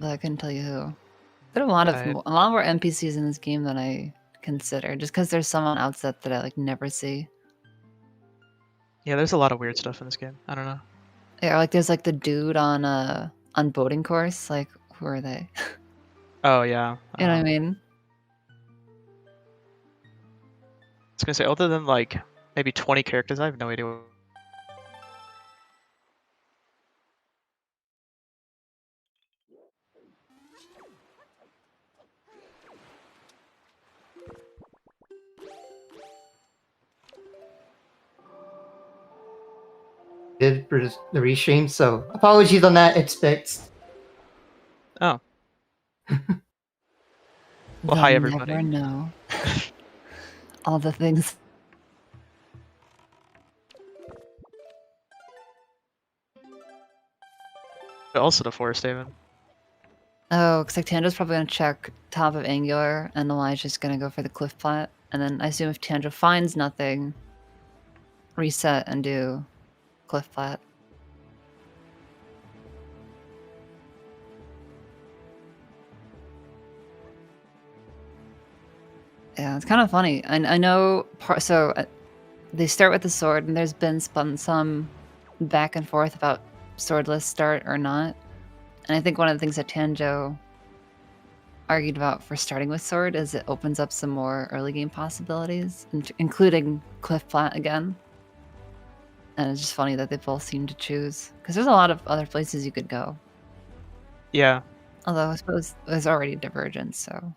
but I couldn't tell you who. There are a lot more NPCs in this game than I consider, just because there's some on Outset that I like never see. Yeah, there's a lot of weird stuff in this game. I don't know. Yeah, like there's like the dude on boating course. Like, who are they? Oh yeah. You know what I mean? I was gonna say, other than like maybe 20 characters, I have no idea. Did for the restream, so apologies on that. It's fixed. Oh. Well, hi everybody. Never know. All the things. Also the Forest Haven. Oh, because like Tanjo's probably gonna check top of Angular, and Elijah's gonna go for the cliff plat, and then I assume if Tanjo finds nothing, reset and do cliff plat. Yeah, it's kind of funny. I know they start with the sword, and there's been some back and forth about swordless start or not. And I think one of the things that Tanjo argued about for starting with sword is it opens up some more early game possibilities, including cliff plat again. And it's just funny that they both seem to choose, because there's a lot of other places you could go. Yeah. Although I suppose there's already divergence, so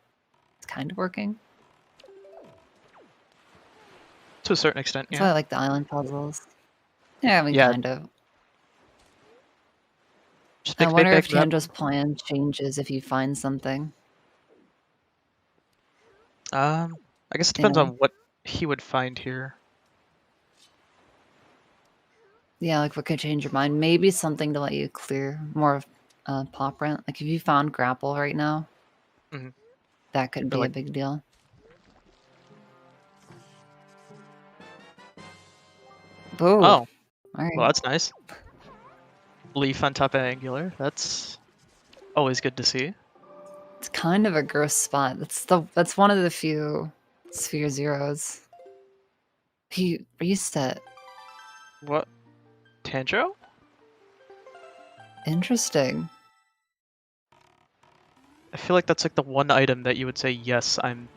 it's kind of working. To a certain extent, yeah. That's why I like the island puzzles. Yeah, I mean, Yeah. kind of. I wonder if Tanjo's plan changes if you find something. I guess it depends on what he would find here. Yeah, like what could change your mind? Maybe something to let you clear more of pop rent. Like if you found grapple right now, that could be a big deal. Ooh. Oh, right. Well, that's nice. Leaf on top of Angular. That's always good to see. It's kind of a gross spot. That's one of the few sphere zeros. He reset. What? Tanjo? Interesting. I feel like that's like the one item that you would say, yes, I'm...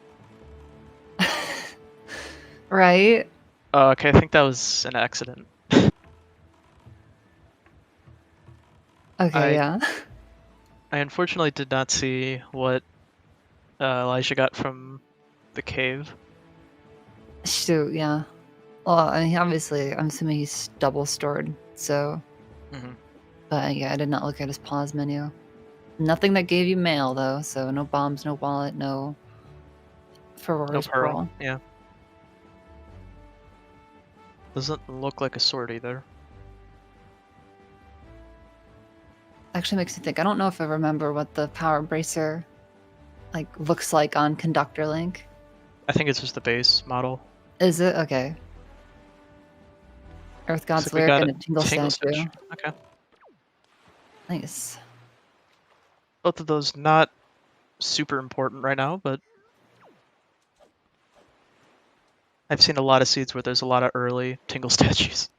Right? Okay, I think that was an accident. Okay, yeah. I unfortunately did not see what Elijah got from the cave. Shoot, yeah. Well, I mean, obviously, I'm assuming he's double stored, so... But yeah, I did not look at his pause menu. Nothing that gave you mail, though, so no bombs, no wallet, no... Ferror's Pearl. Yeah. Doesn't look like a sword either. Actually makes me think. I don't know if I remember what the power bracer looks like on Conductor Link. I think it's just the base model. Is it? Okay. Earth God's Lyric and a Tingle Statue. Okay. Nice. Both of those not super important right now, but I've seen a lot of seeds where there's a lot of early Tingle statues.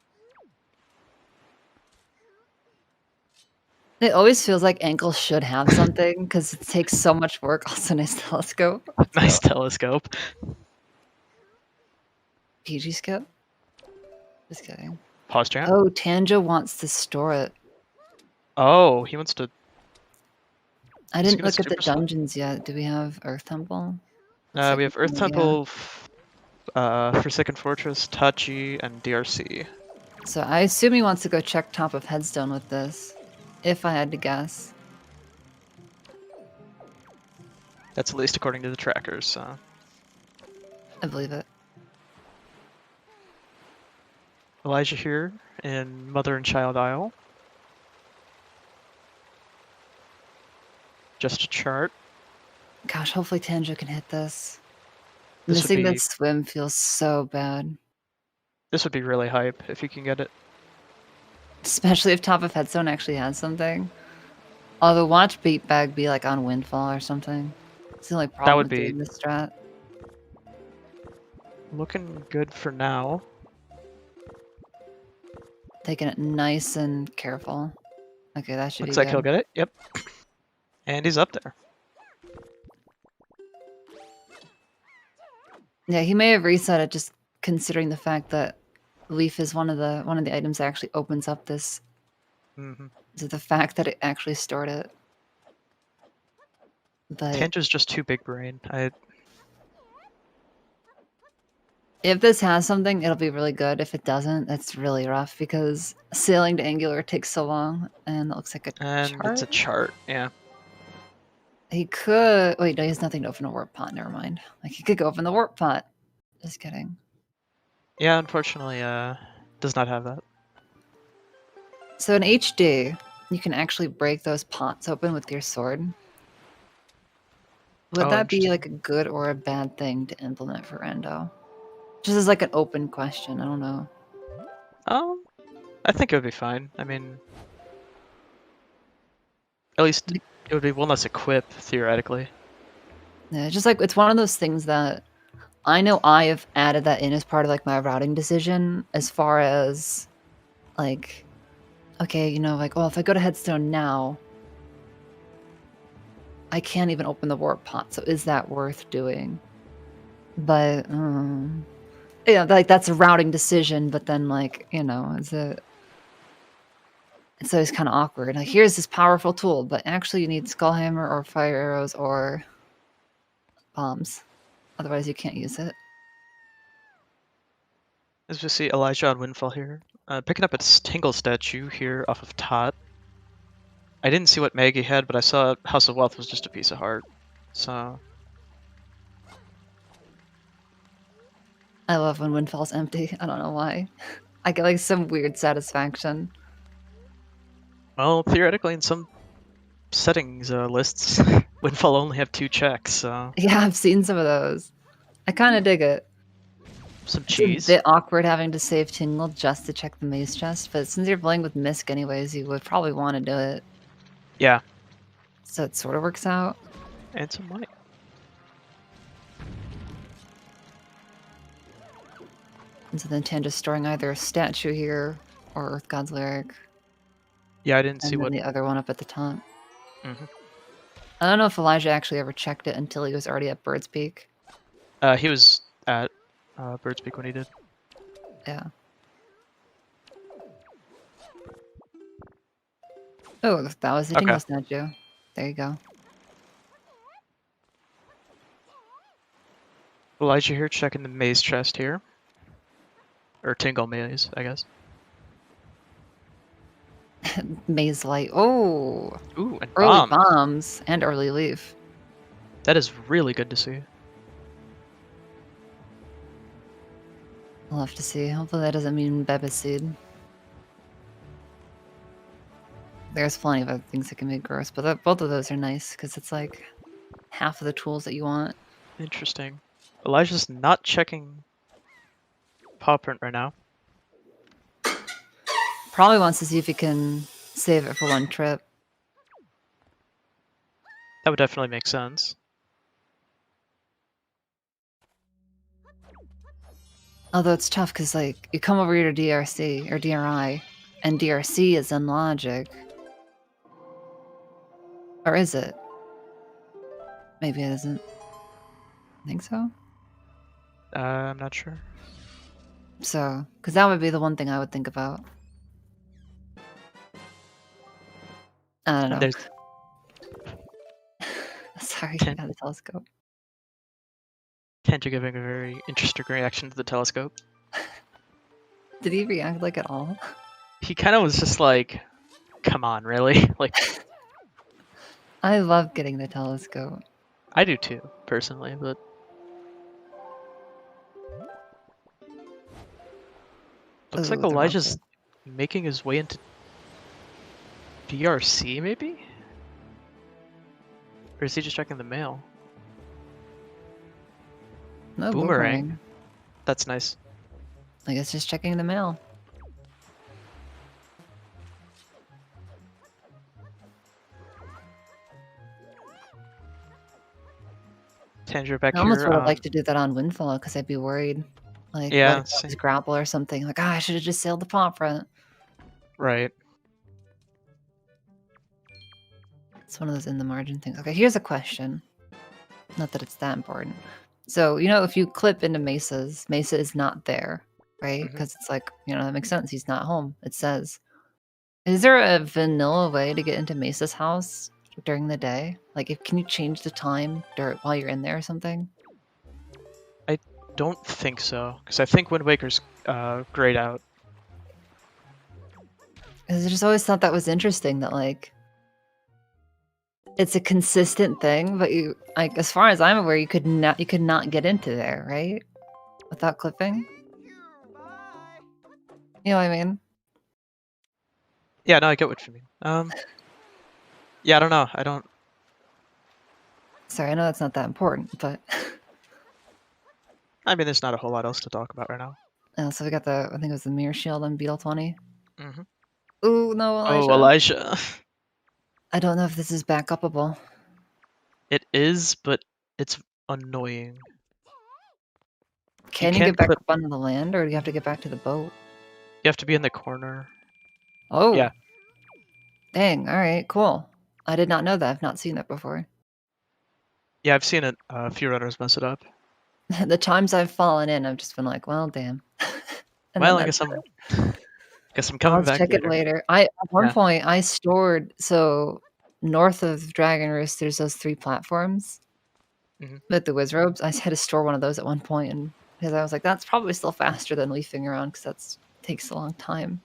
It always feels like Ankle should have something because it takes so much work. Also, nice telescope. Nice telescope. PG scope? Just kidding. Pause chat. Oh, Tanjo wants to store it. Oh, he wants to... I didn't look at the dungeons yet. Do we have Earth Temple? We have Earth Temple, Forsaken Fortress, Tachi, and DRC. So I assume he wants to go check top of Headstone with this, if I had to guess. That's at least according to the trackers, so... I believe it. Elijah here in Mother and Child Isle. Just a chart. Gosh, hopefully Tanjo can hit this. Missing that swim feels so bad. This would be really hype if you can get it. Especially if top of Headstone actually has something. Although watch Beat Bag be like on Windfall or something. It's the only That problem would with be doing this strat. looking good for now. Taking it nice and careful. Okay, that should Looks be like he'll good. get it. Yep. And he's up there. Yeah, he may have reset it just considering the fact that Leaf is one of the items that actually opens up this. Mm-hmm. So the fact that it actually stored it. But Tanja's just too big brain. if this has something, it'll be really good. If it doesn't, that's really rough because sailing to Angular takes so long, and it looks like a And it's a chart. chart, yeah. He could wait. No, he has nothing to open a warp pot. Never mind. Like he could go open the warp pot. Just kidding. Yeah, unfortunately, does not have that. So in HD, you can actually break those pots open with your sword. Would Oh, that be interesting. like a good or a bad thing to implement for Rando? Just as like an open question. I don't know. I think it would be fine. I mean, at least it would be one less equip, theoretically. Yeah, just like it's one of those things that I know I have added that in as part of like my routing decision as far as like, okay, you know, like, well, if I go to Headstone now, I can't even open the warp pot. So is that worth doing? But yeah, like that's a routing decision. But then like, you know, it's always kind of awkward. Like here's this powerful tool, but actually you need Skullhammer or fire arrows or bombs. Otherwise you can't use it. As we see Elijah on Windfall here. Picking up a Tingle statue here off of Tot. I didn't see what Maggie had, but I saw House of Wealth was just a piece of heart. So I love when Windfall's empty. I don't know why. I get like some weird satisfaction. well, theoretically in some settings lists, Windfall only have 2 checks, so Yeah, I've seen some of those. I kind of dig it. some It's a cheese. bit awkward having to save Tingle just to check the maze chest, but since you're playing with Misk anyways, you would probably want to do it. Yeah, So it sort of works out. and some money. And so then Tanja's storing either a statue here or Earth God's Lyric, Yeah, I didn't see and then what. the other one up at the top. Mhm. I don't know if Elijah actually ever checked it until he was already at Bird's Peak. He was at Bird's Peak when he did. Yeah. Oh, that was the Okay. Tingle statue. There you go. Elijah here checking the maze chest here. Or Tingle maze, I guess. Maze Light. Oh, Ooh, and early bombs. bombs and early leaf. That is really good to see. We'll have to see. Hopefully that doesn't mean Beba Seed. There's plenty of other things that can be gross, but both of those are nice because it's like half of the tools that you want. Interesting. Elijah's not checking paw print right now. Probably wants to see if he can save it for one trip. That would definitely make sense. Although it's tough because like you come over here to DRC or DRI, and DRC is in logic. Or is it? Maybe it isn't. I think so. I'm not sure. So, because that would be the one thing I would think about. I don't know. There's Sorry, Ten- yeah, the telescope. Tanja giving a very interesting reaction to the telescope. Did he react like at all? He kind of was just like, come on, really? Like, I love getting the telescope. I do too, personally, but looks Ooh, like the Elijah's rocket. making his way into DRC, maybe? Or is he just checking the mail? No Boomerang. boomerang. That's nice. I guess just checking the mail. Tanger back I almost here. would have liked to do that on Windfall because I'd be worried. Like, what Yeah, if that was grapple or something? Like, I should have just sailed the pop front. right. It's one of those in the margin things. Okay, here's a question. Not that it's that important. So, if you clip into Mesa's, Mesa is not there, right? Mhm. Because it's like, that makes sense. He's not home. It says. Is there a vanilla way to get into Mesa's house during the day? Like, can you change the time while you're in there or something? Don't think so, because I think Wind Waker's grayed out. Because I just always thought that was interesting that, like, it's a consistent thing, but as far as I'm aware, you could not get into there, right? Without clipping? You know what I mean? Yeah, no, I get what you mean. Yeah, I don't know. I don't. Sorry, I know that's not that important, but I mean, there's not a whole lot else to talk about right now. so we got I think it was the mirror shield on Beetle 20. Mm-hmm. Ooh, no, Elijah. Oh, Elijah. I don't know if this is back upable. It is, but it's annoying. Can you can get back clip. up onto the land, or do you have to get back to the boat? You have to be in the corner. Oh. Yeah. Dang, alright, cool. I did not know that. I've not seen that before. Yeah, I've seen it. A few runners mess it up. The times I've fallen in, I've just been like, well, damn. And Well, then I guess that's I'm coming I'll back check it later. At one Yeah. point, I stored north of Dragon Roost, there's those 3 platforms Mhm. with the whiz robes. I had to store one of those at one point, and because I was like, that's probably still faster than leafing around because that takes a long time.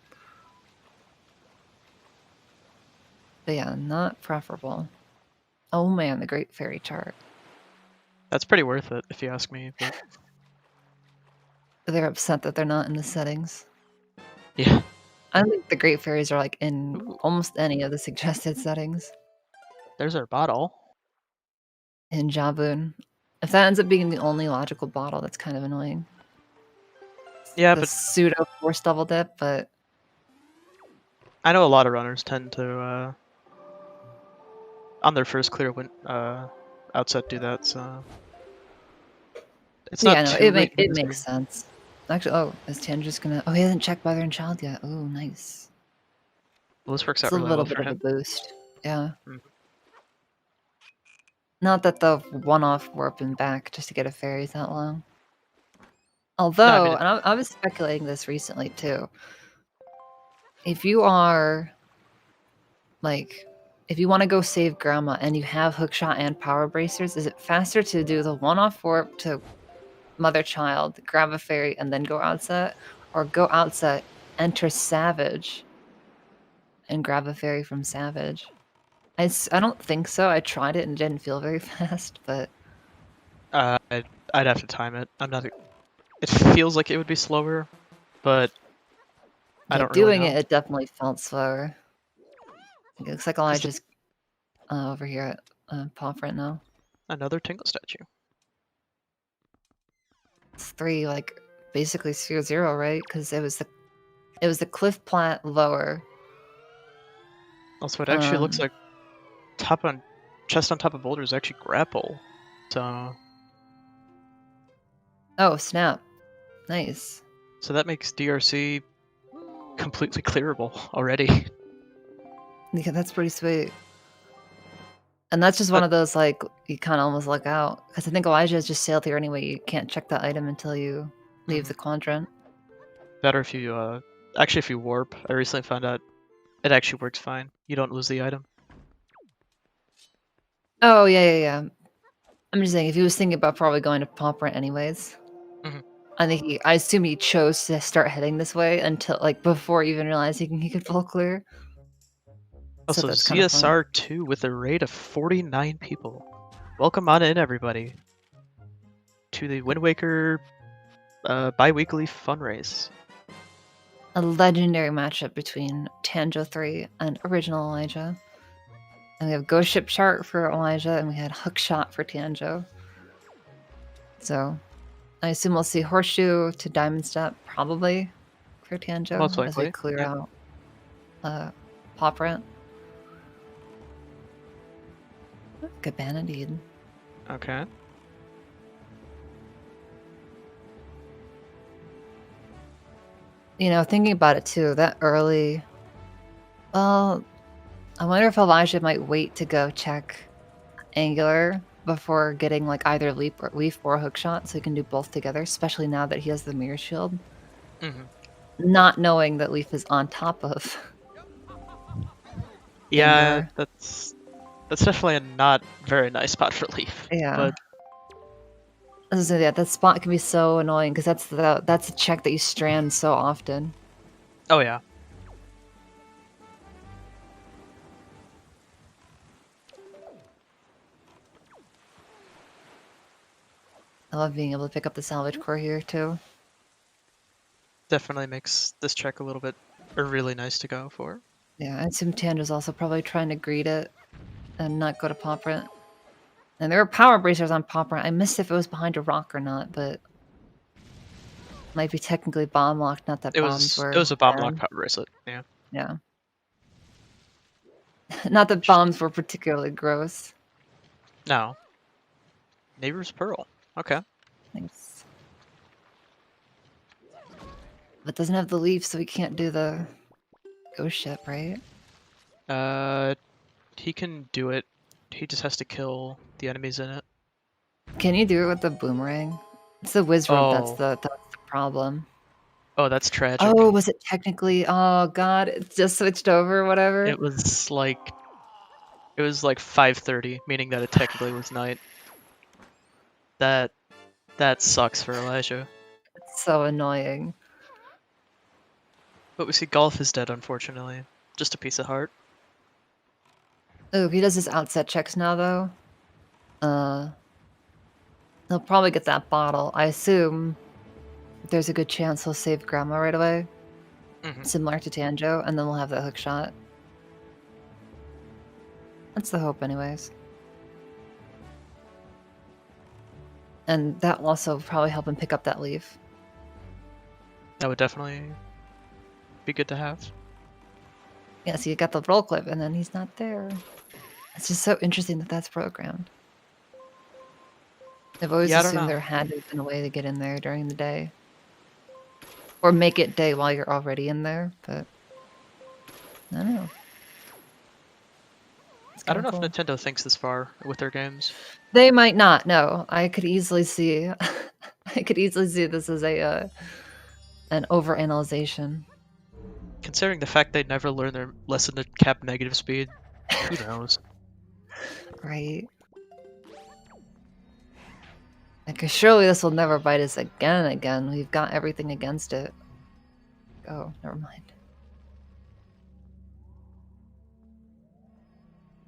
But yeah, not preferable. Oh man, the Great Fairy chart. That's pretty worth it, if you ask me. But They're upset that they're not in the settings. yeah. I think the Great Fairies are like in Ooh, almost any of the suggested settings there's our bottle. in Jabun. If that ends up being the only logical bottle, that's kind of annoying. Yeah, The but pseudo force double dip, but I know a lot of runners tend to, on their first clear outset, do that. So it's yeah, not no, too late it this makes game. sense. Actually, is Tan just gonna? Oh, he hasn't checked Mother and Child yet. Oh, nice. Well, this works It's out a really little well bit for of a him. boost. Yeah. Mhm. Not that the one-off warp and back just to get a fairy is that long. No, I Although, mean, and I was speculating this recently too. If you are like, if you want to go save Grandma and you have hookshot and power bracers, is it faster to do the one-off warp to Mother Child, grab a fairy, and then go outset, or go outset, enter Savage, and grab a fairy from Savage? I don't think so. I tried it and it didn't feel very fast, but I'd have to time it. I'm not. It feels like it would be slower, but I yeah, don't really doing know. it definitely felt slower. It looks like Just Elijah's over here at Pop right now. another Tingle statue. It's 3, like basically 0-0, right? Because it was the cliff plat lower. Also, it actually looks like chest on top of boulder is actually grapple. So Oh snap! Nice. that makes DRC completely clearable already. Yeah, that's pretty sweet. And that's just one of those, like, you kind of almost look out. Because I think Elijah has just sailed here anyway. You can't check that item until you leave the quadrant. Better if you actually if you warp. I recently found out it actually works fine. You don't lose the item. Oh, yeah. I'm just saying, if he was thinking about probably going to Pomprant anyways, Mhm. I assume he chose to start heading this way until, like, before even realizing he could full clear. So Also, that's kind of fun. ZSR2 with a rate of 49 people. Welcome on in, everybody, to the Wind Waker bi-weekly fun race. A legendary matchup between Tanjo 3 and original Elijah. And we have Ghost Ship Chart for Elijah, and we had Hook Shot for Tanjo. So I assume we'll see Horseshoe to Diamond Step, probably, for Tanjo, Most as we likely. clear Yep. out Pop Rant. Cabana Deed. Okay. You know, thinking about it too, that early. Well, I wonder if Elijah might wait to go check angular before getting like either leaf or hook shot, so he can do both together. Especially now that he has the mirror shield, Hmm. not knowing that leaf is on top of Yeah, angular. that's definitely a not very nice spot for Leaf. Yeah. But So yeah, that spot can be so annoying because that's a check that you strand so often. oh yeah, I love being able to pick up the salvage core here too. definitely makes this check a little bit really nice to go for. Yeah, I assume Tandra's also probably trying to greet it and not go to pop print. And there were power bracers on pop print. I missed if it was behind a rock or not, but might be technically bomb locked. Not that It bombs was were a bomb lock bad. power bracelet. Yeah. Yeah, not that bombs were particularly gross. No. Neighbor's Pearl. Okay. Thanks. But doesn't have the leaf, so we can't do the ghost ship, right? He can do it. He just has to kill the enemies in it. Can you do it with the boomerang? It's the whiz robe that's Oh. the problem. Oh, that's tragic. Oh, was it technically? Oh God, it just switched over, or whatever. It was like 5:30, meaning that it technically was night. That sucks for Elijah. It's so annoying. But we see Golf is dead, unfortunately. Just a piece of heart. Oh, if he does his outset checks now, though, he'll probably get that bottle. I assume there's a good chance he'll save Grandma right away, Hmm. similar to Tanjo, and then we'll have that hook shot. That's the hope, anyways. And that will also probably help him pick up that leaf. That would definitely be good to have. Yeah, so you got the roll clip, and then he's not there. It's just so interesting that that's programmed. I've always Yeah, I don't assumed know. there had to have been a way to get in there during the day. Or make it day while you're already in there, but I don't know. I don't know Cool. if Nintendo thinks this far with their games. They might not. No, I could easily see. I could easily see this as a an overanalyzation. Considering the fact they never learn their lesson to cap negative speed, who knows? Right. Like, surely this will never bite us again and again. We've got everything against it. Oh, never mind.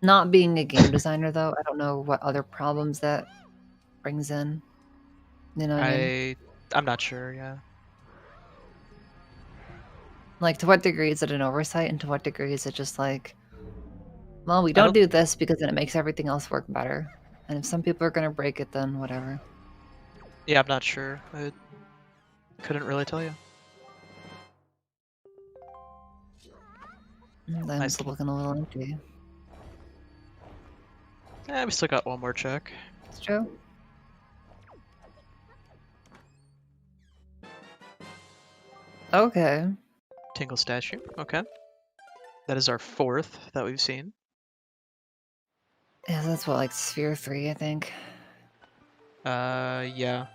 Not being a game designer, though, I don't know what other problems that brings in. You know what I mean? I'm not sure. Yeah. Like, to what degree is it an oversight, and to what degree is it just like, well, we I don't don't. do this because then it makes everything else work better. And if some people are gonna break it, then whatever. Yeah, I'm not sure. I couldn't really tell you. I'm Nice little. looking a little empty. Yeah, we still got one more check. It's true. Okay. Tingle statue. Okay. That is our fourth that we've seen. Yeah, that's what, like Sphere 3, I think. Yeah.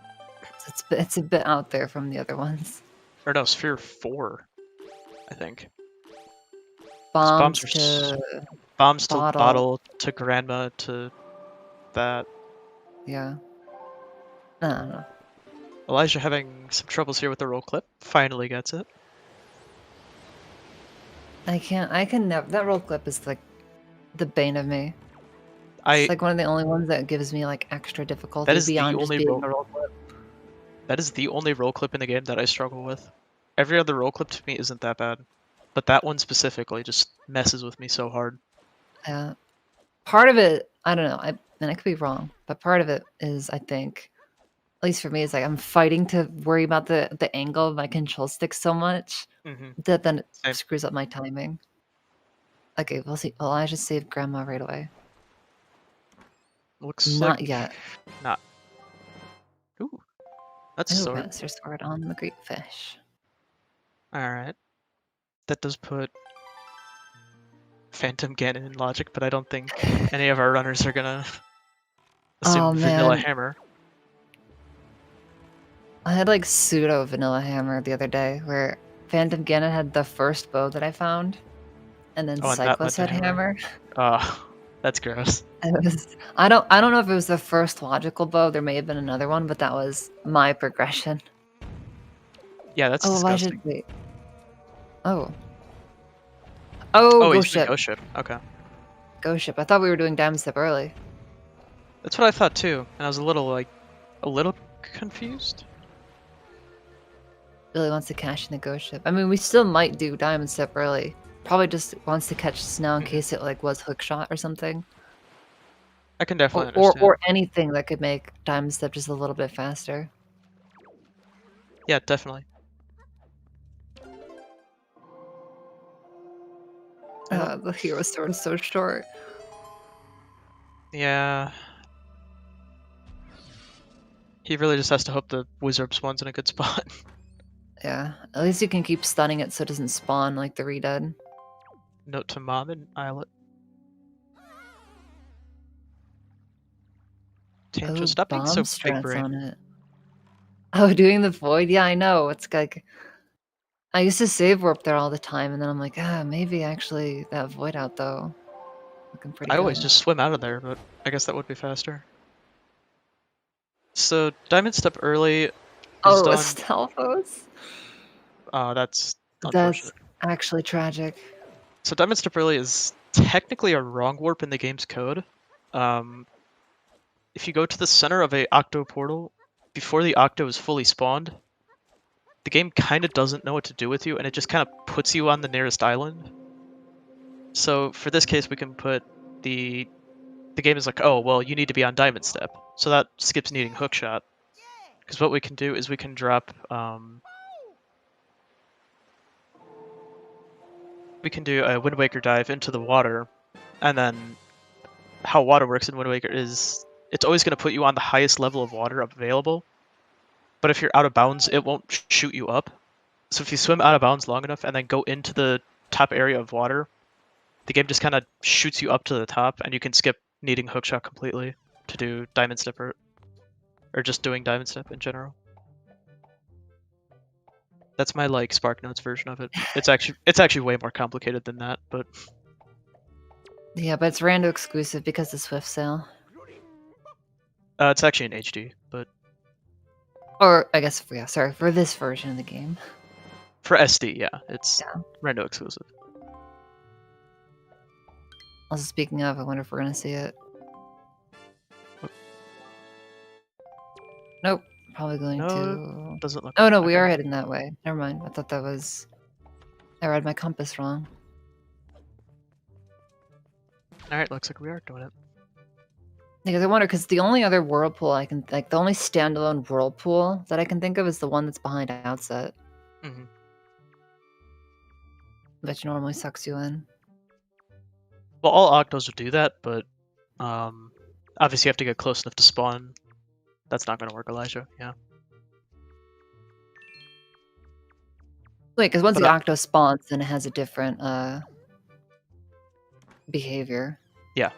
It's a bit out there from the other ones. Or no, Sphere 4, I think. 'Cause Bombs bombs are to bombs to bottle. bottle to grandma to that. Yeah. I don't know. Elijah having some troubles here with the roll clip. Finally gets it. I can never. That roll clip is like the bane of me. I It's like one of the only ones that gives me like extra difficulty is the beyond just only being roll. a roll clip. That is the only roll clip in the game that I struggle with. Every other roll clip to me isn't that bad, but that one specifically just messes with me so hard. Yeah. Part of it, I don't know. And I could be wrong, but part of it is, I think, at least for me, is like I'm fighting to worry about the angle of my control stick so much Mm-hmm. that then it Same. screws up my timing. Okay, we'll see. Well, I just saved Grandma right away. Looks Not like yet. not. Ooh, that's a Ooh, sword. Master Sword on the Great Fish. Alright. That does put Phantom Ganon in logic, but I don't think any of our runners are gonna assume Oh Vanilla man, Hammer. I had like pseudo vanilla hammer the other day where Phantom Ganon had the first bow that I found, and then Oh, and that led Cyclus to had hammer. That's gross. And it was I don't know if it was the first logical bow. There may have been another one, but that was my progression. Yeah, that's Oh, why disgusting. should wait? Oh. Oh, Oh, he's ghost doing ship. Ghost Ship. Okay. Ghost ship. I thought we were doing diamond step early. That's what I thought too, and I was a little confused. Really wants to cash in the ghost ship. I mean, we still might do diamond step early. Probably just wants to catch snow in Mhm. case it like was hook shot or something. I can definitely Or understand. anything that could make diamond step just a little bit faster. Yeah, definitely. I don't- The hero sword is so short. Yeah. He really just has to hope the wizard spawn's in a good spot. Yeah. At least you can keep stunning it so it doesn't spawn like the re-dead. Note to Mom and Islet. Tanjo, Oh, stop being bomb so big strats brain. on it. Oh, doing the void? Yeah, I know. It's like I used to save warp there all the time, and then I'm like, maybe actually that void out though. Looking pretty I always good. just swim out of there, but I guess that would be faster. So Diamond Step early is Oh, a done. Stalfos? That's That's unfortunate. actually tragic. So Diamond Step early is technically a wrong warp in the game's code. If you go to the center of a Octo portal before the Octo is fully spawned, the game kind of doesn't know what to do with you, and it just kind of puts you on the nearest island. So for this case, we can put the game is like, oh well, you need to be on Diamond Step, so that skips needing Hookshot. Because what we can do is we can drop we can do a Wind Waker dive into the water, and then how water works in Wind Waker is it's always going to put you on the highest level of water available. But if you're out of bounds, it won't shoot you up. So if you swim out of bounds long enough and then go into the top area of water, the game just kind of shoots you up to the top, and you can skip needing Hookshot completely to do Diamond Step or just doing Diamond Step in general. That's my like Spark Notes version of it. It's actually way more complicated than that, but Yeah, but it's rando exclusive because of Swift Sale. it's actually in HD. But Or I guess yeah, sorry, for this version of the game. for SD, yeah, it's Yeah. Rando exclusive. Also speaking of, I wonder if we're gonna see it. Nope. Probably going No, to doesn't look. Oh Like no, it. we Okay. are heading that way. Never mind. I thought that was I read my compass wrong. All right, looks like we are doing it. Because I wonder, because the only other whirlpool I can like, the only standalone whirlpool that I can think of is the one that's behind Outset, Mm-hmm. which normally sucks you in. Well, all Octos would do that, but obviously you have to get close enough to spawn. That's not going to work, Elijah. Yeah. Wait, because once But the Octo spawns, then it has a different behavior. yeah.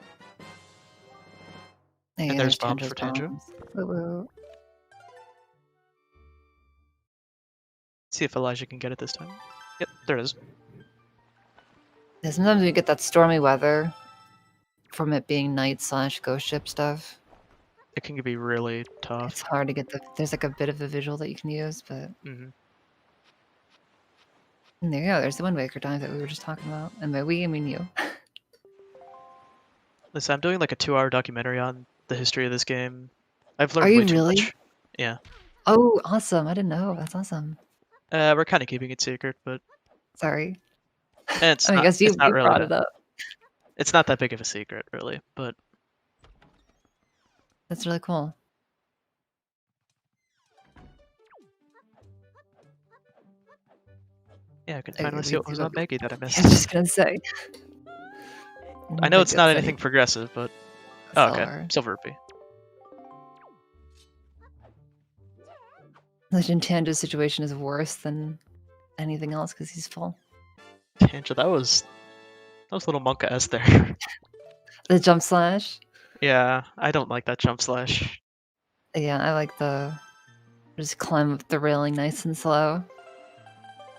Hey, And there's bombs Tanjo's for Tanjo. bombs. Woo-woo. See if Elijah can get it this time. Yep, there it is. Yeah, sometimes we get that stormy weather from it being night/ghost ship stuff. It can be really tough. It's hard to get there's like a bit of a visual that you can use, but Mm-hmm. and there you go. There's the Wind Waker dive that we were just talking about, and by we I mean you. Listen, I'm doing like a 2-hour documentary on the history of this game. I've learned Are you way too really? much. Yeah. Oh, awesome! I didn't know. That's awesome. We're kind of keeping it secret, but Sorry. it's I mean, I not. guess you It's not really. brought it up. It's not that big of a secret, really. But That's really cool. yeah, I can finally see what was on Maggie that I I missed. was just gonna say. I know it's not anything progressive, but oh, okay, Silver Rupee. Legend Tanjo's situation is worse than anything else because he's full. Tangent, that was a little monka S there. The jump slash. Yeah, I don't like that jump slash. Yeah, I like the just climb up the railing nice and slow.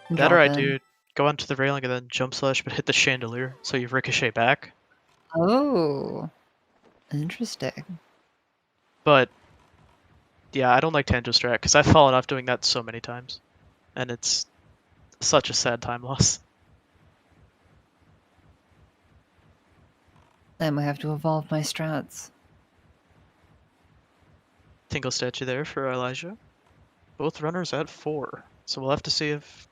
And That or drop I in. do go onto the railing and then jump slash, but hit the chandelier, so you ricochet back. Oh, interesting. But yeah, I don't like Tanjo strat because I've fallen off doing that so many times, and it's such a sad time loss. I might have to evolve my strats. Tingle statue there for Elijah. Both runners at 4, so we'll have to see if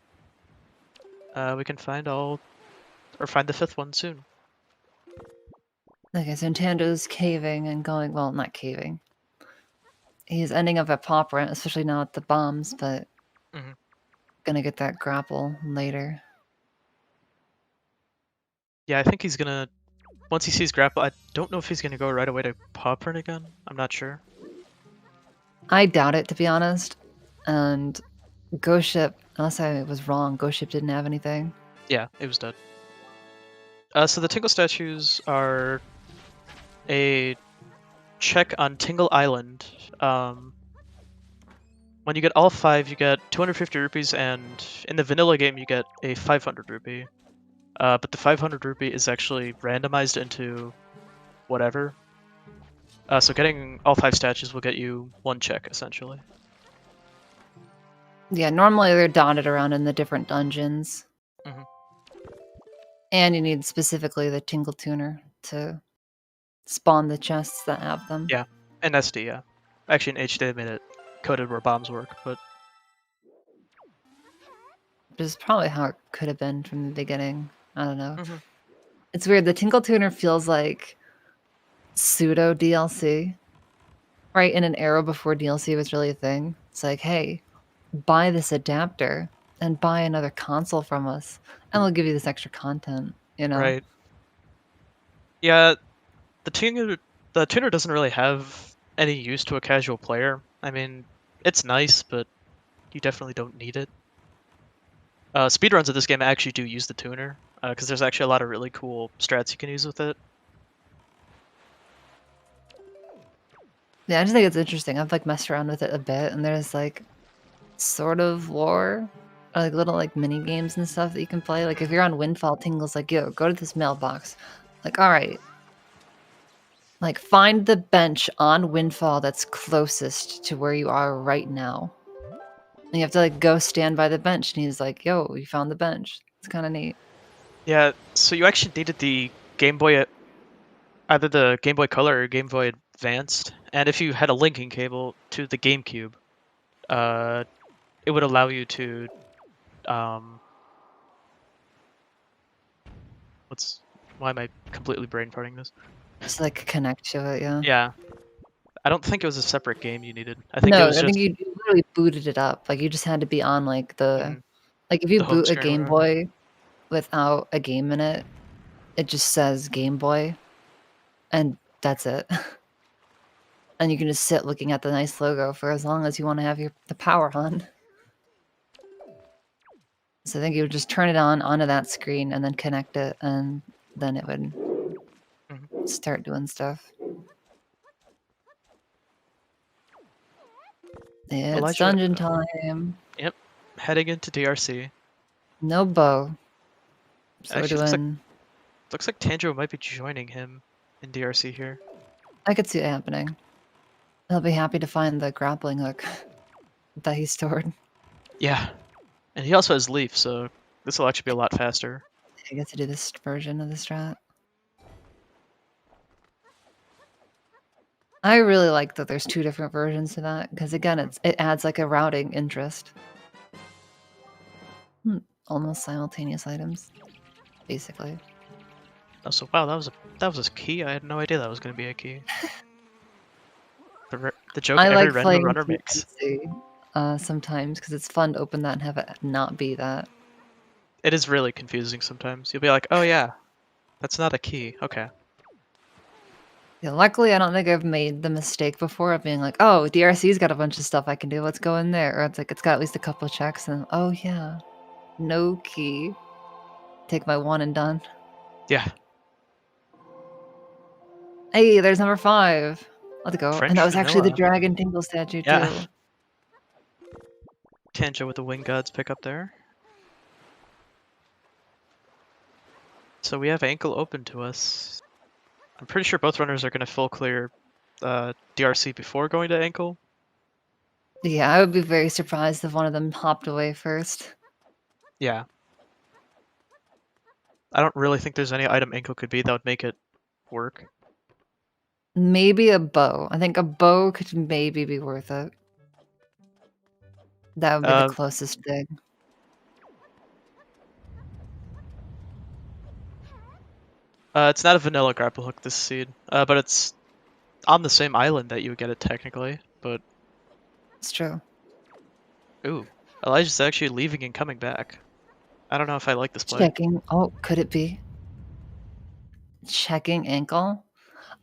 we can find find the 5th one soon. Okay, so Nintendo's caving and going, well, not caving. He's ending up at pop rent, especially now at the bombs, but Mhm. gonna get that grapple later. Yeah, I think he's gonna, once he sees grapple, I don't know if he's gonna go right away to pop run again. I'm not sure. I doubt it, to be honest. And Ghost Ship, unless I was wrong, Ghost Ship didn't have anything. Yeah, it was dead. So the Tingle statues are a check on Tingle Island. When you get all 5, you get 250 rupees, and in the vanilla game, you get a 500 rupee. But the 500 rupee is actually randomized into whatever. So getting all 5 statues will get you 1 check, essentially. Yeah, normally they're dotted around in the different dungeons. Mhm. And you need specifically the Tingle Tuner to spawn the chests that have them. Yeah, and SD, yeah. Actually, in HD, they made it coded where bombs work, but Which is probably how it could have been from the beginning. I don't know. Mhm. It's weird. The Tingle Tuner feels like pseudo DLC, right? In an era before DLC was really a thing. It's like, hey, buy this adapter and buy another console from us, and we'll give you this extra content, you know? right. Yeah, the tuner doesn't really have any use to a casual player. I mean, it's nice, but you definitely don't need it. Speedruns of this game actually do use the tuner, because there's actually a lot of really cool strats you can use with it. Yeah, I just think it's interesting. I've like messed around with it a bit, and there's like sort of lore, or like little like mini games and stuff that you can play. Like if you're on Windfall, Tingle's like, yo, go to this mailbox. Like, all right, like find the bench on Windfall that's closest to where you are right now. And you have to like go stand by the bench, and he's like, yo, you found the bench. It's kind of neat. Yeah, so you actually needed the Game Boy, either the Game Boy Color or Game Boy Advanced, and if you had a linking cable to the GameCube, it would allow you to, why am I completely brain farting this? Just like connect to it, yeah. Yeah, I don't think it was a separate game you needed. I think it No, was I think just you literally booted it up. Like you just had to be on like the, like if you the home boot a screen or Game whatever. Boy without a game in it, it just says Game Boy, and that's it. And you can just sit looking at the nice logo for as long as you want to have the power on. So I think you would just turn it on onto that screen and then connect it, and then it would start doing stuff. Yeah, it's Elijah, dungeon time. Yep, heading into DRC. No bow. So Actually, we're doing. looks like Tanjiro might be joining him in DRC here. I could see it happening. He'll be happy to find the grappling hook that he stored. Yeah, and he also has Leaf, so this will actually be a lot faster. I get to do this version of the strat. I really like that there's 2 different versions to that, because again, it adds like a routing interest. Almost simultaneous items, basically. Oh, so wow, that was a key. I had no idea that was going to be a key. The joke I every like random playing runner makes. sometimes because it's fun to open that and have it not be that. It is really confusing sometimes. You'll be like, oh yeah, that's not a key. Okay. Yeah, luckily, I don't think I've made the mistake before of being like, oh, DRC's got a bunch of stuff I can do. Let's go in there. Or it's like, it's got at least a couple checks. And oh, yeah. No key. Take my one and done. Yeah. Hey, there's number 5. Let's go. French And that was actually the vanilla. Dragon Tingle statue, Yeah. too. Tanjo with the Wing Gods pick up there. So we have ankle open to us. I'm pretty sure both runners are going to full clear DRC before going to ankle. Yeah, I would be very surprised if one of them hopped away first. Yeah. I don't really think there's any item ankle could be that would make it work. Maybe a bow. I think a bow could maybe be worth it. That would be the closest thing. It's not a vanilla grapple hook, this seed, but it's on the same island that you would get it technically, but... It's true. Ooh, Elijah's actually leaving and coming back. I don't know if I like this play. Checking. Oh, could it be? Checking ankle?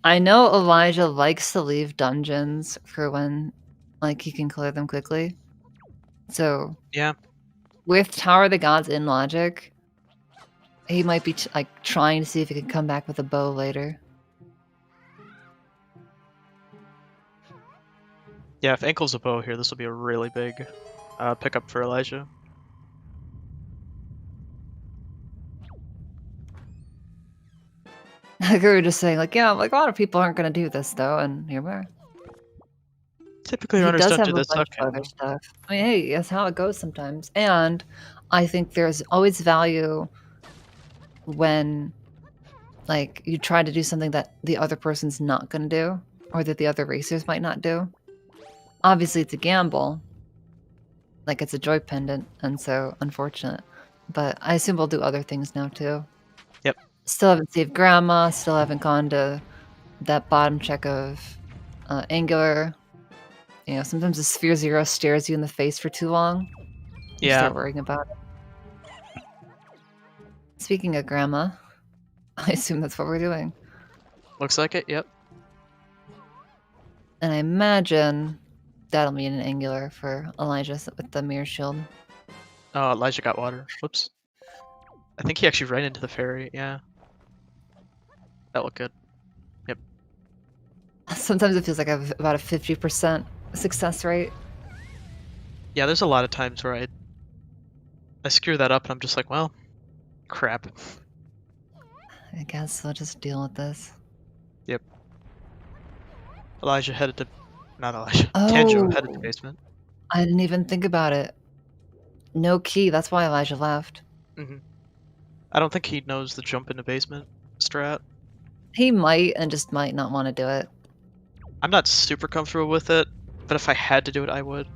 I know Elijah likes to leave dungeons for when, like, he can clear them quickly. So... Yeah. With Tower of the Gods in Logic, he might be like trying to see if he can come back with a bow later. Yeah, if ankle's a bow here, this will be a really big pickup for Elijah. Like we were just saying, like, yeah, like a lot of people aren't going to do this though, and here we are. Typically, He runners does don't have do a this. bunch of other stuff. I mean, hey, that's how it goes sometimes. And I think there's always value when, like, you try to do something that the other person's not going to do, or that the other racers might not do. Obviously, it's a gamble. Like, it's a joy pendant, and so unfortunate. But I assume we'll do other things now, too. Yep. Still haven't saved Grandma, still haven't gone to that bottom check of Angular. You know, sometimes the Sphere Zero stares you in the face for too long. You Yeah. start worrying about it. Speaking of Grandma, I assume that's what we're doing. Looks like it, yep. And I imagine that'll mean an Angular for Elijah with the Mirror Shield. Oh, Elijah got water. Whoops. I think he actually ran into the ferry, yeah. That looked good. Yep. Sometimes it feels like I have about a 50% success rate. Yeah, there's a lot of times where I screw that up and I'm just like, well, crap. I guess we'll just deal with this. Yep. Elijah headed to... Not Elijah. Oh, Tanjo headed to basement. I didn't even think about it. No key, that's why Elijah left. Mm-hmm. I don't think he knows the jump into basement strat. He might and just might not want to do it. I'm not super comfortable with it, but if I had to do it, I would.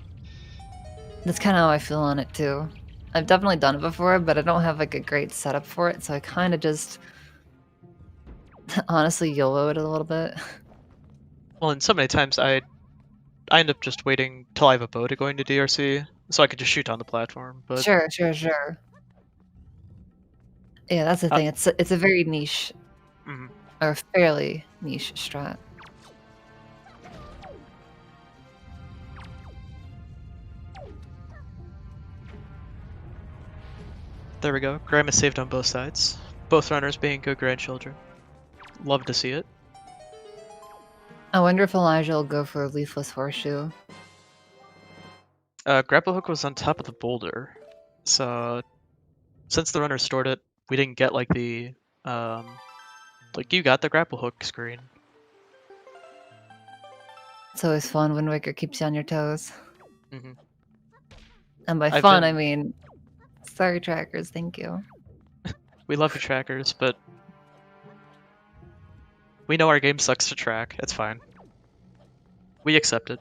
That's kind of how I feel on it too. I've definitely done it before, but I don't have like a great setup for it, so I kind of just honestly YOLO it a little bit. Well, and so many times I end up just waiting till I have a bow to go into DRC, so I could just shoot on the platform. But Sure. Yeah, that's the thing. It's a very niche, or fairly niche strat. There we go. Grandma saved on both sides. Both runners being good grandchildren. Love to see it. I wonder if Elijah will go for a Leafless Horseshoe. Grapple hook was on top of the boulder, so since the runner stored it, we didn't get like the like you got the grapple hook screen. It's always fun when Wicker keeps you on your toes. Mm-hmm. And by I've fun, been- I mean, sorry trackers, thank you. We love you trackers, but we know our game sucks to track. It's fine. We accept it.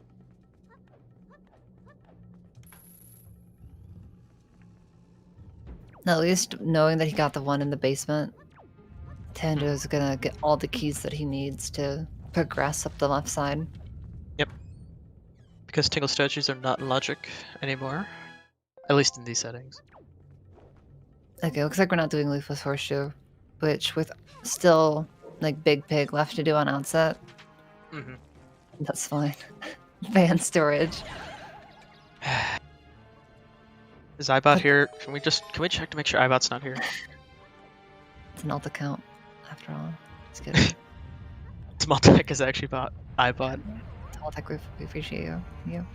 At least knowing that he got the one in the basement, Tanjo's gonna get all the keys that he needs to progress up the left side. Yep. Because tingle statues are not in logic anymore. At least in these settings. Okay, looks like we're not doing Leafless Horseshoe, which with still like Big Pig left to do on outset, that's fine. Van storage. Is iBot here? Can we check to make sure iBot's not here? It's an alt account, after all. Just kidding. Smalltech is actually iBot. Tech, we appreciate you. You.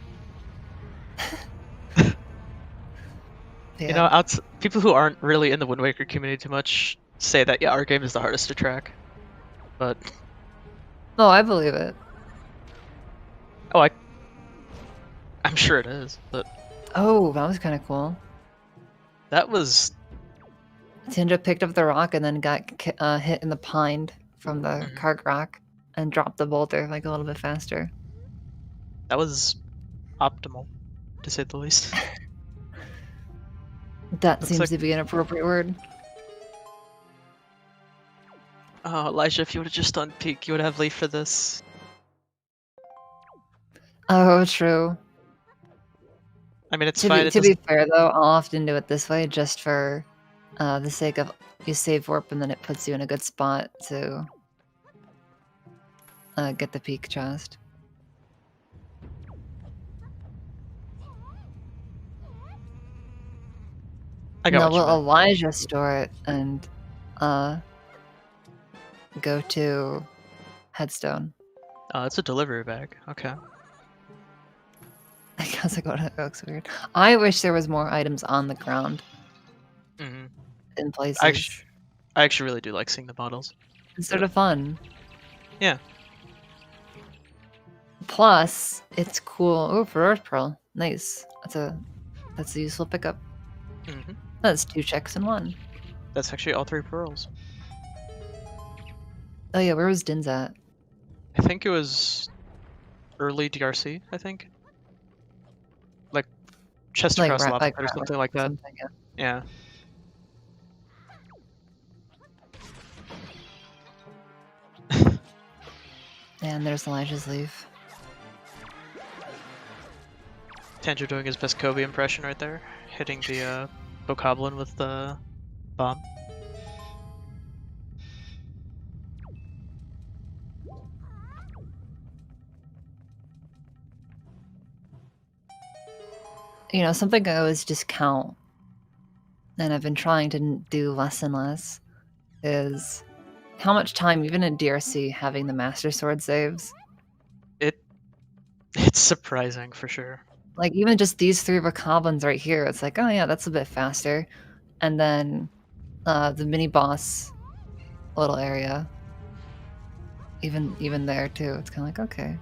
You know, people who aren't really in the Wind Waker community too much say that our game is the hardest to track. But No, I believe it. oh, I'm sure it is. But Oh, that was kind of cool. that was Tinja picked up the rock and then got hit in the pine from the Karg rock and dropped the boulder like a little bit faster. That was optimal, to say the least. That Looks seems like- to be an appropriate word. Oh, Elijah, if you would have just done peak, you would have leaf for this. Oh, true. I mean, it's To fine. be, It to be doesn't- fair, though, I'll often do it this way just for the sake of you save warp and then it puts you in a good spot to get the peak chest. I got No, what you will meant. Elijah store it and go to Headstone? Oh, it's a delivery bag. Okay. I guess I go to that looks weird. I wish there was more items on the ground Mm-hmm. in places. I actually really do like seeing the models. It's sort of fun. Yeah. Plus, it's cool. Oh, for Earth Pearl. Nice. That's a useful pickup. Mm-hmm. That's 2 checks in 1. That's actually all 3 pearls. Oh yeah, where was Din's at? I think it was early DRC, I think. Like chest across lava like or something like that. Something, yeah. Yeah. And there's Elijah's leaf. Tanjo doing his best Kobe impression right there, hitting the Bokoblin with the bomb. You know, something I always discount, and I've been trying to do less and less, is how much time, even in DRC, having the Master Sword saves. It's surprising for sure. Like, even just these 3 Bokoblins right here, it's like, oh yeah, that's a bit faster. And then the mini-boss little area, even there too, it's kind of like, okay.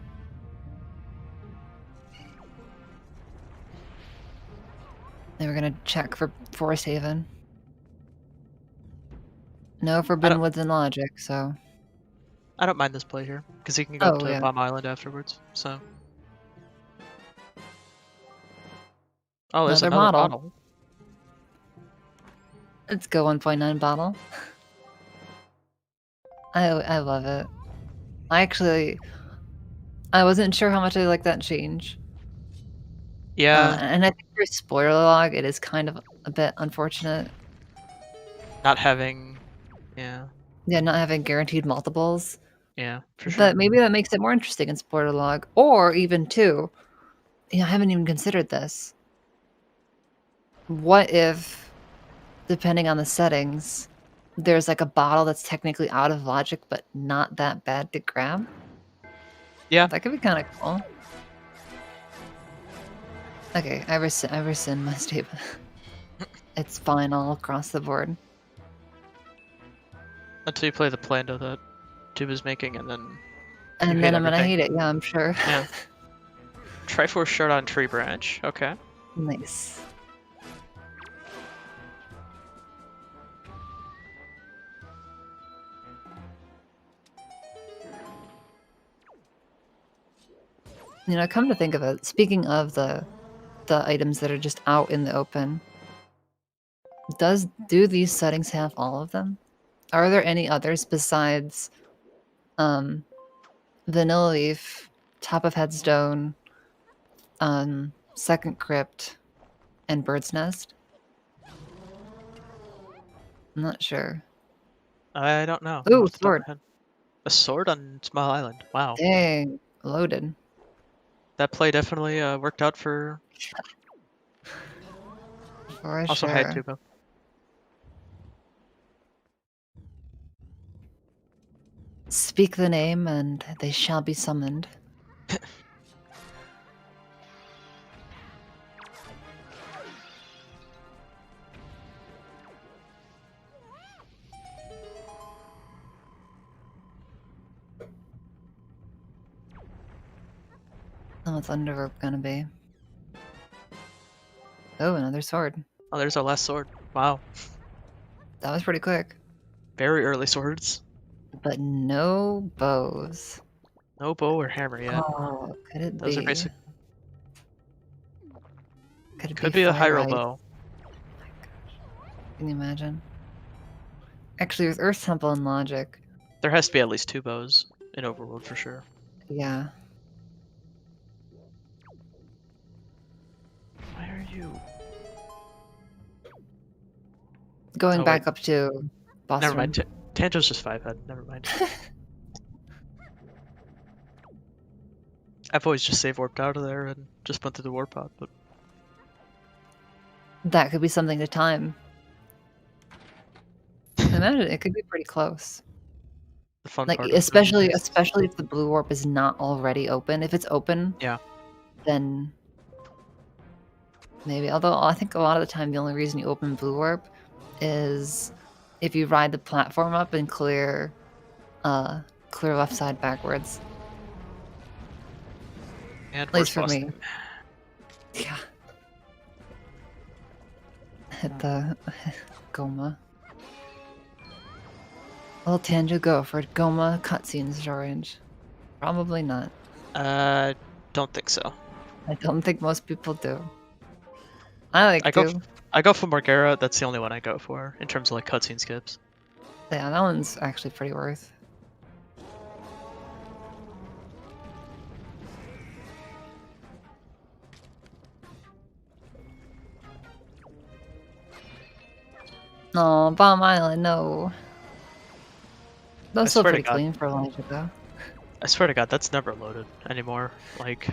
Then we're gonna check for Forest Haven. No Forbidden Woods and Logic, so... I don't mind this play here, because he can go up Oh, to yeah. Bomb Island afterwards, so... Oh, there's Another another model. bottle. Let's go 1.9 bottle. I love it. I wasn't sure how much I like that change. Yeah, And I think for spoiler log, it is kind of a bit unfortunate. not having... Yeah, Yeah, not having guaranteed multiples. yeah, for sure. But maybe that makes it more interesting in spoiler log. Or even two, I haven't even considered this. What if, depending on the settings, there's like a bottle that's technically out of logic, but not that bad to grab? Yeah. That could be kind of cool. Okay, I rescind my statement. It's fine all across the board. Until you play the Plando that Tube is making, and then... And You then hate I'm gonna everything. hate it, yeah, I'm sure. Yeah. Triforce Shard on Tree Branch, okay. Nice. You know, come to think of it, speaking of the items that are just out in the open, do these settings have all of them? Are there any others besides Vanilla Leaf, Top of Headstone, Second Crypt, and Bird's Nest? I'm not sure. I don't know. Ooh, Off the top of my sword. head. A sword on Smile Island. Wow. Dang, loaded. That play definitely worked out for For Also, sure. hi, Tubo. Speak the name, and they shall be summoned. Oh, what's Underverb gonna be? Oh, another sword. Oh, there's our last sword. Wow. That was pretty quick. Very early swords. But no bows. No bow or hammer yet. Oh, could it Those are be? basic. Could it Could be be a fire Hyrule right? bow. Can you imagine? Actually, with Earth Temple and Logic, There has to be at least 2 bows in Overworld for sure. yeah. Why are you? Going Oh, back wait. up to Boston. Never mind. Tanjo's just 5 head. Never mind. I've always just save warped out of there and just went through the warp pod, but That could be something to time. Imagine it could be pretty close. the fun Like part of especially Randomizer. especially if the blue warp is not already open. If it's open, Yeah. then maybe. Although I think a lot of the time the only reason you open blue warp is if you ride the platform up and clear left side backwards. And At least for boss me. name. Yeah. Hit the Goma. Will Tanjo go for Goma cutscene storage? Probably not. Don't think so. I don't think most people do. I like I to. go for Margera. That's the only one I go for in terms of like cutscene skips. Yeah, that one's actually pretty worth. No, Bomb Island, no. That's still swear to pretty God. clean for Elijah, though. I swear to God, that's never loaded anymore. Like,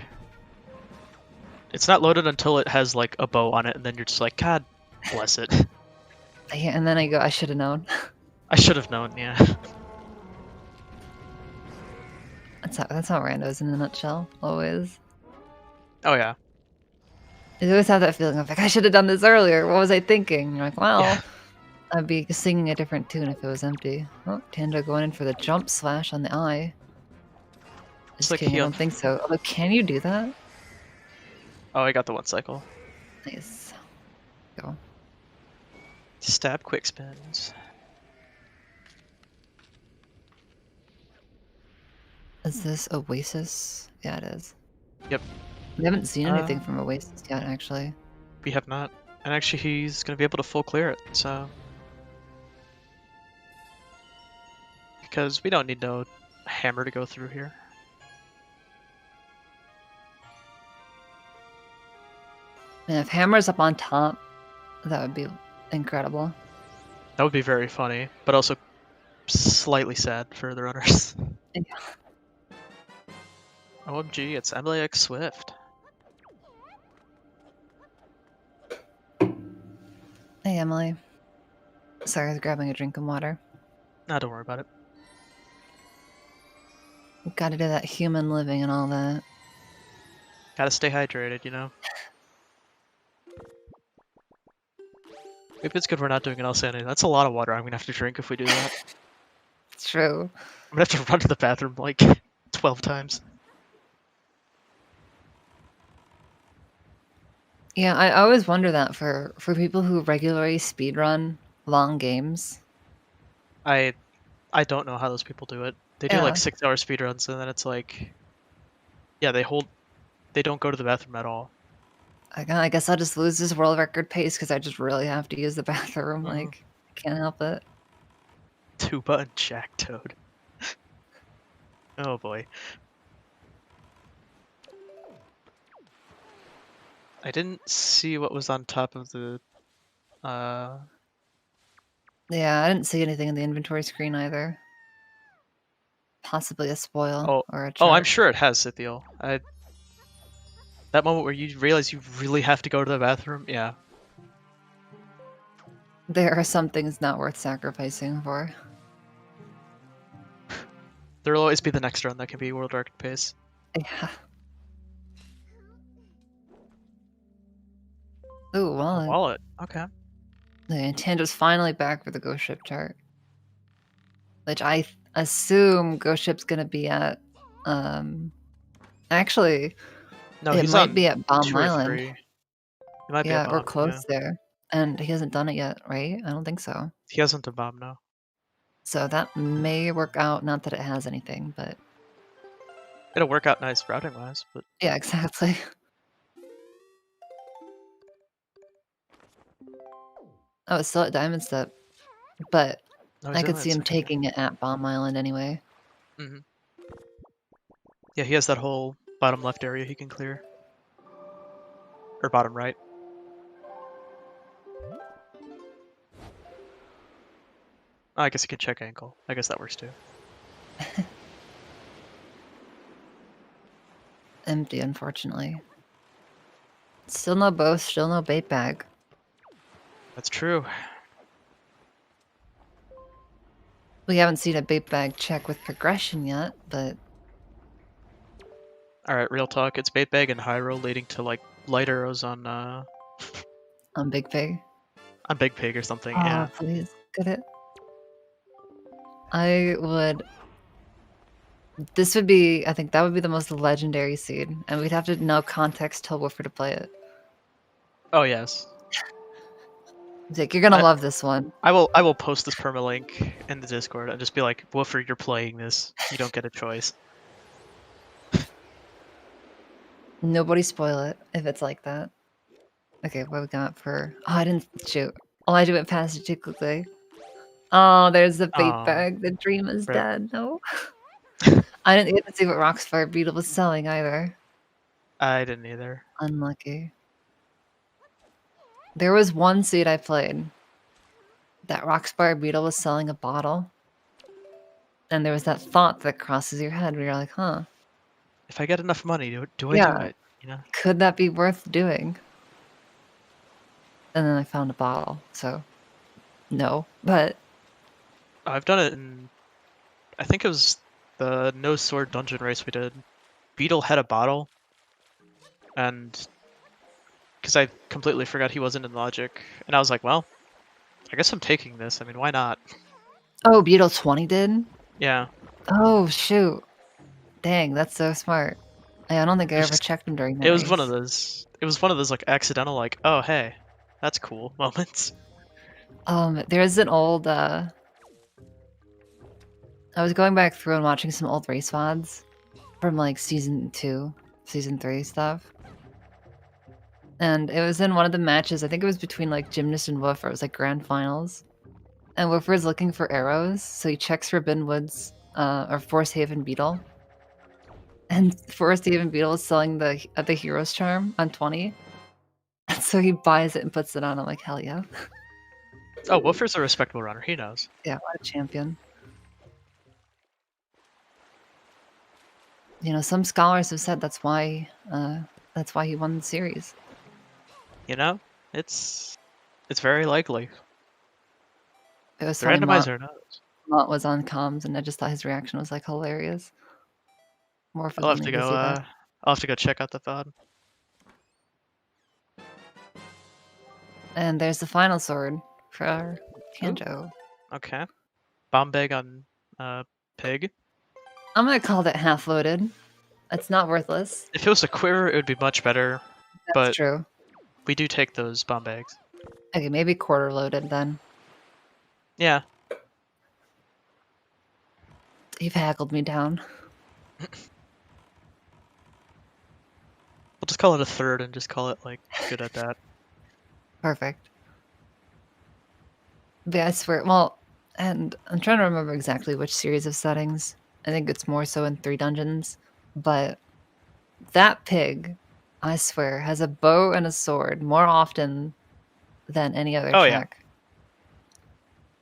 it's not loaded until it has like a bow on it, and then you're just like, God bless it. Yeah, and then I go, I should have known. I should have known. Yeah. That's how randos in a nutshell, always. Oh yeah. You always have that feeling of like, I should have done this earlier. What was I thinking? You're like, well, Yeah. I'd be singing a different tune if it was empty. Oh, Tando going in for the jump slash on the eye. It's Just like kidding, I he don't think so. Although, can you do that? Oh, I got the 1 cycle. Nice. Go. Stab quick spins. Is this Oasis? Yeah, it is. Yep. We haven't seen anything from Oasis yet, actually. We have not. And actually, he's gonna be able to full clear it. So. Because we don't need no hammer to go through here. And if Hammer's up on top, that would be incredible. That would be very funny, but also slightly sad for the runners. Yeah. OMG, it's Emily X Swift. Hey, Emily. Sorry, I was grabbing a drink of water. Nah, don't worry about it. Gotta do that human living and all that. Gotta stay hydrated, you know? Maybe it's good we're not doing an L-Sanity. That's a lot of water I'm gonna have to drink if we do that. It's true. I'm gonna have to run to the bathroom like 12 times. Yeah, I always wonder that for people who regularly speedrun long games. I don't know how those people do it. They do Yeah. like 6-hour speedruns and then it's like, yeah, they don't go to the bathroom at all. I guess I'll just lose this world record pace because I just really have to use the bathroom. Uh-huh. Like, I can't help it. Tuba and Jack Toad. Oh boy. I didn't see what was on top of the Yeah, I didn't see anything in the inventory screen either. Possibly a spoil or a chart. Oh, I'm sure it has Scythiel. That moment where you realize you really have to go to the bathroom, yeah. There are some things not worth sacrificing for. There will always be the next run that can be world record pace. Yeah. Ooh, A wallet. wallet. Okay. The Nintendo's finally back for the Ghost Ship chart. Which I assume Ghost Ship's gonna be at actually No, it he's might on be at Bomb 2 or Island. 3. He might be Yeah, a we're bomb. close Yeah. there. And he hasn't done it yet, right? I don't think so. He hasn't a bomb now. So that may work out, not that it has anything, but It'll work out nice routing wise, but yeah, exactly. Oh, it's still at Diamond Step. But no, I he's could only see at him 2nd. taking it at Bomb Island anyway. Mm-hmm. Yeah, he has that whole bottom left area he can clear. Or bottom right. I guess he can check ankle. I guess that works too. Empty, unfortunately. Still no bow, still no bait bag. That's true. We haven't seen a bait bag check with progression yet, but Alright, real talk. It's bait bag and high roll leading to like light arrows on Big Pig. Big Pig or something, Oh, yeah. please, get it. I would. This would be, I think that would be the most legendary seed, and we'd have to know context tell Woofer to play it. Oh yes. It's like, you're gonna love this one. I will post this permalink in the Discord and just be like, Woofer, you're playing this. You don't get a choice. Nobody spoil it if it's like that. Okay, what we got for? Oh, I didn't shoot. Oh, I went past it too quickly. Oh, there's the bait Aw, bag. The dream is rip. dead. No. I didn't get to see what Roxfire Beetle was selling either. I didn't either. Unlucky. There was one seed I played that Roxfire Beetle was selling a bottle. And there was that thought that crosses your head where you're like, huh. If I get enough money, do I do Yeah. it? You know? Could that be worth doing? And then I found a bottle, so no. But I've done it in I think it was the no sword dungeon race we did. Beetle had a bottle, and because I completely forgot he wasn't in Logic, and I was like, well, I guess I'm taking this. I mean, why not? oh, Beetle 20 did? Yeah. Oh shoot. Dang, that's so smart. I don't think I It's ever just- checked him during that It was one race. of those. It was one of those like accidental like, oh hey, that's cool moments. There's an old I was going back through and watching some old race VODs from like season 2, season 3 stuff. And it was in one of the matches, I think it was between like Gymnast and Woofer, it was like grand finals. And Woofer is looking for arrows, so he checks for Binwood's or Forest Haven Beetle. And Forest Haven Beetle is selling the Hero's Charm on 20. And so he buys it and puts it on. I'm like, hell yeah. Oh, Woofer's a respectable runner. He knows. Yeah, what a champion. You know, some scholars have said that's why he won the series. You know, it's very likely. It was The funny. randomizer knows. Mott was on comms, and I just thought his reaction was like hilarious. More for I'll have to wanting go. see that. I'll have to go check out the VOD. And there's the final sword for our Kanjo. Okay. Bomb bag on pig. I'm gonna call that half loaded. It's not worthless. If it was a quiver, it would be much better. That's But true. we do take those bomb bags. Okay, maybe quarter loaded then. Yeah. You've haggled me down. We'll just call it a third and just call it like good at that. Perfect. But yeah, I swear. Well, and I'm trying to remember exactly which series of settings. I think it's more so in 3 dungeons. But that pig, I swear, has a bow and a sword more often than any other Oh, yeah. track.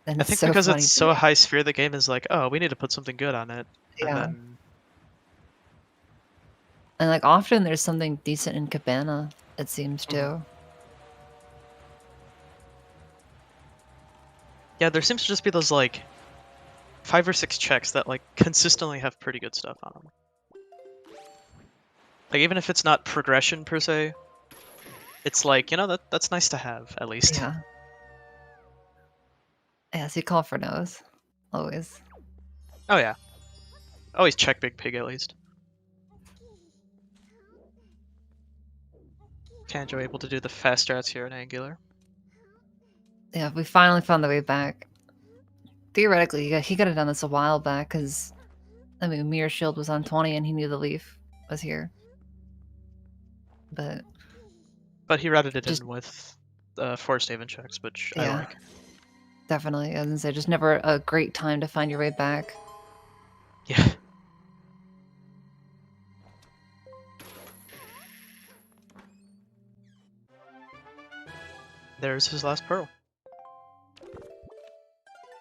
And I it's think so because funny it's to so me. high sphere, the game is like, oh, we need to put something good on it. Yeah. And then And like often there's something decent in Cabana, it seems too. Yeah, there seems to just be those like 5 or 6 checks that like consistently have pretty good stuff on them. Like even if it's not progression per se, it's like, you know, that's nice to have at least. Yeah. Yeah, so you call for nose. Always. Oh yeah. Always check Big Pig at least. Kanjo able to do the fast strats here in Angular. Yeah, we finally found the way back. Theoretically, he could have done this a while back, because, I mean, Mirror Shield was on 20 and he knew the leaf was here. But But he routed it just, in with Forest Haven checks, which I yeah, like. definitely. As I say, just never a great time to find your way back. Yeah. There's his last pearl.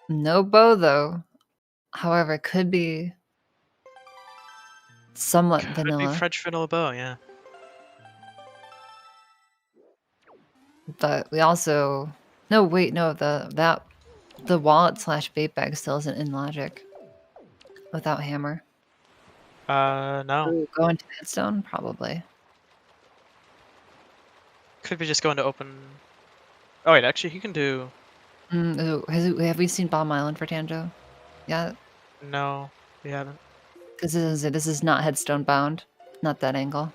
No bow, though. However, it could be somewhat Could be vanilla. French vanilla bow, yeah. But we also... No, wait, no, the wallet slash vape bag still isn't in logic. Without hammer. No. Ooh, going to headstone? Probably. Could be just going to open... Oh wait, actually he can do... Ooh, have we seen Bomb Island for Tanjo? Yeah, No, we haven't. because this is not headstone bound. Not that angle.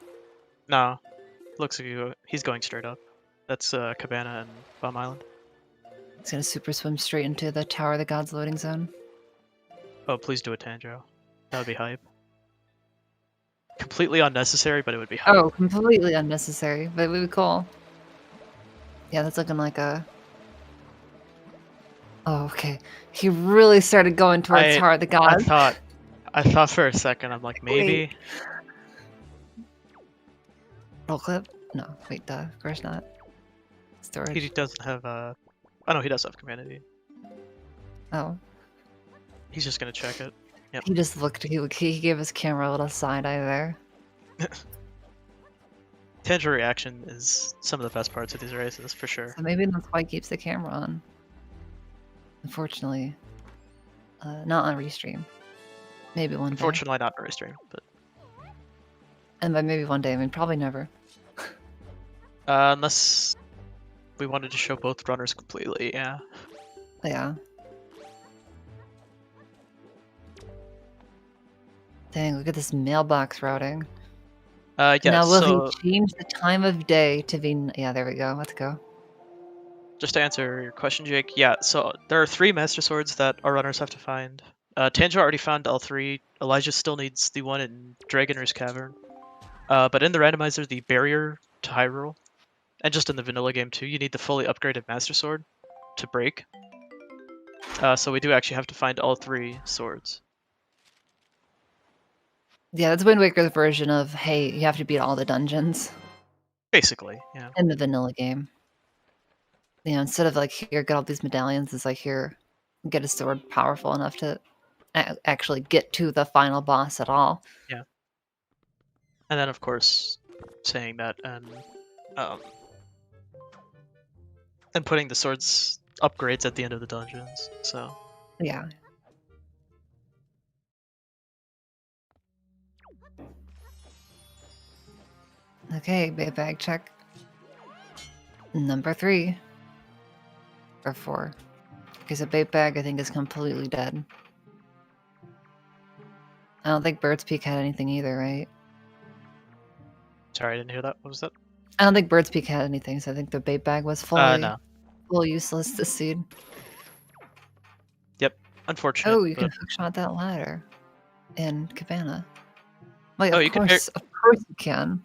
No. Looks like he's going straight up. That's Cabana and Bum Island. It's gonna super swim straight into the Tower of the Gods loading zone. Oh, please do a Tanjo. That would be hype. Completely unnecessary, but it would be hype. Oh, completely unnecessary, but it would be cool. Yeah, that's looking like a... Oh, okay. He really started going towards Tower of the Gods. I thought for a second, I'm like, maybe. Roll clip? No, wait, of course not. Storage. He doesn't have Oh no, he does have Community. Oh. He's just gonna check it. Yep. He just looked, he gave his camera a little side eye there. Tanjo reaction is some of the best parts of these races, for sure. So maybe that's why he keeps the camera on. Unfortunately. Not on restream. Maybe one day. Unfortunately not very stream, but... And by maybe one day, I mean probably never. Unless we wanted to show both runners completely, yeah. Yeah. Dang, look at this mailbox routing. Yeah, now will so he change the time of day to be... Yeah, there we go. Let's go. just to answer your question, Jake, yeah, so there are 3 Master Swords that our runners have to find. Tanjo already found all 3. Elijah still needs the one in Dragoner's Cavern. But in the randomizer, the barrier to Hyrule, and just in the vanilla game too, you need the fully upgraded Master Sword to break. So we do actually have to find all 3 swords. Yeah, that's Wind Waker's version of, hey, you have to beat all the dungeons. Basically, yeah. In the vanilla game. You know, instead of like, here, get all these medallions, it's like, here, get a sword powerful enough to actually get to the final boss at all. Yeah. And then, of course, saying that and putting the swords upgrades at the end of the dungeons, so... Yeah. Okay, bag check. Number 3. Or 4. Because a bait bag, I think, is completely dead. I don't think Bird's Peak had anything either, right? Sorry, I didn't hear that. What was that? I don't think Bird's Peak had anything, so I think the bait bag was fully, No. fully useless this seed. Yep, unfortunate. Oh, you can hookshot that ladder in Cabana. Wait, Oh, of you course you can.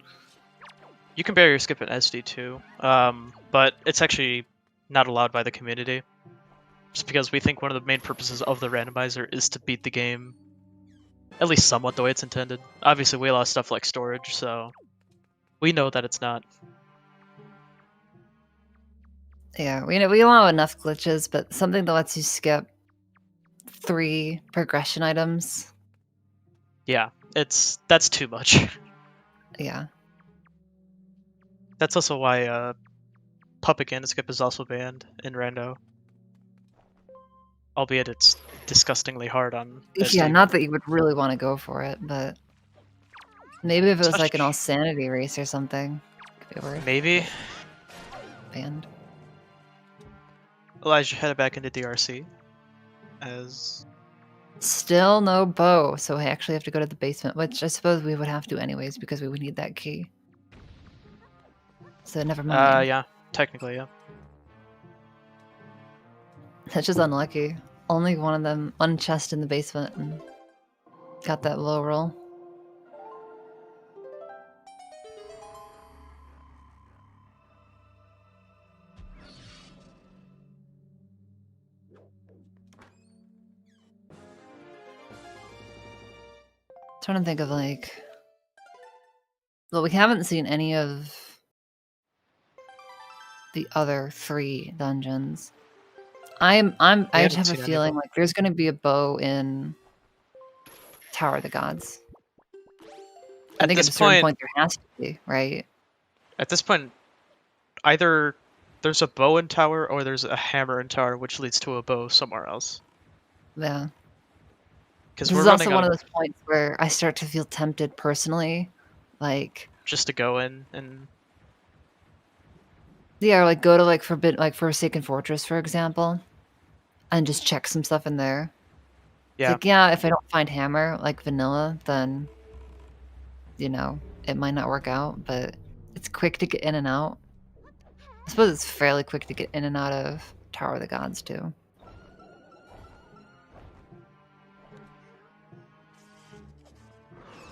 You can barrier skip an SD too, but it's actually not allowed by the community. Just because we think one of the main purposes of the randomizer is to beat the game at least somewhat the way it's intended. Obviously, we allow stuff like storage, so we know that it's not. Yeah, we allow enough glitches, but something that lets you skip 3 progression items. Yeah, that's too much. Yeah. That's also why puppet skip is also banned in Rando. albeit it's disgustingly hard on Yeah, SD. not that you would really want to go for it, but maybe if it was like an Especially- all sanity race or something, could be worth Maybe. banned. Elijah headed back into DRC as Still no bow, so I actually have to go to the basement, which I suppose we would have to anyways because we would need that key. So never mind. yeah, technically, yeah. That's just unlucky. Only one of them, one chest in the basement, and got that low roll. Trying to think of like, well, we haven't seen any of the other 3 dungeons. I haven't have a seen any of feeling them. like there's going to be a bow in Tower of the Gods. I At think at this a certain point- point there has to be, right? At this point, either there's a bow in tower or there's a hammer in tower, which leads to a bow somewhere else. Yeah. Because This we're is also running one out of those points where I start to feel tempted personally, like just to go in and yeah, or like go to like Forsaken Fortress, for example, and just check some stuff in there. It's yeah. like, yeah, if I don't find hammer like vanilla, then you know, it might not work out, but it's quick to get in and out. I suppose it's fairly quick to get in and out of Tower of the Gods too.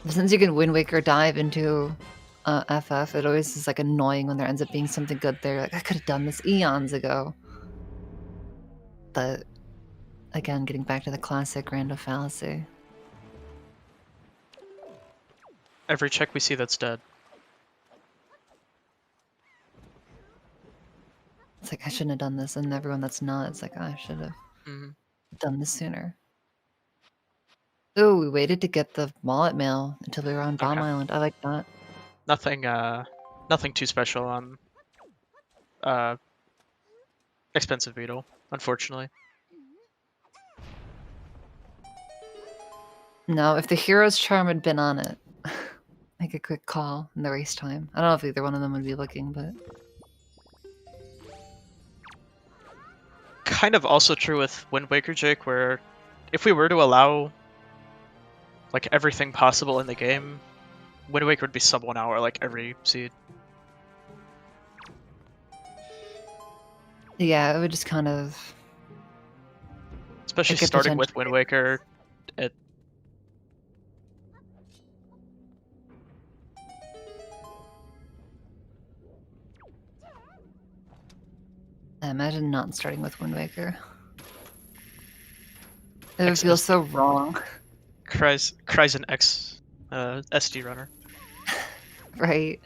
But since you can Wind Waker dive into FF, it always is like annoying when there ends up being something good there. Like I could have done this eons ago. But again, getting back to the classic rando fallacy. Every check we see that's dead. It's like I shouldn't have done this, and everyone that's not, it's like oh, I should have Mhm. done this sooner. Ooh, we waited to get the wallet mail until we were on Bomb Okay. Island. I like that. Nothing too special on expensive beetle, unfortunately. No, if the hero's charm had been on it, make a quick call in the race time. I don't know if either one of them would be looking, but Kind of also true with Wind Waker, Jake, where if we were to allow like everything possible in the game, Wind Waker would be sub 1 hour like every seed. yeah, it would just kind of Especially could starting with potentially Wind Waker, it imagine not starting with Wind Waker. It would X- feel so wrong, cries an X SD runner. right?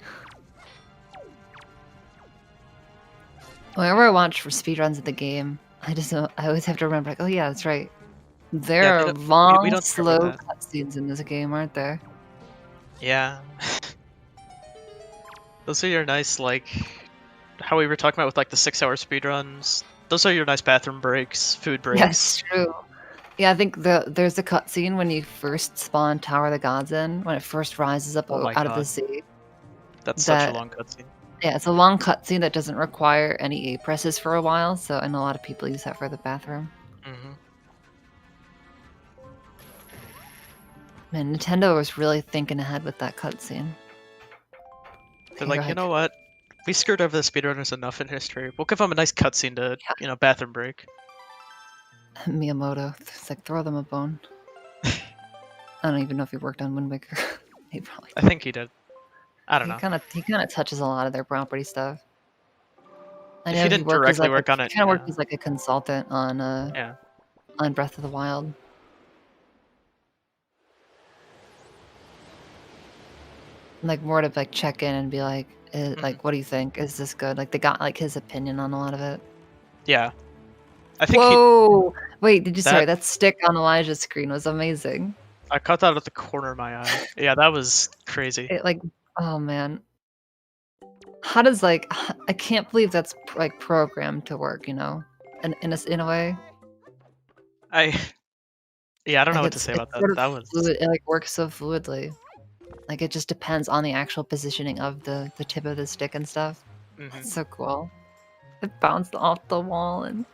Whenever I watch for speedruns of the game, I always have to remember, like, oh yeah, that's right. There Yeah, we are don't- long, we don't care about slow that. cutscenes in this game, aren't there? Yeah. Those are your nice, like, how we were talking about with like the 6-hour speedruns. Those are your nice bathroom breaks, food breaks. Yes, true. Yeah, I think there's a cutscene when you first spawn Tower of the Gods in, when it first rises up Oh my out of the God. sea. That's such a that- long cutscene. Yeah, it's a long cutscene that doesn't require any A presses for a while, so I know a lot of people use that for the bathroom. Hmm. Man, Nintendo was really thinking ahead with that cutscene. They're like, you know what? We screwed over the speedrunners enough in history. We'll give them a nice cutscene to, bathroom break. Miyamoto, it's like throw them a bone. I don't even know if he worked on Wind Waker. He probably. I think he did. I don't know. He kind of touches a lot of their property stuff. I If know he didn't worked as directly like work on it, He kind of worked yeah. as like a consultant on Yeah. on Breath of the Wild. Like more to like check in and be like, like, what do you think? Is this good? Like they got like his opinion on a lot of it. Yeah. I think Whoa! Wait, did you sorry? That- That stick on Elijah's screen was amazing. I caught that at the corner of my eye. Yeah, that was crazy. It like, oh man, how does like I can't believe that's like programmed to work. You know, in a way. Yeah, I don't know Like what to say about it's that. sort of That was fluid. It like works so fluidly. Like it just depends on the actual positioning of the tip of the stick and stuff. mhm. It's so cool. It bounced off the wall and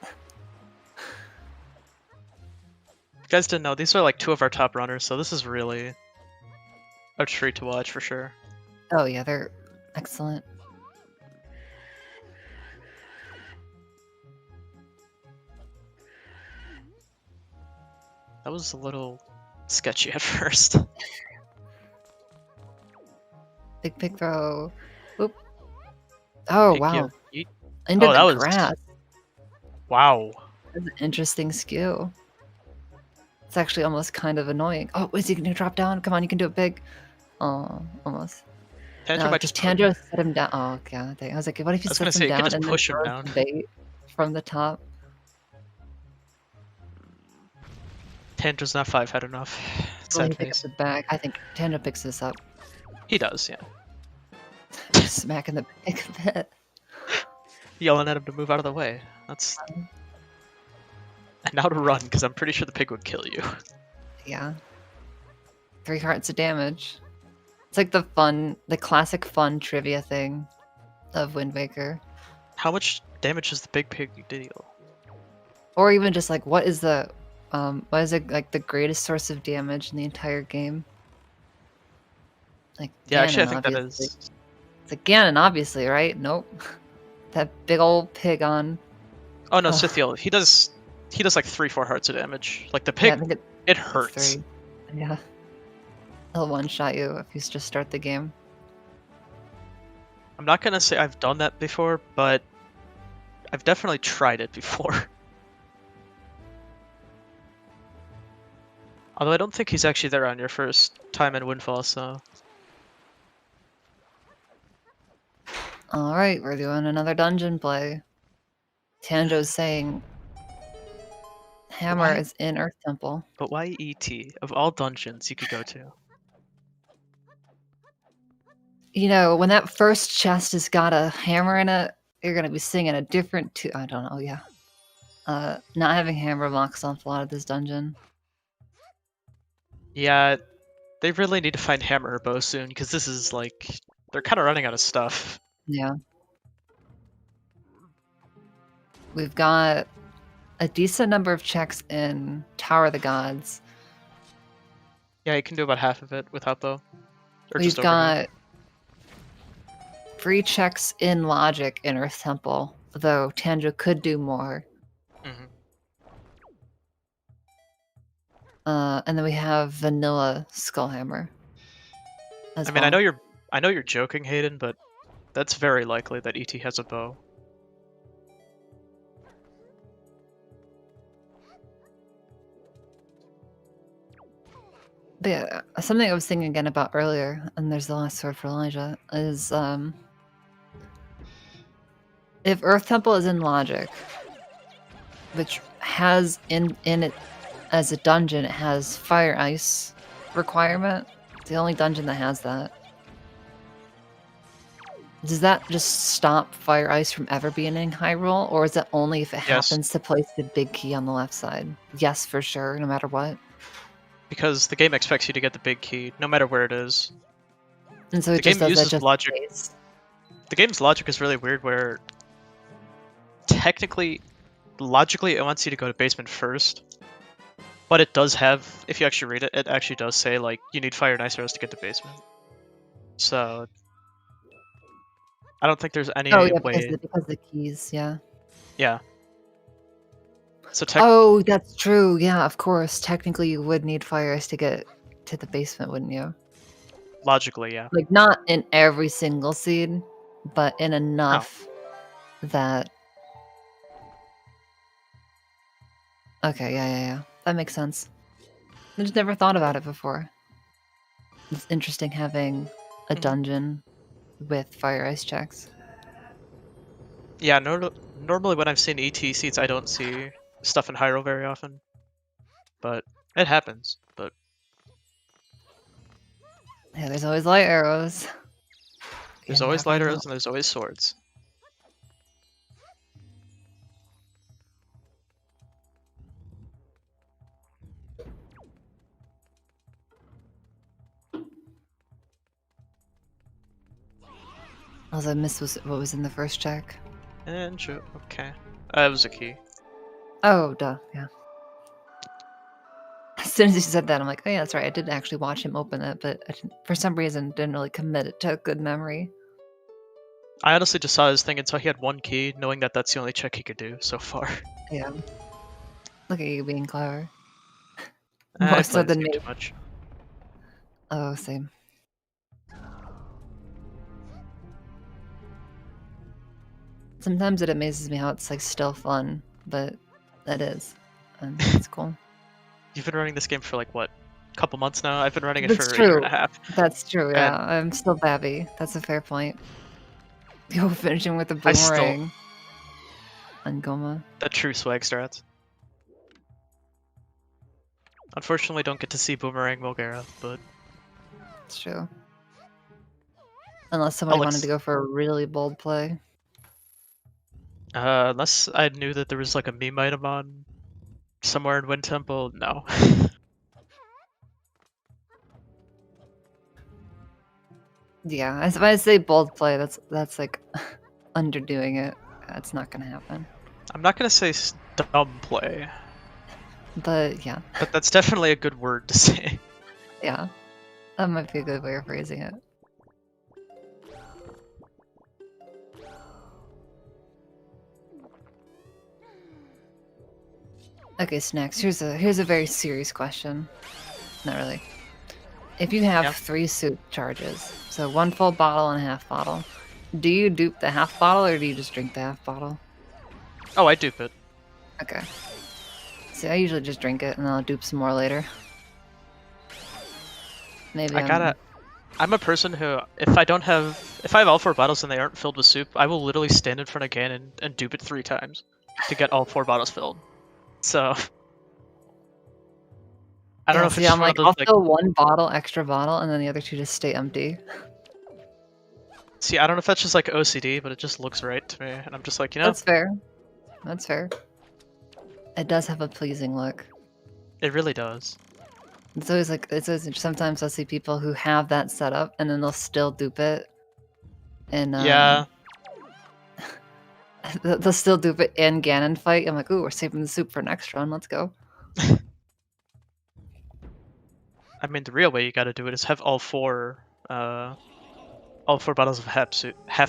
You guys didn't know these are like 2 of our top runners, so this is really a treat to watch for sure. oh yeah, they're excellent. That was a little sketchy at first. Big pig throw. Oop. Oh Pick you. wow. Into Oh, the that was grass. wow. That's an interesting skew. It's actually almost kind of annoying. Oh, is he gonna drop down? Come on, you can do it big. Oh, almost. Tantrum No, might just just put, Tanjiro set him down. Oh god, dang. I was like, what if he I was gonna sets him say you could down just and then push him throws down. the bait from the top? Tantrum's not 5 head enough. Will he Sad pick up face. the bag? I think Tanjiro picks this up. He does, yeah. Just smacking the bag a bit. Yelling at him to move out of the way. That's and now to run because I'm pretty sure the pig would kill you. Yeah. 3 hearts of damage. It's like the classic fun trivia thing of Wind Waker. How much damage does the big pig deal? Or even just like what is it like the greatest source of damage in the entire game? Like Yeah, actually, I Ganon, think that obviously. is. It's like Ganon, obviously, right? Nope. That big old pig on. Oh no, Ugh. Sithiel. He does like 3-4 hearts of damage. Like the Yeah, I pig, think it it's hurts. 3. Yeah. He'll one-shot you if you just start the game. I'm not gonna say I've done that before, but I've definitely tried it before. Although I don't think he's actually there on your first time in Windfall, so Alright, we're doing another dungeon play. Tanjo's saying Hammer Why? is in Earth Temple. But why ET of all dungeons you could go to? You know, when that first chest has got a hammer in it, you're gonna be singing a different I don't know, yeah. Not having hammer blocks off a lot of this dungeon. Yeah, they really need to find hammer or bow soon because this is like they're kind of running out of stuff. Yeah. We've got a decent number of checks in Tower of the Gods. Yeah, you can do about half of it without bow, or We've just over half. got 3 checks in Logic in Earth Temple, though Tanjo could do more. Mhm. And then we have Vanilla Skullhammer. As I mean, well. I know you're joking, Hayden, but that's very likely that ET has a bow. But yeah, something I was thinking again about earlier, and there's the last sword for Elijah, is if Earth Temple is in Logic, which has in it as a dungeon, it has fire ice requirement. It's the only dungeon that has that. Does that just stop fire ice from ever being in Hyrule, or is it only if it Yes. happens to place the big key on the left side? Yes, for sure, no matter what. Because the game expects you to get the big key, no matter where it is. And so The it just game does that uses just logic. in case. The game's logic is really weird, where technically, logically, it wants you to go to basement first. But it does have, if you actually read it, it actually does say, like, you need fire and ice arrows to get to basement. So, I don't think there's any Oh yeah, way. because the keys, yeah. Yeah. So, Oh, that's true. Yeah, of course. Technically, you would need fire ice to get to the basement, wouldn't you? logically, yeah. Like, not in every single seed, but in enough that... Okay, yeah. That makes sense. I just never thought about it before. It's interesting having a Mhm. dungeon with fire ice checks. Yeah, normally when I've seen ET seats, I don't see stuff in Hyrule very often. But it happens. But Yeah, there's always light arrows. there's You always never light know. arrows and there's always swords. Also, I missed what was in the first check. Okay. It was a key. Oh, duh, yeah. As soon as you said that, I'm like, oh yeah, that's right. I did actually watch him open it, but I didn't, for some reason didn't really commit it to a good memory. I honestly just saw his thing and saw he had one key, knowing that that's the only check he could do so far. Yeah. Look at you being clever. I More so played this than game me. too much. Oh, same. Sometimes it amazes me how it's like still fun, but it is. And it's cool. You've been running this game for like what? A couple months now? I've been running it That's for a year true. and a half. That's true, yeah. And I'm still babby. That's a fair point. Yo, finishing with the I still boomerang. And Goma. the true swag strats. Unfortunately, don't get to see Boomerang Mulgara, but It's true. Unless somebody wanted Alex, to go for a really bold play. unless I knew that there was like a meme item on somewhere in Wind Temple, no. Yeah, if I say bold play, that's like underdoing it. That's not gonna happen. I'm not gonna say dumb play, But yeah, but that's definitely a good word to say. yeah. That might be a good way of phrasing it. Okay, Snacks, here's a very serious question. Not really. If you have Yeah. 3 soup charges, so 1 full bottle and a half bottle, do you dupe the half bottle or do you just drink the half bottle? Oh, I dupe it. Okay. See, I usually just drink it and then I'll dupe some more later. Maybe I'm a person who, if I have all 4 bottles and they aren't filled with soup, I will literally stand in front of Ganon and dupe it 3 times to get all 4 bottles filled. So I don't know if see, it's I'm one like, of I'll those, fill 1 bottle, extra bottle, and then the other 2 just stay empty. see, I don't know if that's just like OCD, but it just looks right to me, and I'm just like, you know, That's fair. That's fair. It does have a pleasing look. it really does. It's always like, sometimes I'll see people who have that setup and then they'll still dupe it. And Yeah, they'll still dupe it in Ganon fight. I'm like, ooh, we're saving the soup for next run. Let's go. I mean the real way you got to do it is have all 4 bottles of half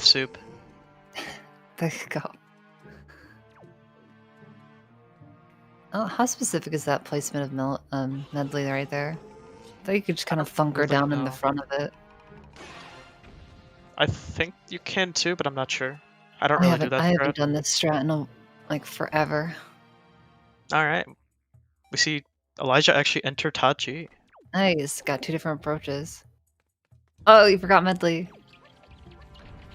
soup. There you go. Oh, how specific is that placement of medley right there? I thought you could just kind of thunk her really down in the know. front of it. I think you can too, but I'm not sure. I don't I really do that haven't strat. done this strat in like forever. All right, we see Elijah actually enter Tachi. Nice, got 2 different approaches. Oh, you forgot medley.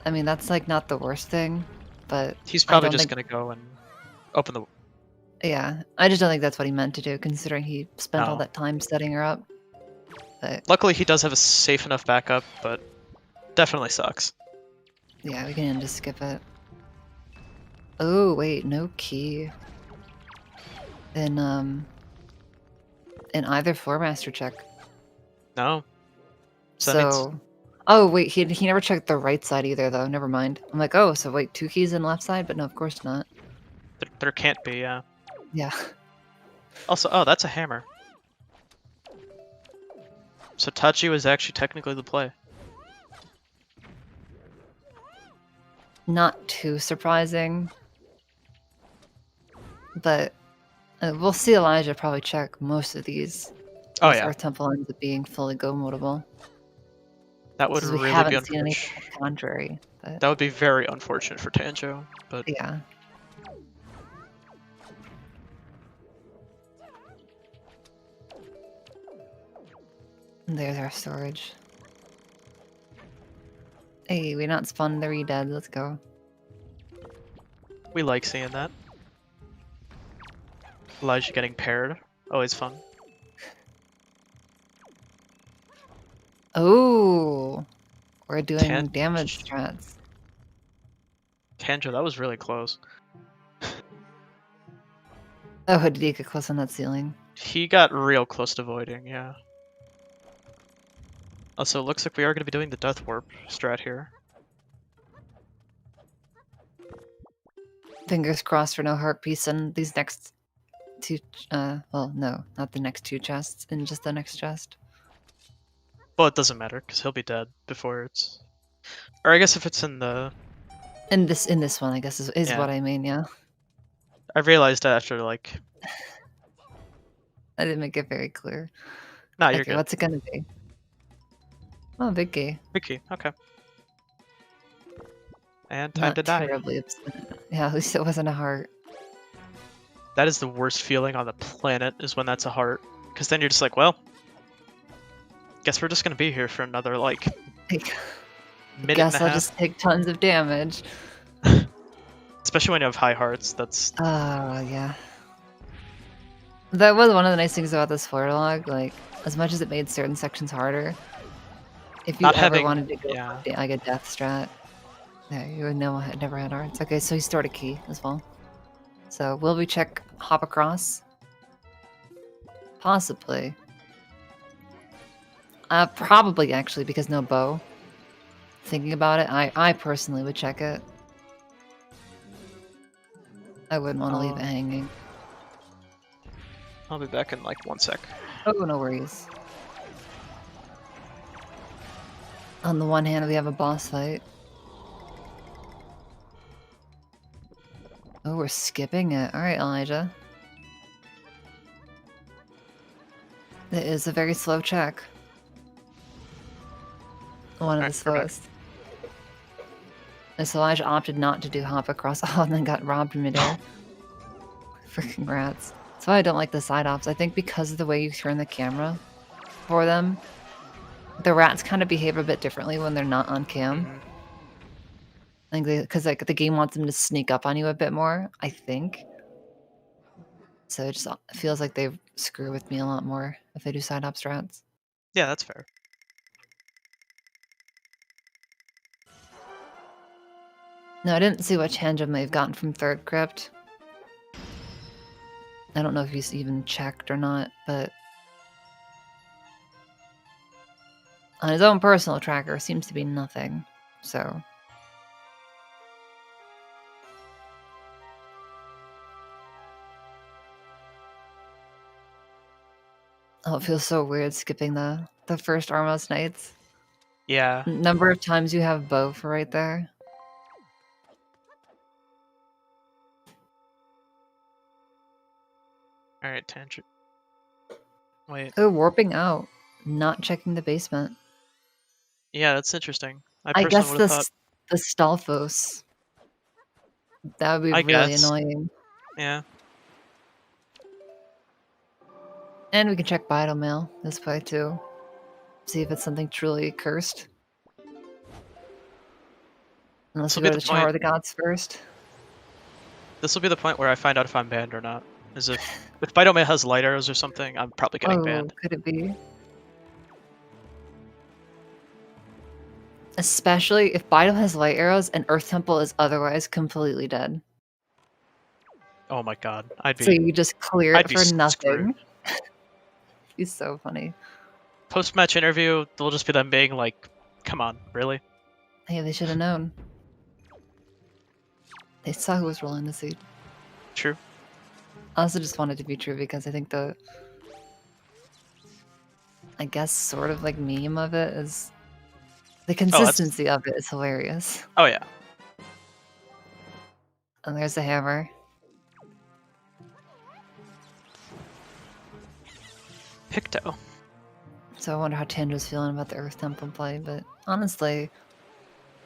I mean, that's like not the worst thing, but He's I probably don't just think, gonna go and open the. yeah, I just don't think that's what he meant to do, considering he spent all No. that time setting her up. But Luckily, he does have a safe enough backup, but definitely sucks. yeah, we can just skip it. Oh wait, no key. In either floor master check. No. So that means Oh wait, he never checked the right side either though. Never mind. I'm like, oh, so wait, 2 keys in left side, but no, of course not. there can't be. Yeah. Yeah. Also, oh, that's a hammer. So Tachi was actually technically the play. Not too surprising. But we'll see Elijah probably check most of these. Oh If yeah, Earth Temple ends up being fully go-modable. that would Because we really be haven't seen unfortunate. anything to the contrary. But That would be very unfortunate for Tanjo, but yeah. There's our storage. Hey, we not spawned the re-dead. Let's go. we like seeing that. Elijah getting paired, always fun. Oh, we're doing damage strats. Tanjo, that was really close. Oh, did he get close on that ceiling? He got real close to voiding, yeah. Also, it looks like we are going to be doing the Death Warp strat here. Fingers crossed for no heart piece in these next two. Well, no, not the next two chests. In just the next chest. Well, it doesn't matter because he'll be dead before it's. Or I guess if it's in the. In this one, I guess is Yeah. what I mean. Yeah, I realized that after like. I didn't make it very clear. Nah, you're Okay, good. what's it gonna be? Oh, big key. Big key. Okay. And time Not to die. terribly upset. Yeah, at least it wasn't a heart. That is the worst feeling on the planet, is when that's a heart. Because then you're just like, well, guess we're just gonna be here for another like Like, minute guess and a I'll half. just take tons of damage. Especially when you have high hearts. That's Oh yeah. That was one of the nice things about this floor log. Like, as much as it made certain sections harder, if you not ever having. wanted to go Yeah. for like a death strat, yeah, you would know I never had hearts. Okay, so he stored a key as well. So will we check hop across? Possibly. Probably actually, because no bow. Thinking about it, I personally would check it. I wouldn't want to leave it hanging. I'll be back in like 1 sec. Oh, no worries. On the one hand, we have a boss fight. Oh, we're skipping it. Alright, Elijah. It is a very slow check. One of the Alright, we're back. slowest. So Elijah opted not to do hop across and then got robbed midair. Freaking rats. That's why I don't like the side ops. I think because of the way you turn the camera for them, the rats kind of behave a bit differently when they're not on cam. Mhm. I think because like the game wants them to sneak up on you a bit more, I think. So it just feels like they screw with me a lot more if they do side op strats. Yeah, that's fair. No, I didn't see what tangent they've gotten from third crypt. I don't know if he's even checked or not, but on his own personal tracker seems to be nothing. So oh, it feels so weird skipping the first Armos Knights. Yeah. Number of times you have bow for right there. Alright, tangent. Wait. Oh, warping out. Not checking the basement. Yeah, that's interesting. I I personally guess would have thought. the Stalfos. That would be I really guess. annoying. Yeah. And we can check Vital Mail this way too. See if it's something truly cursed. Unless This'll we be go to the the Tower point. of the Gods first. This will be the point where I find out if I'm banned or not. Is if Bitome has light arrows or something, I'm probably getting Oh, banned. could it be? Especially if Bidal has light arrows and Earth Temple is otherwise completely dead. Oh my god, I'd So be. you just clear I'd it be for screwed. nothing. He's so funny. Post-match interview, they'll just be them being like, "Come on, really?" Hey, they should have known. They saw who was rolling the seed. True. I also just wanted to be true because I think I guess sort of like meme of it is the consistency of it is hilarious. Oh yeah. And there's the hammer. Picto. So I wonder how Tandra's feeling about the Earth Temple play, but honestly,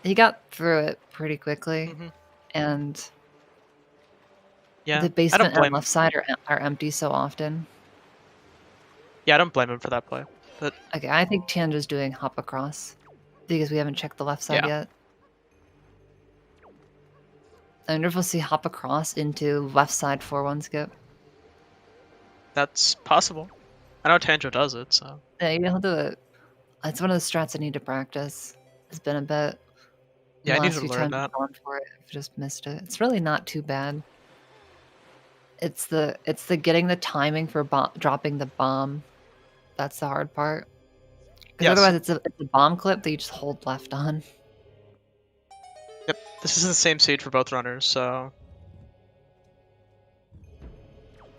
he got through it pretty quickly, and Yeah. the basement and left side are empty so often. Yeah, I don't blame him for that play. But okay, I think Tandra's doing hop across because we haven't checked the left side yet. I wonder if we'll see hop across into left side 4-1 skip. That's possible. I know Tandra does it, so. Yeah, he'll do it. It's one of the strats I need to practice. It's been a bit. Yeah, I need to few learn times that. I've gone for it. I've just missed it. It's really not too bad. It's the getting the timing for dropping the bomb. That's the hard part. Because otherwise, it's a bomb clip that you just hold left on. Yep, this is the same seed for both runners, so.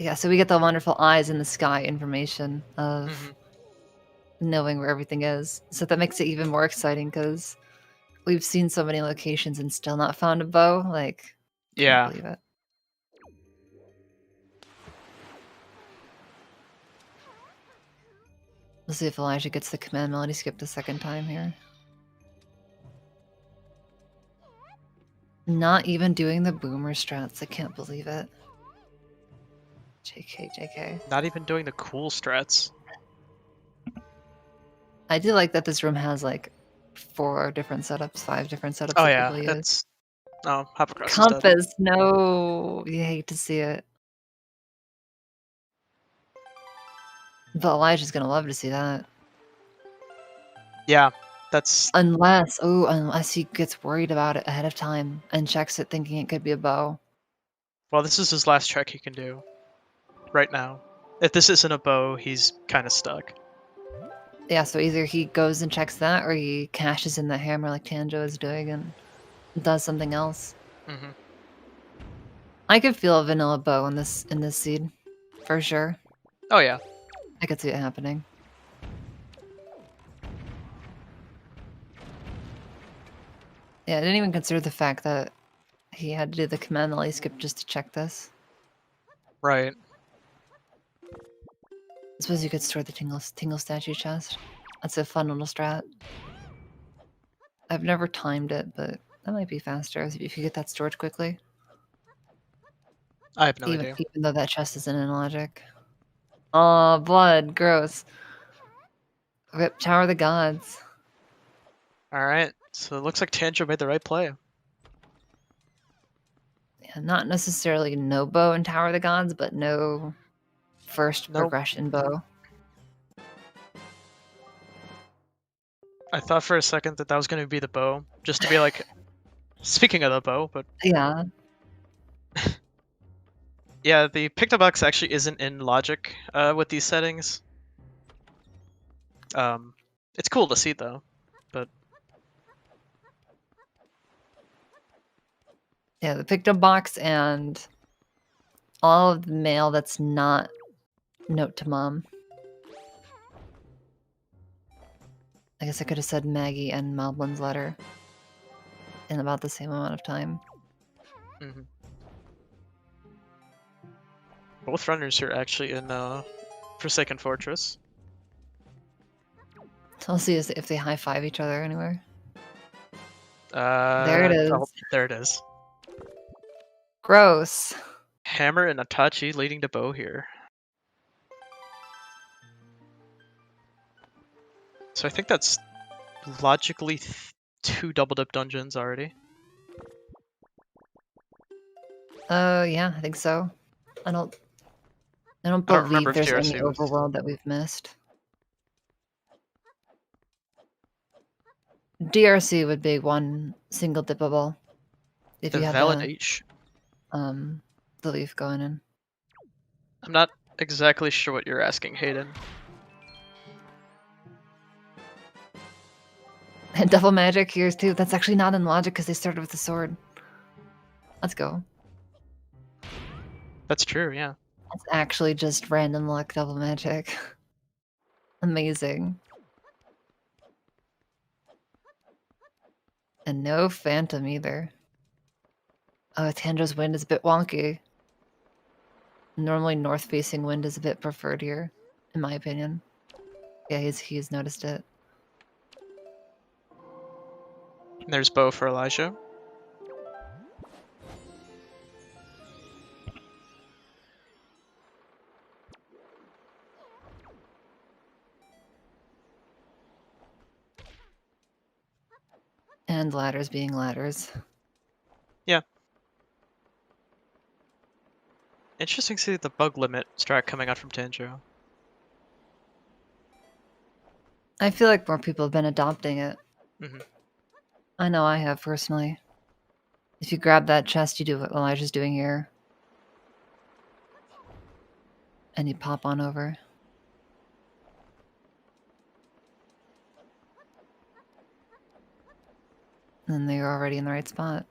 Yeah, so we get the wonderful eyes in the sky information of Mhm. knowing where everything is. So that makes it even more exciting because we've seen so many locations and still not found a bow. Like, can't Yeah. believe it. Let's see if Elijah gets the command melody skip the second time here. Not even doing the boomer strats. I can't believe it. JK, JK. Not even doing the cool strats. I do like that this room has like 4 different setups, 5 different setups Oh that yeah, people use. it's oh, Hoppercross is dead. Compass, no. You hate to see it. But Elijah's gonna love to see that. Yeah, that's Unless he gets worried about it ahead of time and checks it thinking it could be a bow. well, this is his last check he can do right now. If this isn't a bow, he's kind of stuck. Yeah, so either he goes and checks that or he cashes in the hammer like Tanjo is doing and does something else. Hmm. I could feel a vanilla bow in this seed. For sure. Oh yeah, I could see it happening. Yeah, I didn't even consider the fact that he had to do the command melody skip just to check this. right. I suppose you could store the tingle statue chest. That's a fun little strat. I've never timed it, but that might be faster if you get that stored quickly. I have no Even idea. though that chest isn't in logic. Oh, blood, gross. Rip Tower of the Gods. All right, so it looks like Tanjo made the right play. Yeah, not necessarily no bow in Tower of the Gods, but no first Nope. progression bow. I thought for a second that was going to be the bow, just to be like, speaking of the bow, but Yeah. yeah, the pick the box actually isn't in logic with these settings. It's cool to see though, but Yeah, the picked up box and all of the mail that's not note to mom. I guess I could have said Maggie and Moblin's letter in about the same amount of time. mhm. Both runners are actually in Forsaken Fortress. So I'll see if they high five each other anywhere. There There it is. Oh, there it is. Gross. Hammer and Itachi leading to bow here. So I think that's logically 2 double dip dungeons already. Yeah, I think so. I don't I don't believe remember if there's any GRC was. overworld that we've missed. DRC would be one single dippable if The you had validation. the leaf going in. I'm not exactly sure what you're asking, Hayden. And Devil Magic here's too. That's actually not in logic because they started with the sword. Let's go. That's true, yeah. That's actually just random luck Devil Magic. Amazing. And no Phantom either. Oh, Tandra's wind is a bit wonky. Normally north-facing wind is a bit preferred here, in my opinion. Yeah, he's noticed it. And there's bow for Elijah. And ladders being ladders. Yeah. Interesting to see the bug limit strat coming out from Tanjo. I feel like more people have been adopting it. Mhm. I know I have personally. If you grab that chest, you do what Elijah's doing here. And you pop on over. And then you're already in the right spot.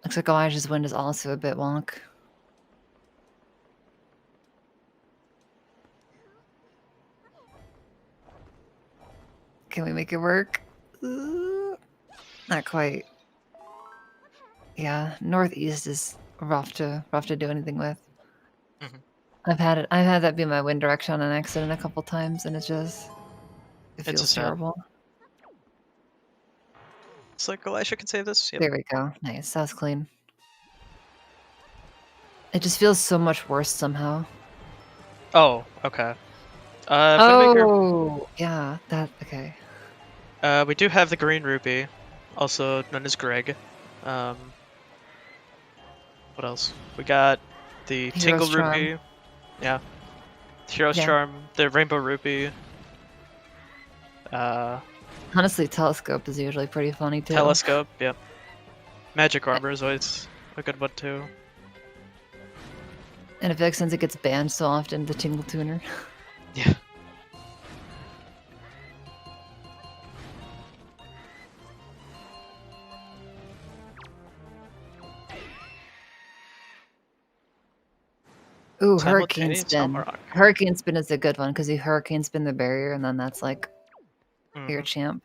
Looks like Elijah's wind is also a bit wonk. Can we make it work? Not quite. Yeah, northeast is rough to do anything with. Mhm. I've had that be my wind direction on an accident a couple times, and it It's feels just terrible. It's like Elisha can save this. Yep. There we go. Nice. That was clean. It just feels so much worse somehow. Oh, okay. Wind Waker, Oh, yeah. That okay. we do have the green rupee, also known as Greg. What else? We got the Hero's Tingle Charm. rupee. Yeah. Hero's Yeah. Charm, the Rainbow rupee. Honestly, telescope is usually pretty funny too. Telescope, yep. Magic armor is always a good one too. And I feel like since it gets banned so often, the Tingle Tuner. Yeah. Ooh, Hurricane Simultaneous Spin. Tomahawk. Hurricane Spin is a good one because you Hurricane Spin the barrier, and then that's like your Mhm. champ.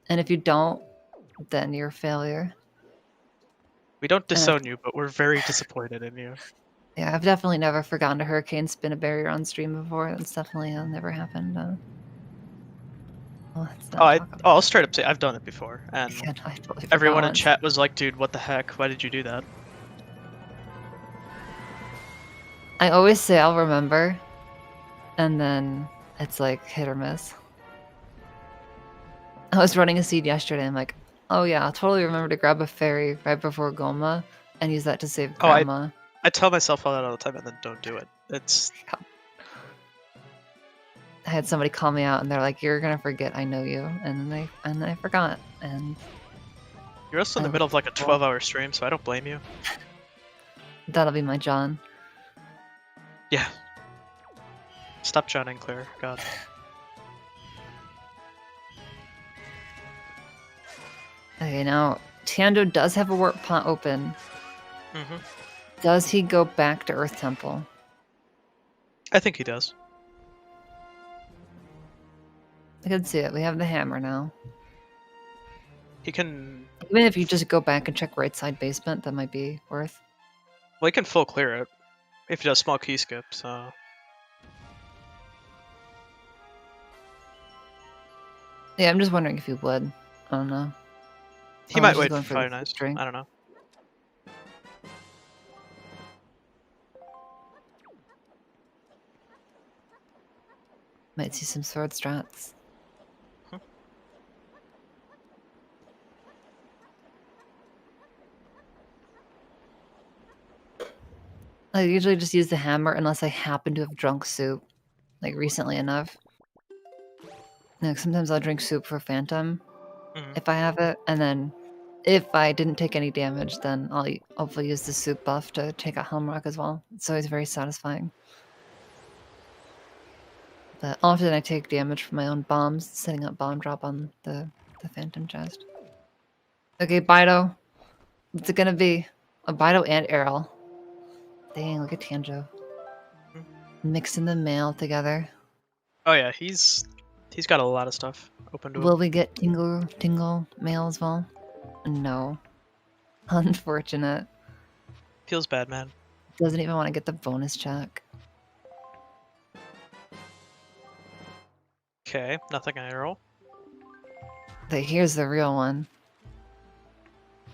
And if you don't, then you're a failure. We don't And disown you, but we're very disappointed in you. yeah, I've definitely never forgotten to Hurricane Spin a barrier on stream before. That's definitely never happened. Well, let's not talk about I'll straight up say I've done it before, and it. Yeah, no, I totally forgot everyone in once. chat was like, "Dude, what the heck? Why did you do that?" I always say I'll remember, and then it's like hit or miss. I was running a seed yesterday. I'm like, oh yeah, I'll totally remember to grab a fairy right before Goma and use that to save Oh, I Grandma. tell myself all that all the time, and then don't do it. It's I had somebody call me out, and they're like, "You're gonna forget. I know you," and I forgot, and you're also in the Oh, middle of like a well. 12-hour stream, so I don't blame you. that'll be my John. Yeah. Stop Johning, Claire. God. Okay, now Tando does have a warp pot open. Mhm. Does he go back to Earth Temple? I think he does. I can see it. We have the hammer now. He can. Even if you just go back and check right side basement, that might be worth. Well, he can full clear it if he does small key skip. So Yeah, I'm just wondering if he would. I don't know. he Oh, might he's just wait going for for the Fire Nice. string. I don't know. Might see some sword strats. Hmm. I usually just use the hammer unless I happen to have drunk soup, like recently enough. Like sometimes I'll drink soup for Phantom Mhm. if I have it, and then if I didn't take any damage, then I'll hopefully use the soup buff to take out Helmrock as well. It's always very satisfying. But often I take damage from my own bombs, setting up bomb drop on the Phantom chest. Okay, Bido. What's it gonna be? A Bido and Errol. Dang, look at Tanjo. Mhm. Mixing the mail together. Oh yeah, he's got a lot of stuff open to him. Will we get Tingle mail as well? No. Unfortunate. Feels bad, man. Doesn't even want to get the bonus check. Okay, nothing I roll. But here's the real one.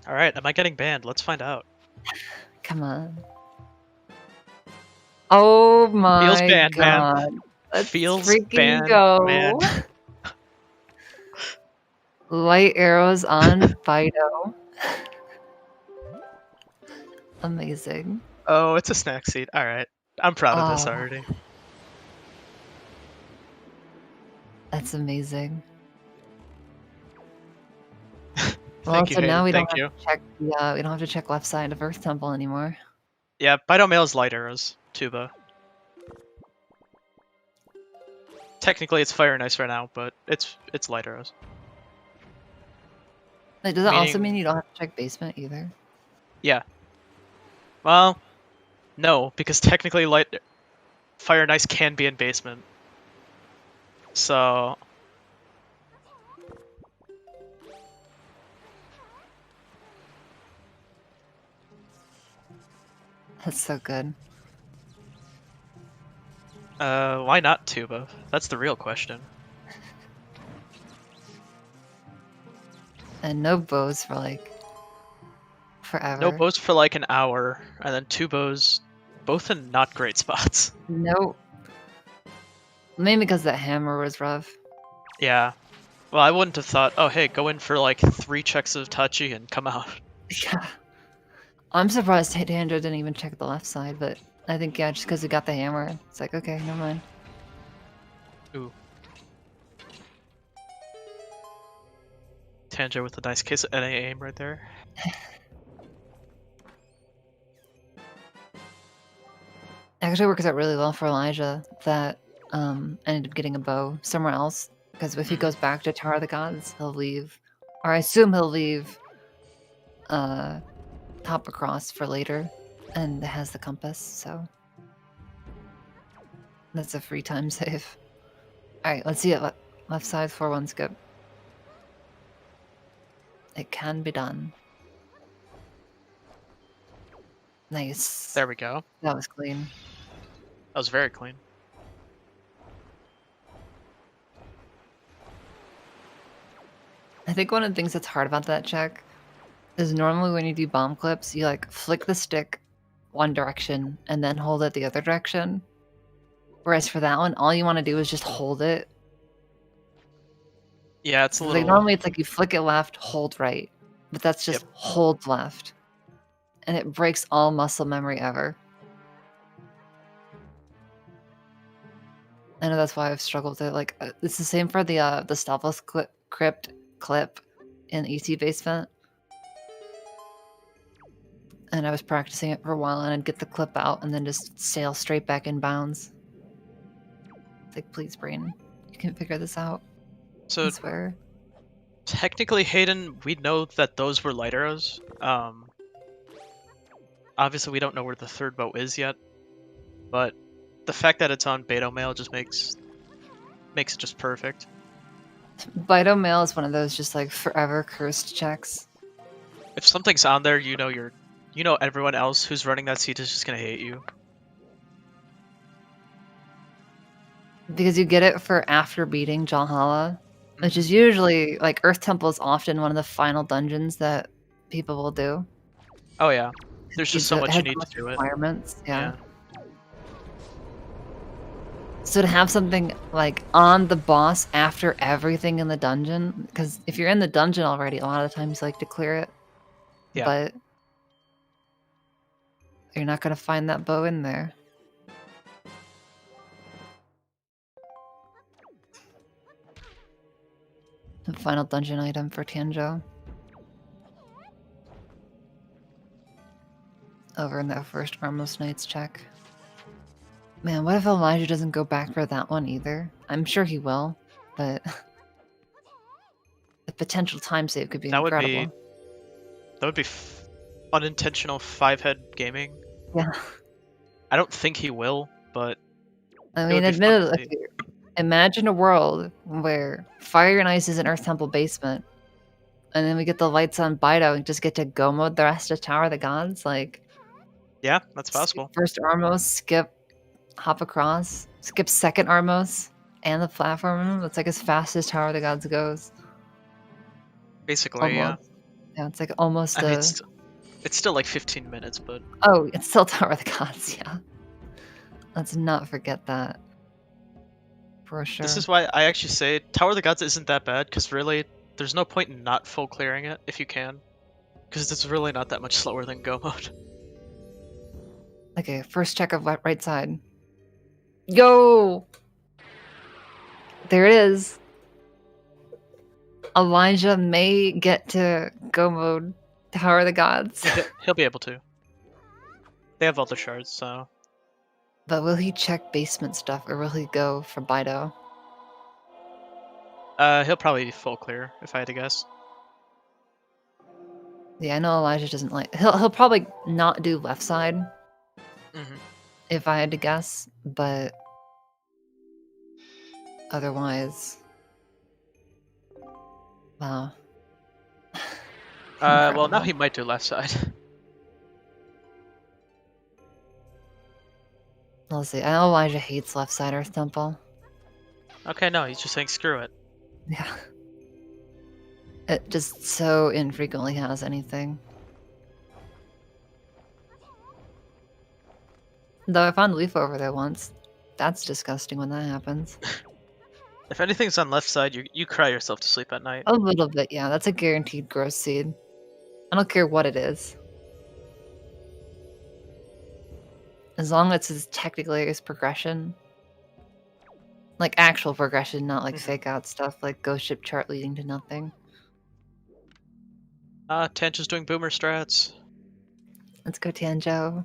All right, am I getting banned? Let's find out. Come on. Oh my Feels banned, man. god. Let's Feels freaking banned, go. man. Light arrows on Fido. Amazing. Oh, it's a snack seed. All right, I'm proud of this Oh, already. that's amazing. Well, Thank you, so now Hayden. we don't Thank you. have to check we don't have to check left side of Earth Temple anymore. Yeah, Bido Mail's light arrows, Tuba. Technically, it's Fire and Ice right now, but it's light arrows. Like, does that also Meaning- mean you don't have to check basement either? Yeah. Well, no, because technically fire and ice can be in basement. So That's so good. why not tuba? That's the real question. And no bows for like forever. No bows for like an hour, and then 2 bows, both in not great spots. Nope. Mainly because that hammer was rough. Yeah. Well, I wouldn't have thought, oh hey, go in for like 3 checks of touchy and come out. Yeah. I'm surprised Tanjo didn't even check the left side, but I think, yeah, just because he got the hammer, it's like, okay, never mind. Ooh. Tanjo with a nice case of NA aim right there. Actually works out really well for Elijah that ended up getting a bow somewhere else, because if he goes back to Tower of the Gods, he'll leave, or I assume he'll leave Top Across for later, and it has the compass, so that's a free time save. Alright, let's see it. Left side 4-1 skip. It can be done. Nice. There we go. That was clean. That was very clean. I think one of the things that's hard about that check is normally when you do bomb clips, you like flick the stick one direction and then hold it the other direction. Whereas for that one, all you want to do is just hold it. Yeah, it's a little... Like normally it's like you flick it left, hold right. But that's just hold left. And it breaks all muscle memory ever. I know that's why I've struggled with it. Like it's the same for the Stavros crypt clip in EC basement. And I was practicing it for a while, and I'd get the clip out and then just sail straight back in bounds. It's like, please, brain, you can figure this out. So I swear. technically, Hayden, we know that those were light arrows. Obviously, we don't know where the third bow is yet, but the fact that it's on Beto Mail just makes it just perfect. Bito Mail is one of those just like forever cursed checks. If something's on there, you know everyone else who's running that seat is just gonna hate you. Because you get it for after beating Jalhala, which is usually like Earth Temple is often one of the final dungeons that people will do. Oh yeah, there's just so It much has you need much to do it. requirements, yeah. So to have something like on the boss after everything in the dungeon, because if you're in the dungeon already, a lot of times you like to clear it. Yeah. But you're not going to find that bow in there. The final dungeon item for Tanjo. Over in that first Armos Knights check. Man, what if Elijah doesn't go back for that one either? I'm sure he will, but the potential time save could be incredible. That would be unintentional 5-head gaming. Yeah. I don't think he will, but I mean, admittedly, imagine a world where Fire and Ice is in Earth Temple basement, and then we get the lights on Bido and just get to go mode the rest of Tower of the Gods. Like, yeah, that's possible. First Armos, skip, hop across, skip second Armos, and the platform. That's like as fast as Tower of the Gods goes. Basically, almost. Yeah, it's like almost. I mean, it's still like 15 minutes, but oh, it's still Tower of the Gods. Yeah, let's not forget that. For sure. This is why I actually say Tower of the Gods isn't that bad, because really, there's no point in not full clearing it if you can, because it's really not that much slower than Go mode. Okay, first check of right side. Yo! There it is. Elijah may get to Go mode Tower of the Gods. He'll be able to. They have all the shards, so... But will he check basement stuff, or will he go for Bido? He'll probably full clear, if I had to guess. Yeah, I know Elijah doesn't like. He'll probably not do left side Hmm. if I had to guess, but otherwise, wow. Well, now Incredible. he might do left side. We'll see. I know Elijah hates left side Earth Temple. Okay, no, he's just saying screw it. Yeah. It just so infrequently has anything. Though I found Leaf over there once. That's disgusting when that happens. If anything's on left side, you cry yourself to sleep at night. A little bit, yeah. That's a guaranteed gross seed. I don't care what it is. As long as it's technically it's progression. Like actual progression, not like Mhm. fake out stuff like ghost ship chart leading to nothing. Tanja's doing boomer strats. Let's go Tanjo.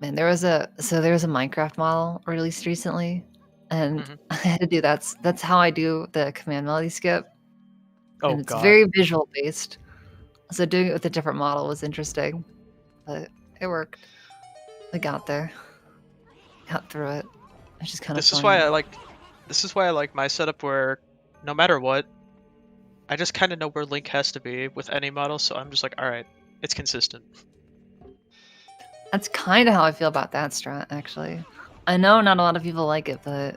Man, there was a Minecraft model released recently, and Mhm. I had to do that's how I do the command melody skip, Oh and it's god. very visual based. So doing it with a different model was interesting, but it worked. I got there, got through it. It's just kind of This is funny. why I like. This is why I like my setup where, no matter what, I just kind of know where Link has to be with any model. So I'm just like, all right, it's consistent. That's kind of how I feel about that strat, actually. I know not a lot of people like it, but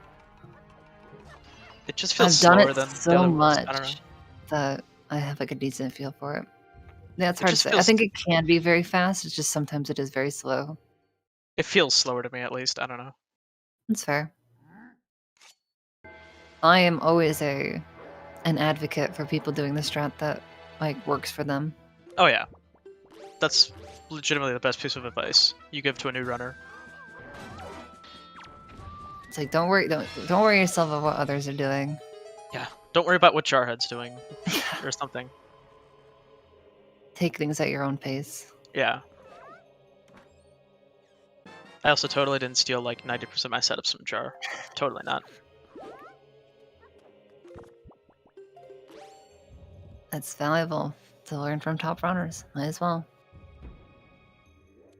It just feels I've done slower it than the so other ones. I don't know. much that I have like a decent feel for it. Yeah, it's It hard to just say. I feels. think it can be very fast. It's just sometimes it is very slow. It feels slower to me at least. I don't know. That's fair. I am always an advocate for people doing the strat that like works for them. Oh yeah, that's legitimately the best piece of advice you give to a new runner. It's like don't worry yourself about what others are doing. Yeah, don't worry about what Jarhead's doing or something. Take things at your own pace. Yeah. I also totally didn't steal like 90% of my setups from Jar. Totally not. That's valuable to learn from top runners. Might as well.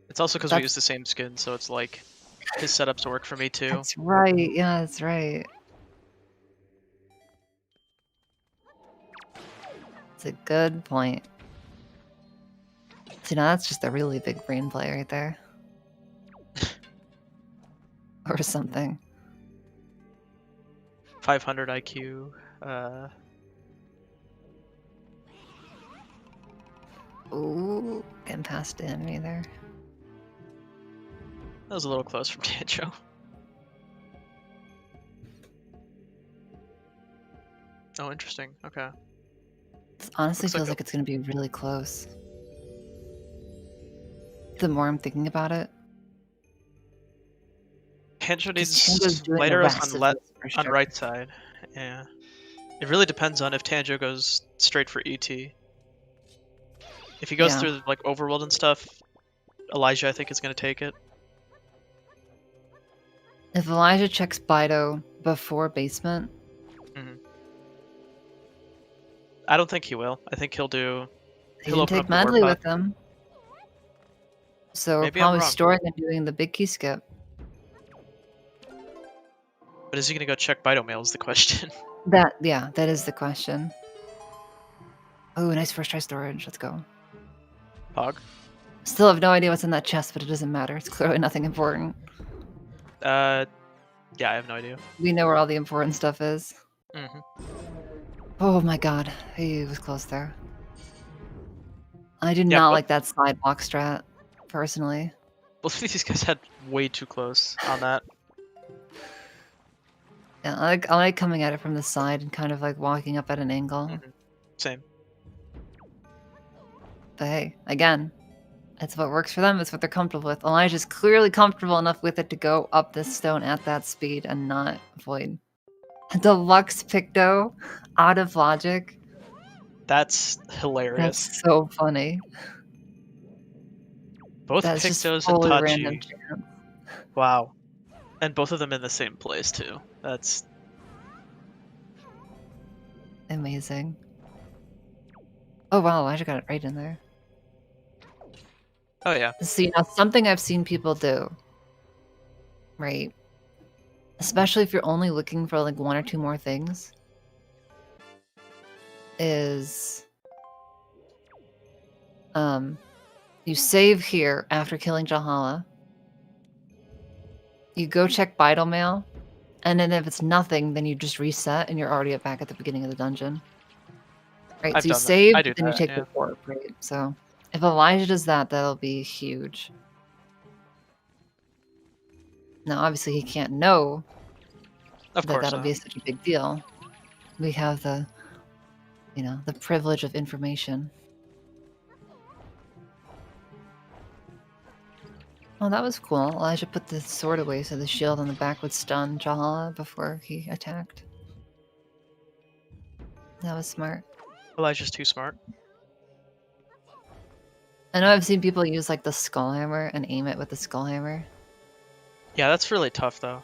It's also because we That's use the same skin, so it's like his setups work for me too. that's right. Yeah, that's right. It's a good point. See, now that's just a really big brain play right there. Or something. 500 IQ. Ooh, getting past the enemy there. That was a little close from Tanjo. Oh, interesting. Okay. This honestly Looks like feels like it's going to be really close. The more I'm thinking about it, Tanjo because needs Tango's doing the lighter us rest on of this for on sure. right side. Yeah. It really depends on if Tanjo goes straight for ET. If he goes Yeah. through like overworld and stuff, Elijah I think is gonna take it. If Elijah checks Bido before basement, I don't think he will. I think he'll he he'll can open take up the warp Madly pod. with him. So we're Maybe I'm probably wrong. storing and doing the big key skip. But is he gonna go check Bido mail is the question. Yeah, that is the question. Oh, nice first try storage. Let's go. Pog. Still have no idea what's in that chest, but it doesn't matter. It's clearly nothing important. Yeah, I have no idea. We know where all the important stuff is. Mm-hmm. Oh my god, he was close there. I do Yeah, not like that sidewalk strat, personally. both of these guys had way too close on that. Yeah, I like coming at it from the side and kind of like walking up at an angle. Mm-hmm. Same. But hey, again, it's what works for them. It's what they're comfortable with. Elijah's clearly comfortable enough with it to go up this stone at that speed and not avoid. Deluxe Picto out of logic. That's hilarious. That's so funny. Both That's just Pictos and fully random Tachi. chance. Wow. And both of them in the same place too. That's Amazing. Oh wow, I just got it right in there. Oh yeah. See, now something I've seen people do, right? Especially if you're only looking for like 1 or 2 more things, is you save here after killing Jahala. You go check Vital Mail, and then if it's nothing, then you just reset and you're already back at the beginning of the dungeon. Right, I've so you done that. save, I do then you that, take yeah. the warp, right? So if Elijah does that, that'll be huge. Now, obviously, he can't know Of that course that'll not. be such a big deal. We have the, the privilege of information. Oh, that was cool. Elijah put the sword away so the shield on the back would stun Jahala before he attacked. That was smart. Elijah's too smart. I know I've seen people use like the skull hammer and aim it with the skull hammer. Yeah, that's really tough though.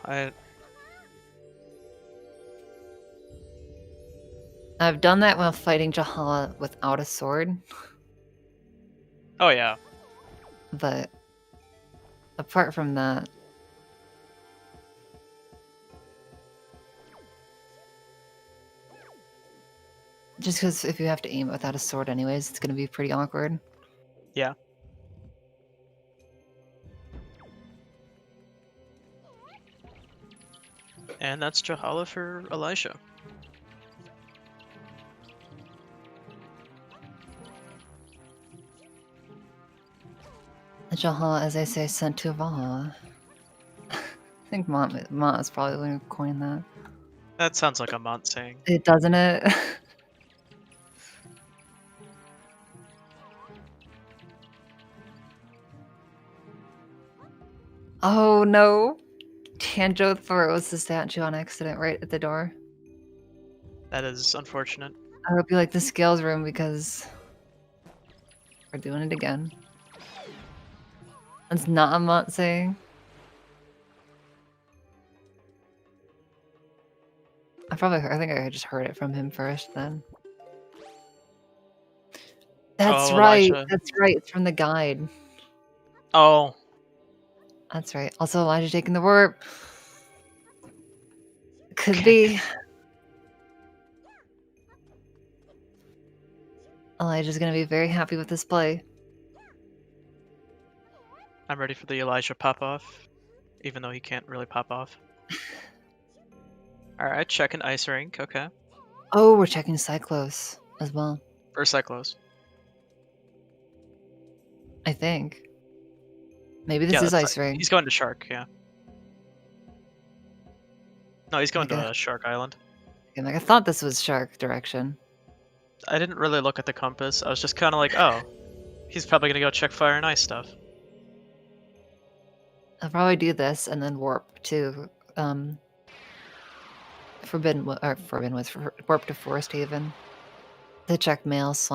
I've done that while fighting Jahala without a sword, Oh yeah. but apart from that, just because if you have to aim it without a sword anyways, it's going to be pretty awkward. Yeah. And that's Jahala for Elijah. Jahala, as I say, sent to Valhalla. I think Mont is probably going to coin that. That sounds like a Mont saying. It doesn't it? Oh no! Tanjo throws the statue on accident right at the door. That is unfortunate. I hope you like the scales room because we're doing it again. That's not a Mont saying. I think I just heard it from him first then. That's right. Elijah. That's right. It's from the guide. Oh. That's right. Also, Elijah taking the warp. Could Okay. be. Elijah's gonna be very happy with this play. I'm ready for the Elijah pop off, even though he can't really pop off. Alright, check an ice rink, okay. Oh, we're checking Cyclos as well. Or Cyclos. I think. Maybe this Yeah, is that's Ice Ring. He's going to Shark, yeah. No, he's going Okay. to Shark Island. Okay, like I thought this was Shark direction. I didn't really look at the compass. I was just kind of like, oh, he's probably gonna go check fire and ice stuff. I'll probably do this and then warp to warp to Forest Haven to check mail /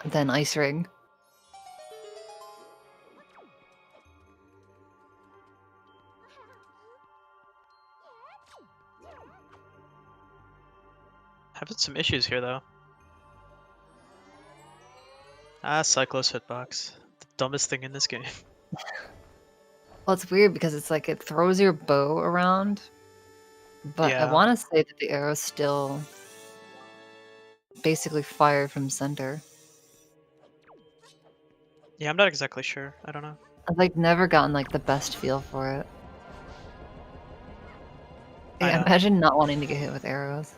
then Ice Ring. Having some issues here though. Cyclos hitbox. The dumbest thing in this game. Well, it's weird because it's like it throws your bow around, but Yeah. I want to say that the arrows still basically fire from center. Yeah, I'm not exactly sure. I don't know. I've like never gotten like the best feel for it. I Yeah, know. imagine not wanting to get hit with arrows.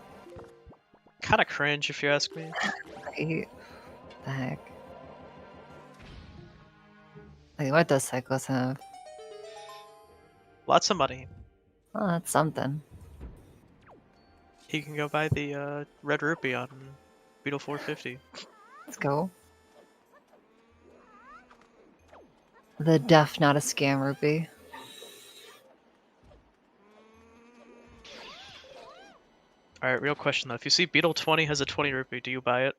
Kind of cringe if you ask me. Right? The heck. Like, what does Cyclos have? Lots of money. Oh, that's something. He can go buy the red rupee on Beetle 450. Let's go. The deaf, not a scam rupee. Alright, real question though. If you see Beetle 20 has a 20 rupee, do you buy it?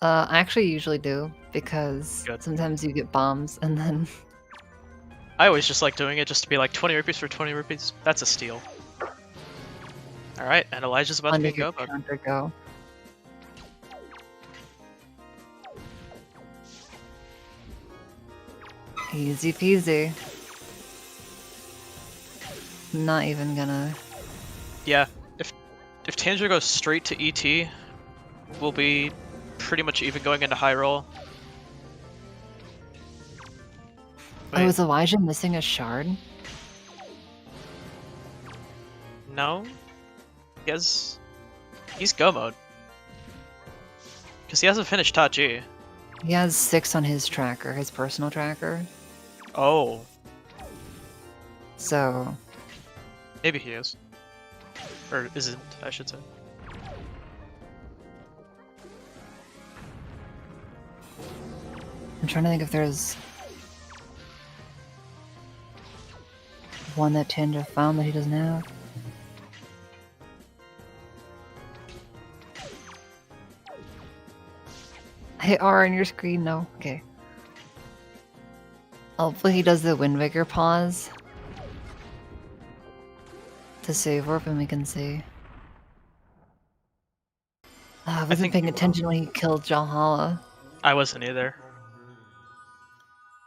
I actually usually do, because Good. sometimes you get bombs and then... I always just like doing it just to be like 20 rupees for 20 rupees. That's a steal. Alright, and Elijah's about to under get your go, but counter go. Easy peasy. Not even gonna. Yeah, if Tanja goes straight to ET, we'll be pretty much even going into high roll. Oh, is Elijah missing a shard? No. He's go mode. Because he hasn't finished Tachi. He has 6 on his tracker, his personal tracker. Oh. So Maybe he is. Or isn't, I should say. I'm trying to think if there's one that Tanja found that he doesn't have. Hit R on your screen? No. Okay. Hopefully he does the Wind Waker pause to save warp and we can see. I wasn't paying attention when he killed Jalhala. I wasn't either.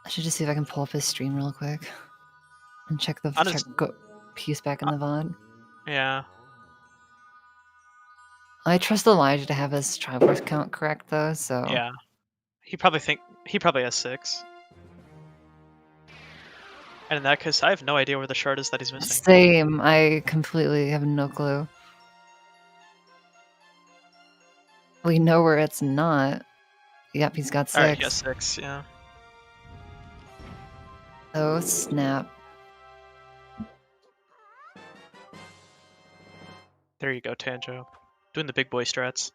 I should just see if I can pull up his stream real quick and check the piece back in the VOD. Yeah. I trust Elijah to have his Triforce count correct though, so Yeah. He probably has 6. And in that case, I have no idea where the shard is that he's missing. Same. I completely have no clue. We know where it's not. Yep, he's got 6. Alright, he has 6, yeah. Oh, snap. There you go, Tanjo. Doing the big boy strats.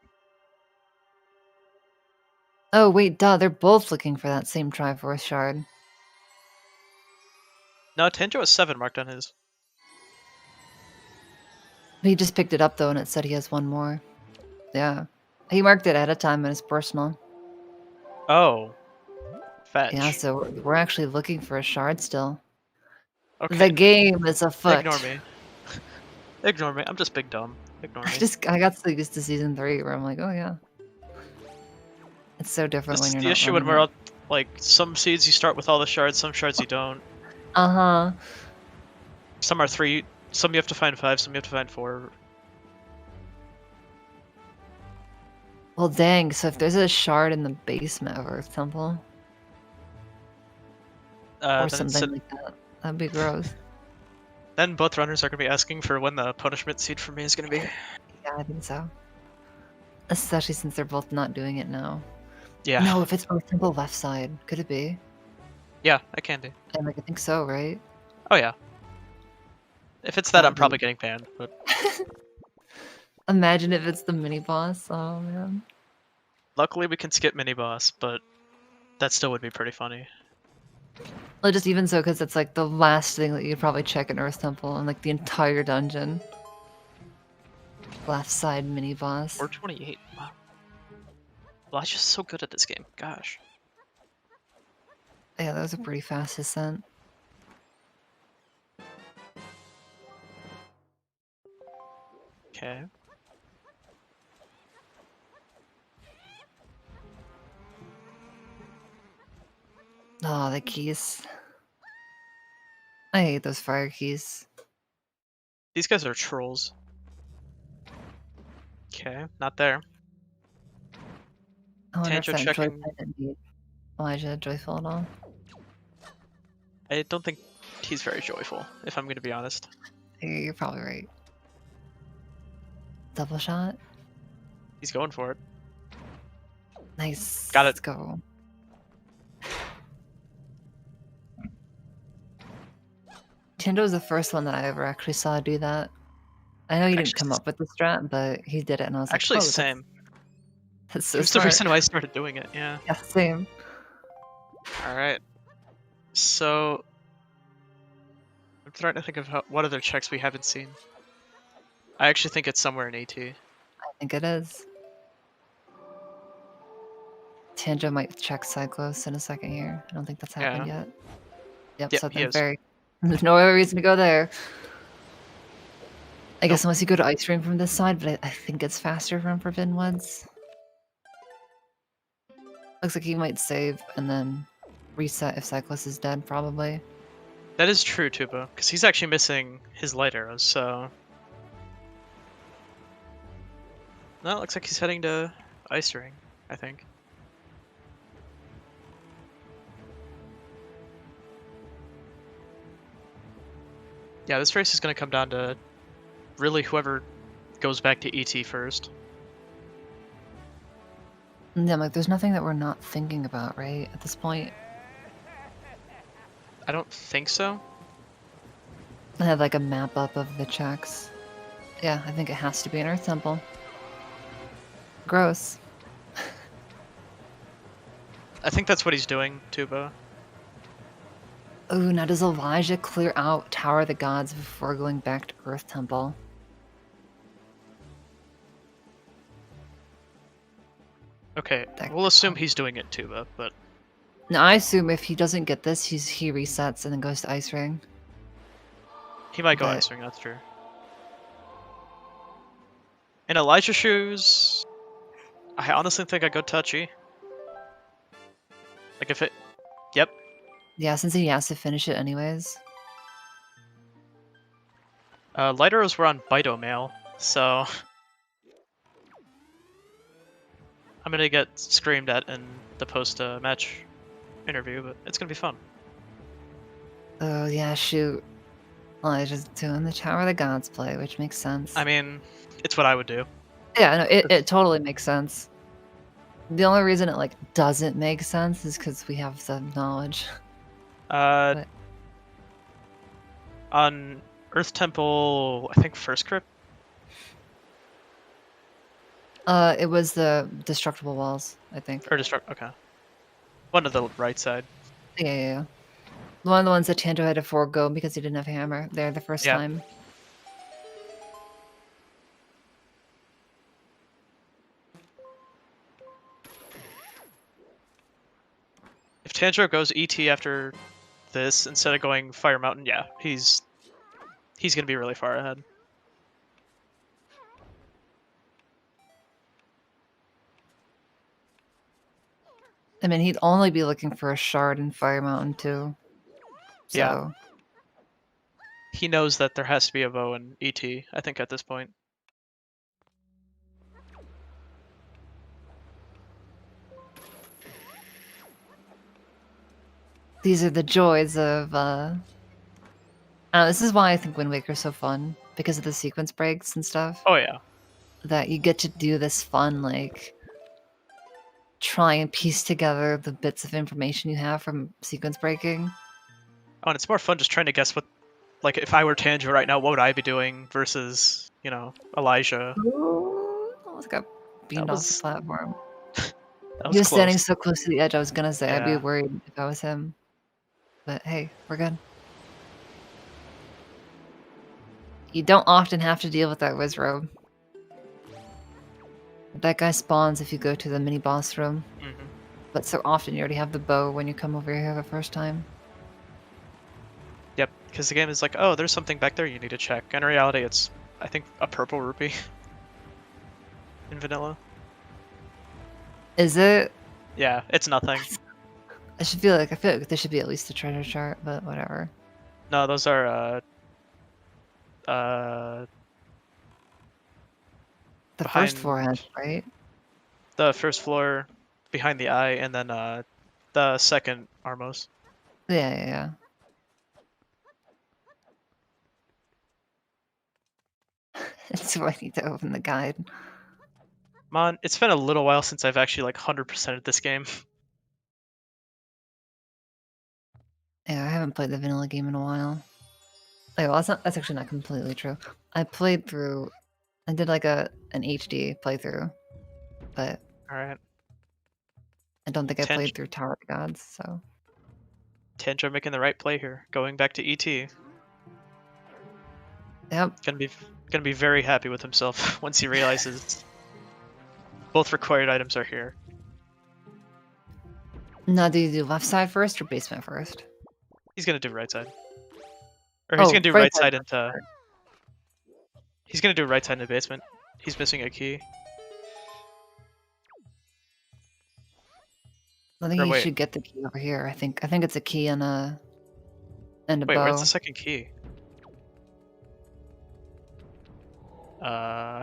Oh, wait, duh, they're both looking for that same Triforce shard. No, Tanjo has 7 marked on his. He just picked it up, though, and it said he has 1 more. Yeah. He marked it ahead of time in his personal. Oh. Fetch. Yeah, so we're actually looking for a shard still. Okay. The game is afoot. Ignore me. Ignore me. I'm just big dumb. Ignore me. I got so used to season 3 where I'm like, oh yeah. It's so different This when is you're the issue when we're all, like, some seeds you start with all the shards, some shards you don't. Uh-huh. Some are 3, some you have to find 5, some you have to find 4. Well, dang, so if there's a shard in the basement of Earth Temple, or something like that, that'd be gross. Then both runners are going to be asking for when the punishment seed for me is going to be. Yeah, I think so. Especially since they're both not doing it now. Yeah. No, if it's Earth Temple left side, could it be? Yeah, I can do. And like, I think so, right? Oh yeah. If it's that, I'm probably getting banned, but... Imagine if it's the mini-boss, oh man. Luckily we can skip mini-boss, but that still would be pretty funny. Well, just even so, because it's like the last thing that you'd probably check in Earth Temple and like the entire dungeon. Left side mini boss. 428. Wow. Elijah's so good at this game. Gosh. Yeah, that was a pretty fast descent. Okay. Oh, the keys. I hate those fire keys. These guys are trolls. Okay, not there. I wonder if Tanjo that checking. Joy didn't need Elijah joyful at all. I don't think he's very joyful, if I'm going to be honest. You're probably right. Double shot. He's going for it. Nice. Got it. Let's go. Tindo was the first one that I ever actually saw do that. I know he didn't come up with the strat, but he did it, and I was Actually, like, oh, same. That's so That's the reason why I started doing it, yeah. Yeah, same. Alright. So... I'm trying to think of what other checks we haven't seen. I actually think it's somewhere in AT. I think it is. Tanjo might check Cyclos in a second here. I don't think that's happened yet. Yep, so there's no other reason to go there. I guess unless you go to Ice Cream from this side, but I think it's faster from Forbidden Woods. Looks like he might save and then reset if Cyclist is dead, probably. That is true, Tuba, because he's actually missing his light arrows, so... No, it looks like he's heading to Ice Ring, I think. Yeah, this race is going to come down to really whoever goes back to ET first. Yeah, like, there's nothing that we're not thinking about, right, at this point? I don't think so. I have, like, a map up of the checks. Yeah, I think it has to be an Earth Temple. Gross. I think that's what he's doing, Tuba. Ooh, now does Elijah clear out Tower of the Gods before going back to Earth Temple? Okay, That- we'll assume he's doing it, Tuba, but... Now, I assume if he doesn't get this, he resets and then goes to Ice Ring. He might go But- Ice Ring, that's true. In Elijah's shoes, I honestly think I'd go Touchy. Like if it... Yep. Yeah, since he has to finish it anyways. Light arrows were on Bito Mail, so... I'm gonna get screamed at in the post-match interview, but it's gonna be fun. Oh, yeah, shoot. Elijah's doing the Tower of the Gods play, which makes sense. I mean, it's what I would do. Yeah, no, it totally makes sense. The only reason it, like, doesn't make sense is because we have the knowledge. On Earth Temple, I think first crypt? It was the Destructible Walls, I think. Or Destruct... Okay. One to the right side. Yeah. One of the ones that Tanto had to forego because he didn't have hammer there the first Yeah. time. If Tanjiro goes ET after this instead of going Fire Mountain, yeah, he's gonna be really far ahead. I mean, he'd only be looking for a shard in Fire Mountain too. So, Yeah. He knows that there has to be a bow in ET, I think, at this point. these are the joys of this is why I think Wind Waker's so fun, because of the sequence breaks and stuff. Oh yeah. That you get to do this fun, like, try and piece together the bits of information you have from sequence breaking. Oh, and it's more fun just trying to guess what, like, if I were Tanjiro right now, what would I be doing versus, you know, Elijah. Ooh, almost got beamed off the was- platform. That He was was standing close. so close to the edge, I was gonna say I'd be Yeah. worried if I was him. But hey, we're good. You don't often have to deal with that Wizrobe. That guy spawns if you go to the mini boss room. Mhm. But so often you already have the bow when you come over here the first time. Yep, because the game is like, oh, there's something back there you need to check. In reality, it's, I think, a purple rupee in vanilla. Is it? Yeah, it's nothing. I feel like there should be at least a treasure chart, but whatever. No, those are The first behind- floor has, right? the first floor behind the eye, and then the second Armos. Yeah. So I need to open the guide. Mon, it's been a little while since I've actually like 100%ed this game. Yeah, I haven't played the vanilla game in a while. Okay, well, that's actually not completely true. I played through, I did like an HD playthrough, but Alright. I don't think I Ten- played through Tower of Gods, so. Tanjiro making the right play here, going back to ET. Yep. Gonna be very happy with himself once he realizes both required items are here. Now, do you do left side first or basement first? He's gonna do right side. Or he's Oh, gonna do right right side side into... He's gonna do right side in the basement. He's missing a key. I think Or you wait. should get the key over here. I think it's a key and a Wait, where's bow. the second key? Now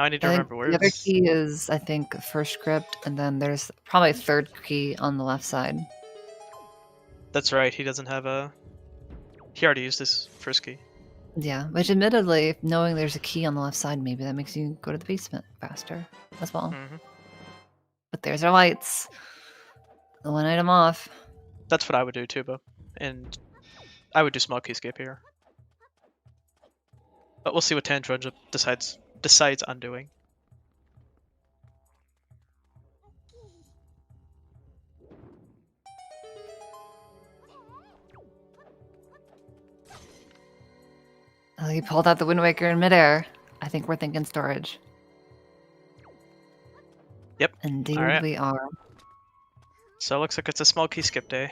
I need to I think remember the other where's. key is, I think, first crypt, and then there's probably a third key on the left side. That's right. He doesn't have a. He already used his first key. Yeah, which admittedly, knowing there's a key on the left side, maybe that makes you go to the basement faster as well. Hmm. But there's our lights. The one item off. That's what I would do too, Bo. And I would do small keyscape here. But we'll see what TWW decides on doing. Oh, you pulled out the Wind Waker in midair. I think we're thinking storage. Yep. Indeed, Alright. we are. So it looks like it's a small keyskip day.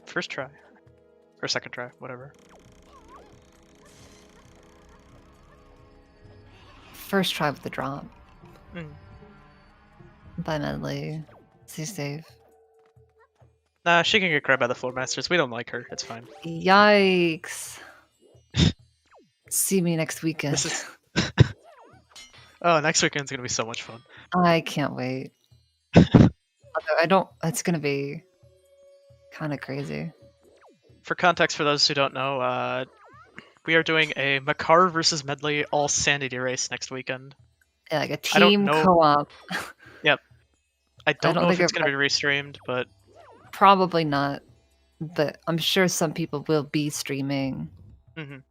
First try. Or second try, whatever. First try with the drop. Mm. Bye, Medley. Stay safe. Nah, she can get grabbed by the Floor Masters. We don't like her. It's fine. Yikes. See me next weekend. This is. Oh, next weekend's gonna be so much fun. I can't wait. Although I don't. It's gonna be kind of crazy. For context, for those who don't know, we are doing a Makar versus Medley all sanity race next weekend. Yeah, like a I don't team know- co-op. I don't know if think it's gonna be restreamed, but Probably not, but I'm sure some people will be streaming. mhm.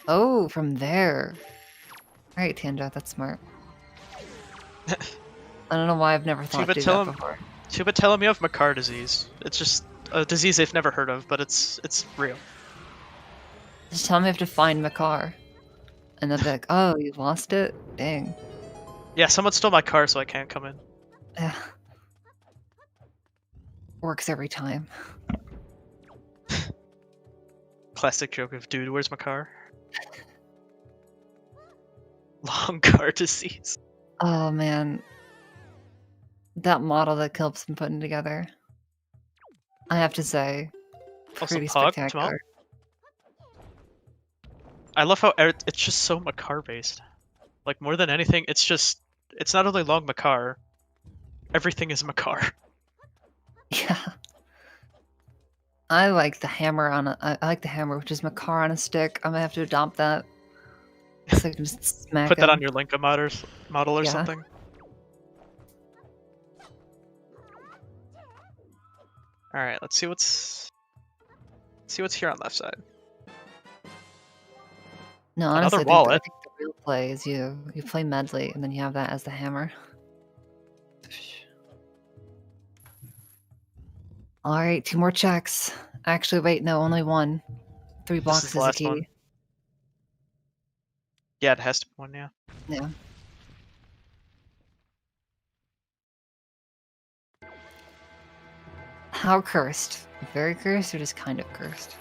Oh, from there. All right, Tanja, that's smart. I don't know why I've never thought Tuba, to do tell that him- before. Tuba, tell him you have Makar disease. It's just a disease they've never heard of, but it's real. Just tell me I have to find Makar. And they'll be like, oh, you lost it? Dang. Yeah, someone stole my car, so I can't come in. Ugh. Works every time. Classic joke of, dude, where's my car? Long car disease. Oh, man. That model that Kilp's been putting together. I have to say, Also, pretty Pog, spectacular. I love how it's just so Makar based. Like, more than anything, it's not only long Makar, everything is Makar. Yeah. I like the hammer I like the hammer, which is Makar on a stick. I'm gonna have to adopt that. So I can just smack Put that him. on your Linka model or Yeah. something. Alright, let's see what's here on left side. No, Another honestly, I wallet. think the real play is you play Medley and then you have that as the hammer. All right, 2 more checks. Actually, wait, no, only 1. 3 This boxes is the a last key. one. Yeah, it has to be one, yeah. Yeah. How cursed? Very cursed or just kind of cursed?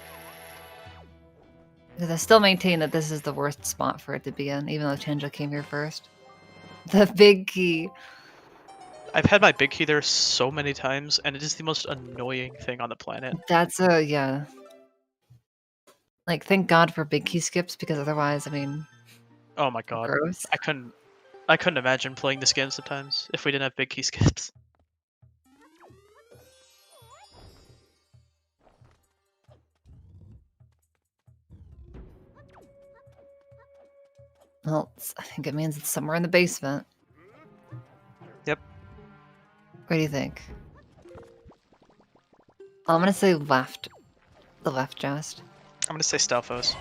Because I still maintain that this is the worst spot for it to be in, even though Chandra came here first. The big key. I've had my big key there so many times, and it is the most annoying thing on the planet. That's yeah. Like, thank God for big key skips, because otherwise, I mean, Oh my god. gross. I couldn't imagine playing this game sometimes if we didn't have big key skips. Well, I think it means it's somewhere in the basement. Yep. What do you think? I'm gonna say left. The left chest. I'm gonna say Stalfos.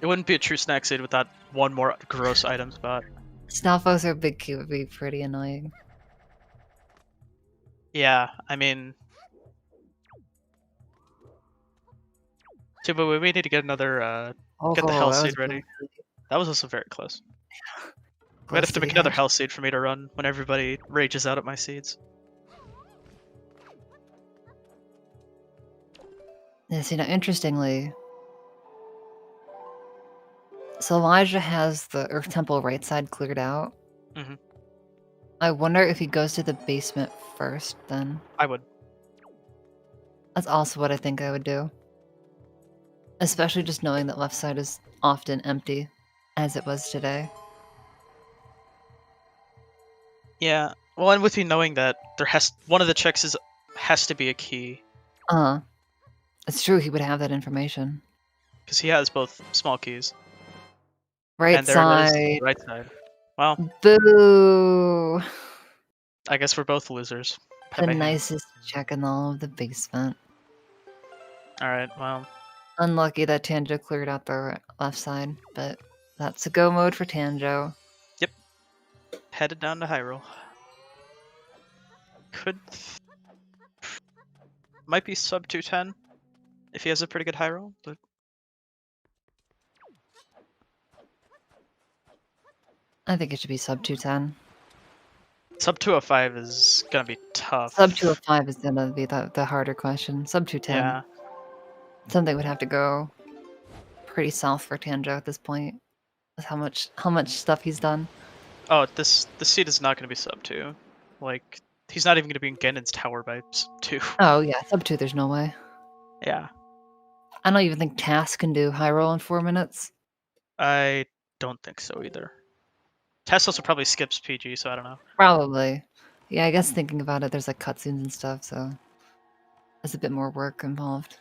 It wouldn't be a true snack seed without one more gross item spot. Stalfos or big key would be pretty annoying. Yeah, I mean... But we need to get another, get the hell that was seed ready. really That was also very close. Might close have to make the another edge. hell seed for me to run when everybody rages out at my seeds. Yes, interestingly, So Elijah has the Earth Temple right side cleared out. Mhm. I wonder if he goes to the basement first, then. I would. That's also what I think I would do. Especially just knowing that left side is often empty, as it was today. Yeah. Well, and with you knowing that one of the checks has to be a key It's true, he would have that information. because he has both small keys. Right And there it is, side. right side. Well, Boo! I guess we're both losers. The Pen my hand. nicest check in all of the basement. All right. Well, Unlucky that Tanjo cleared out the left side, but that's a go mode for Tanjo. headed down to Hyrule. Might be sub 210 if he has a pretty good high roll, but I think it should be sub 210. sub 205 is gonna be tough. Sub 205 is gonna be the harder question. Sub 210. Yeah. Something would have to go pretty south for Tanjo at this point. With how much stuff he's done. Oh, this seed is not gonna be sub 2. Like, he's not even gonna be in Ganon's tower by 2. Oh yeah, sub 2 there's no way. Yeah. I don't even think Task can do high roll in 4 minutes. I don't think so either. Tess also probably skips PG, so I don't know. Probably. Yeah, I guess thinking about it, there's like cutscenes and stuff, so there's a bit more work involved.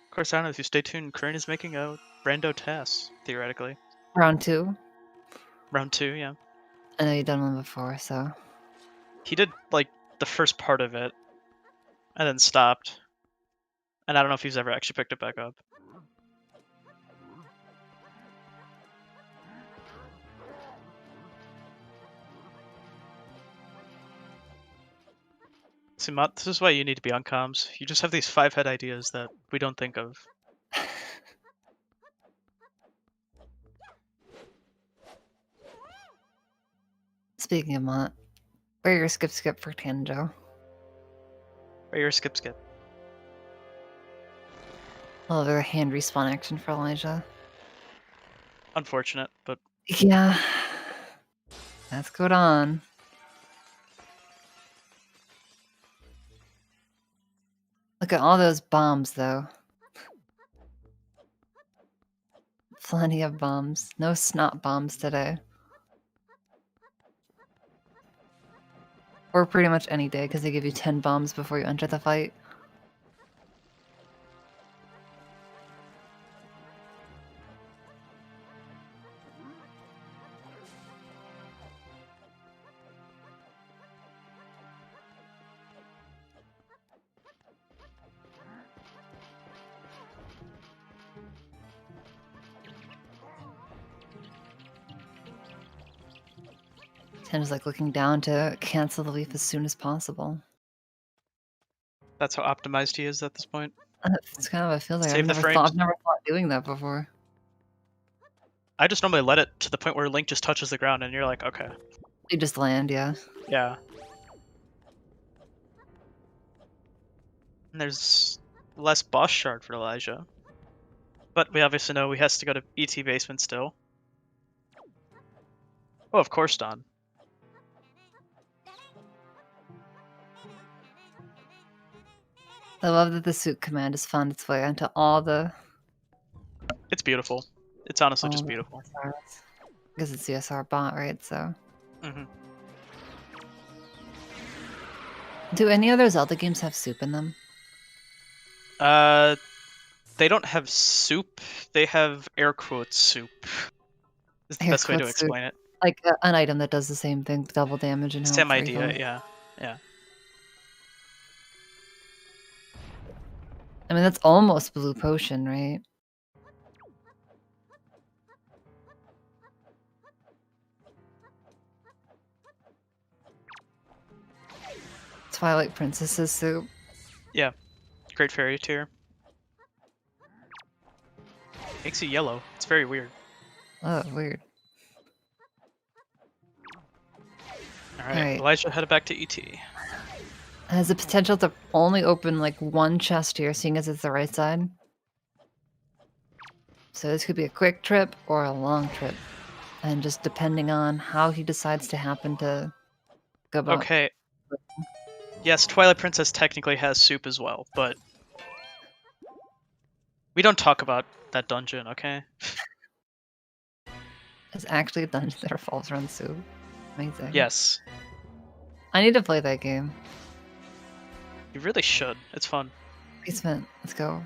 Of course, I don't know if you stay tuned. Crane is making a rando Tess, theoretically. Round 2. Round 2, yeah. I know you've done one before, so. He did, like, the first part of it, and then stopped. And I don't know if he's ever actually picked it back up. See, Mott, this is why you need to be on comms. You just have these 5-head ideas that we don't think of. Speaking of Mont, where your skip for Tanjo? Or your skip. Oh, the hand respawn action for Elijah. Unfortunate, but Yeah. That's going on. Look at all those bombs, though. Plenty of bombs. No snot bombs today. Or pretty much any day, because they give you 10 bombs before you enter the fight. Tim's like looking down to cancel the leaf as soon as possible. that's how optimized he is at this point. It's kind of a feel like Save the frames. I've never thought doing that before. I just normally let it to the point where Link just touches the ground and you're like, okay. You just land, yeah. Yeah. And there's less boss shard for Elijah. But we obviously know he has to go to ET basement still. Oh, of course, Don. I love that the suit command has found its way into all the... It's beautiful. It's honestly all just the beautiful. CSRs. Because it's CSR bot, right? So... Hmm. Do any other Zelda games have soup in them? They don't have soup. They have air quotes soup. Is the Air best way to quotes soup. explain it. Like an item that does the same thing, double damage and health. Same idea, refill. yeah. Yeah. I mean, that's almost blue potion, right? Twilight Princess's soup. Yeah. Great Fairy tier. Makes you yellow. It's very weird. Oh, weird. Alright, Elijah headed back to ET. Has the potential to only open like one chest here, seeing as it's the right side. So this could be a quick trip or a long trip. And just depending on how he decides to happen to go about. Okay. Yes, Twilight Princess technically has soup as well, but we don't talk about that dungeon, okay? It's actually a dungeon that revolves around soup. Amazing. Yes. I need to play that game. You really should. It's fun. Basement, let's go.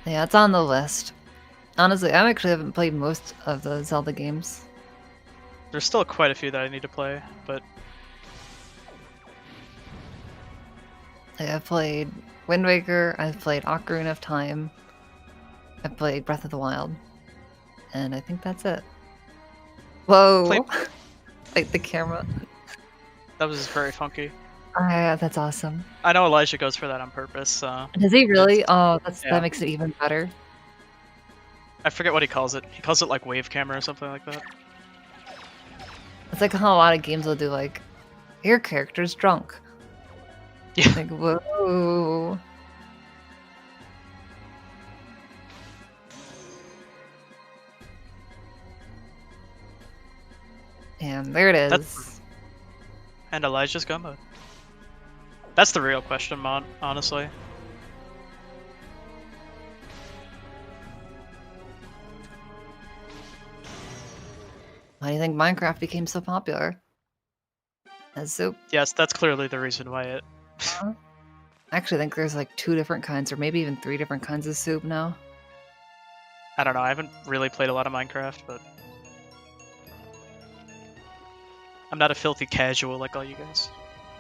Yeah, it's on the list. Honestly, I actually haven't played most of the Zelda games. There's still quite a few that I need to play, but Like, I've played Wind Waker, I've played Ocarina of Time, I've played Breath of the Wild, and I think that's it. Whoa! Like the camera. that was very funky. That's awesome. I know Elijah goes for that on purpose. Does he really? It's- Oh, yeah. that makes it even better. I forget what he calls it. He calls it like wave camera or something like that. It's like how a lot of games will do like, your character's drunk. Yeah. Like, whoa. And there it is. That's- And Elijah's gun mode. That's the real question, honestly. Why do you think Minecraft became so popular? As soup. Yes, that's clearly the reason why it. I actually think there's like 2 different kinds, or maybe even 3 different kinds of soup now. I don't know. I haven't really played a lot of Minecraft, but I'm not a filthy casual like all you guys.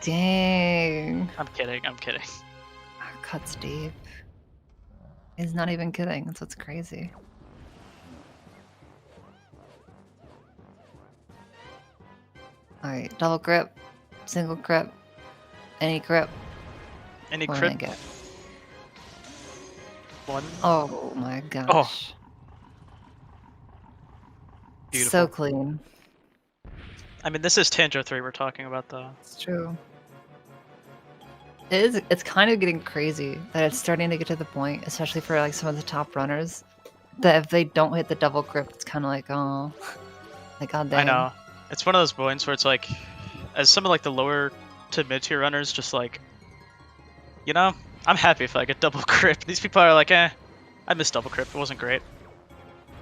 Dang. I'm kidding. I'm kidding. Our cuts deep. He's not even kidding. That's what's crazy. Alright, double grip, single grip, any grip. Any What crit? did I get? One. Oh my gosh. Beautiful. So clean. I mean, this is Tanjo 3 we're talking about, though. It's true. It's kind of getting crazy that it's starting to get to the point, especially for like some of the top runners, that if they don't hit the double grip, it's kind of like, oh, like, god damn. I know. It's one of those points where it's like, as some of like the lower to mid tier runners, just like, you know, I'm happy if I get double grip. These people are like, I missed double grip. It wasn't great.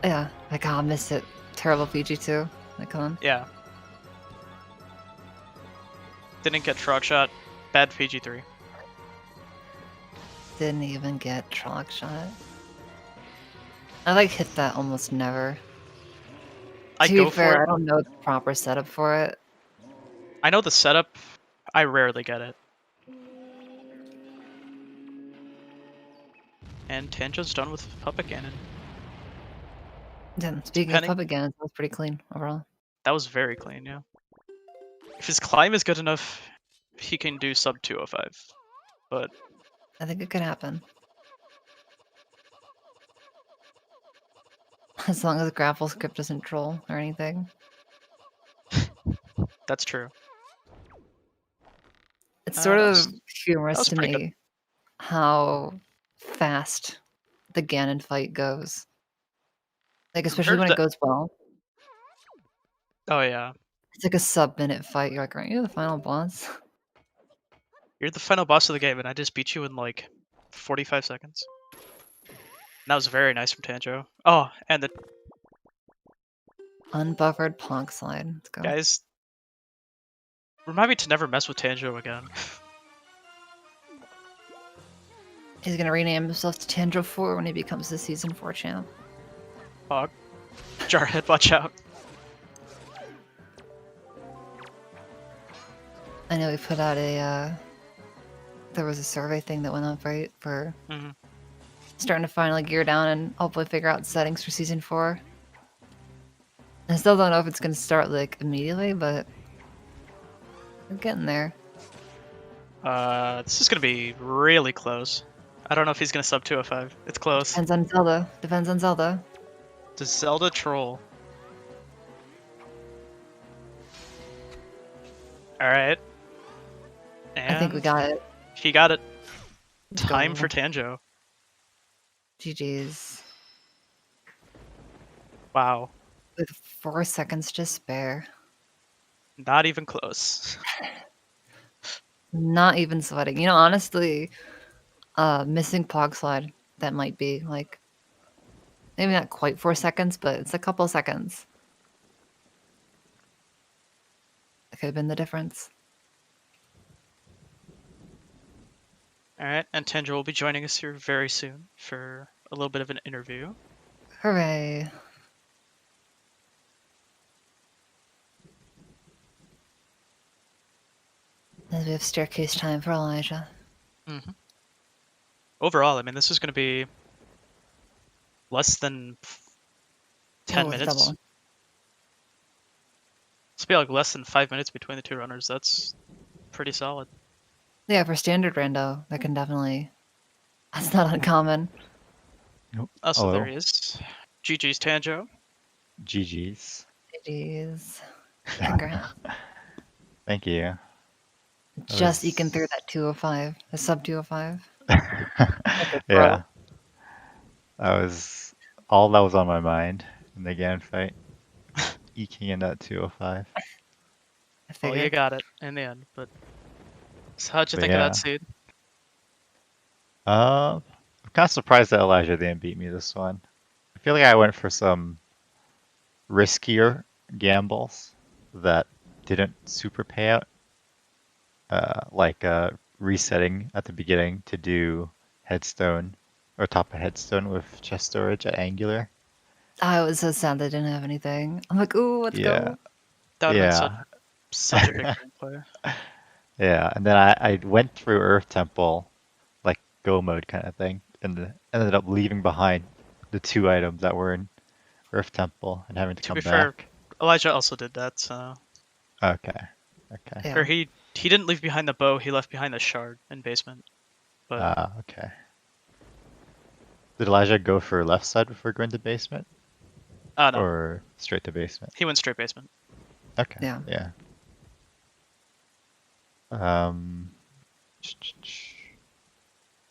Yeah, like, oh, I missed it. Terrible PG too. Like, come on. Yeah. Didn't get frog shot. Bad PG3. Didn't even get Trolloc shot. I like hit that almost never. I To go be fair, for I it. don't know the proper setup for it. I know the setup. I rarely get it. And Tanjo's done with Puppet Cannon. Then speaking Depending- of puppet cannons, that was pretty clean overall. That was very clean, yeah. If his climb is good enough, he can do sub 205. But I think it could happen. As long as the grapple script doesn't troll or anything. that's true. It's sort that of was- humorous was to pretty good. me how fast the Ganon fight goes. Like, especially when Compared it to- goes well. Oh yeah. It's like a sub-minute fight. You're like, aren't you the final boss? You're the final boss of the game, and I just beat you in like 45 seconds. And that was very nice from Tanjo. Oh, and the Unbuffered Ponk Slide. Let's go. guys, remind me to never mess with Tanjo again. He's gonna rename himself to Tandro 4 when he becomes the Season 4 champ. Oh, Jarhead, watch out. I know we put out a, there was a survey thing that went up, right? For Mhm. starting to finally gear down and hopefully figure out settings for Season 4. I still don't know if it's gonna start, like, immediately, but we're getting there. This is gonna be really close. I don't know if he's gonna sub 205. It's close. Depends on Zelda. Depends on Zelda. Does Zelda troll? Alright. I think we And got it. he got it. Let's Time go. for Tanjo. GG's. Wow. With 4 seconds to spare. Not even close. Not even sweating. You know, honestly, missing Pog Slide, that might be like maybe not quite 4 seconds, but it's a couple seconds. That could have been the difference. Alright, and Tanjo will be joining us here very soon for a little bit of an interview. Hooray. And we have staircase time for Elijah. Mm-hmm. Overall, I mean, this is going to be less than 10 Oh, it's minutes. double. It's be like less than 5 minutes between the two runners. That's pretty solid. Yeah, for standard rando, that can definitely. That's not uncommon. Also, Hello. there he is. GG's Tanjo. GG's. Jeez. Congrats. Thank you. Just eking through that 205, the sub 205. Yeah. That was all that was on my mind in the GAN fight. Eking in that 205. I Well, you figured. got it in the end, but so how'd you But think of that seed? I'm kind of surprised that Elijah didn't beat me this one. I feel like I went for some riskier gambles that didn't super pay out. Like resetting at the beginning to do headstone or top of headstone with chest storage at angular. I was so sad they didn't have anything. I'm like, ooh, let's go. That would have Yeah. been such a big gameplay. Yeah, and then I went through Earth Temple, like go mode kind of thing, and ended up leaving behind the 2 items that were in Earth Temple and having to To come be fair, back. Elijah also did that, so. Okay. Yeah. Or he didn't leave behind the bow, he left behind the shard in basement. But Okay. Did Elijah go for left side before going to basement? no, Or straight to basement? he went straight basement. Okay. Yeah. Yeah. Um.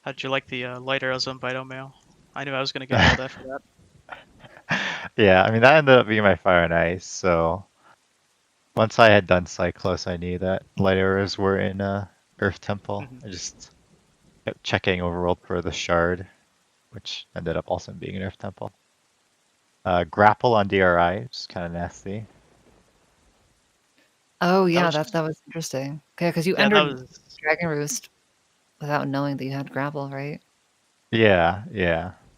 How'd you like the light arrows on Bito mail? I knew I was gonna get yelled at for that. Yeah, I mean that ended up being my fire and ice. So once I had done Cyclos, I knew that light arrows were in Earth Temple. Mhm. I just kept checking overworld for the shard, which ended up also being an Earth Temple. Grapple on DRI, which is kind of nasty. Oh, yeah, was- that was interesting. Okay, because you Yeah, that entered was Dragon Roost without knowing that you had grapple, right? Yeah.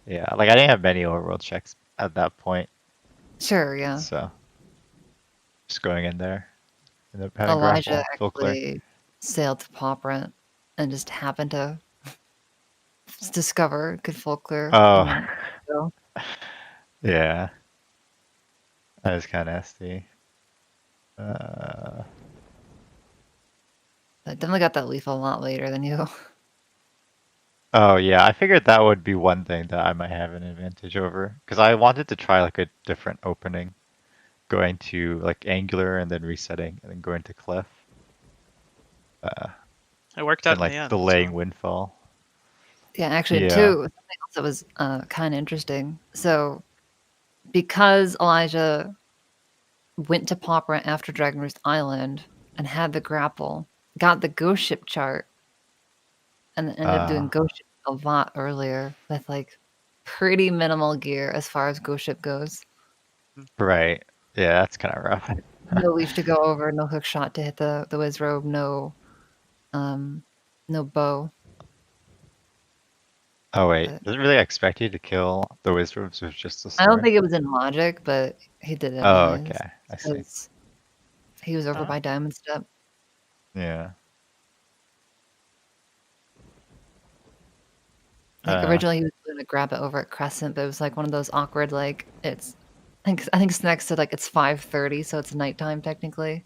Like I didn't have many overworld checks at that point, Sure, yeah. so just going in there. Ended up having Elijah grapple, full clear. actually sailed to Pauperant and just happened to discover good full clear. Oh. So, Yeah. That was kind of nasty. I definitely got that leaf a lot later than you. Oh yeah, I figured that would be one thing that I might have an advantage over, because I wanted to try like a different opening, going to like angular and then resetting and then going to cliff. it worked out And in like the end. delaying so- windfall. Yeah, actually, Yeah. too, something else that was kind of interesting. So, because Elijah went to Pauperant after Dragon Roost Island and had the grapple, got the ghost ship chart, and ended up doing ghost ship a lot earlier with like pretty minimal gear as far as ghost ship goes. Right. Yeah, that's kind of rough. No leaf to go over, no hook shot to hit the whiz robe, no bow. Oh wait, But- does it really expect you to kill the wizards with just a I sword? don't think it was in logic, but he did it. Oh, anyways, okay. I see. 'cause he was over by Diamond Step. Yeah. Like Uh, originally he was going to grab it over at Crescent, but it was like one of those awkward like it's. I think it's next to like it's 5:30, so it's nighttime technically.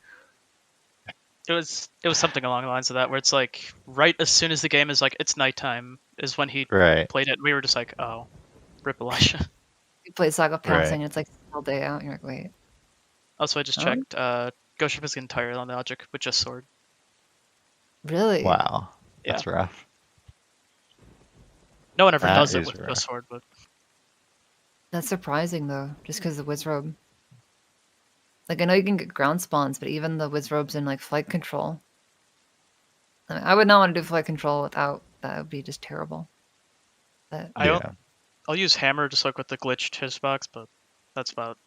It was something along the lines of that, where it's like right as soon as the game is like it's nighttime is when he Right. played it. And we were just like, oh, rip Elijah. You play Saga Passing, Right. and it's like all day out. And you're like, wait, Also, I just Oh. checked. Ghost Ship is entirely on the logic with just sword. Really? Wow, Yeah. that's rough. No one ever That does it is with a rough. sword, but That's surprising though, just because the Wizrobe. Like I know you can get ground spawns, but even the Wizrobes in like flight control. I mean, I would not want to do flight control without that. Would be just terrible. But Yeah. I'll use hammer just like with the glitched hitbox, but that's about.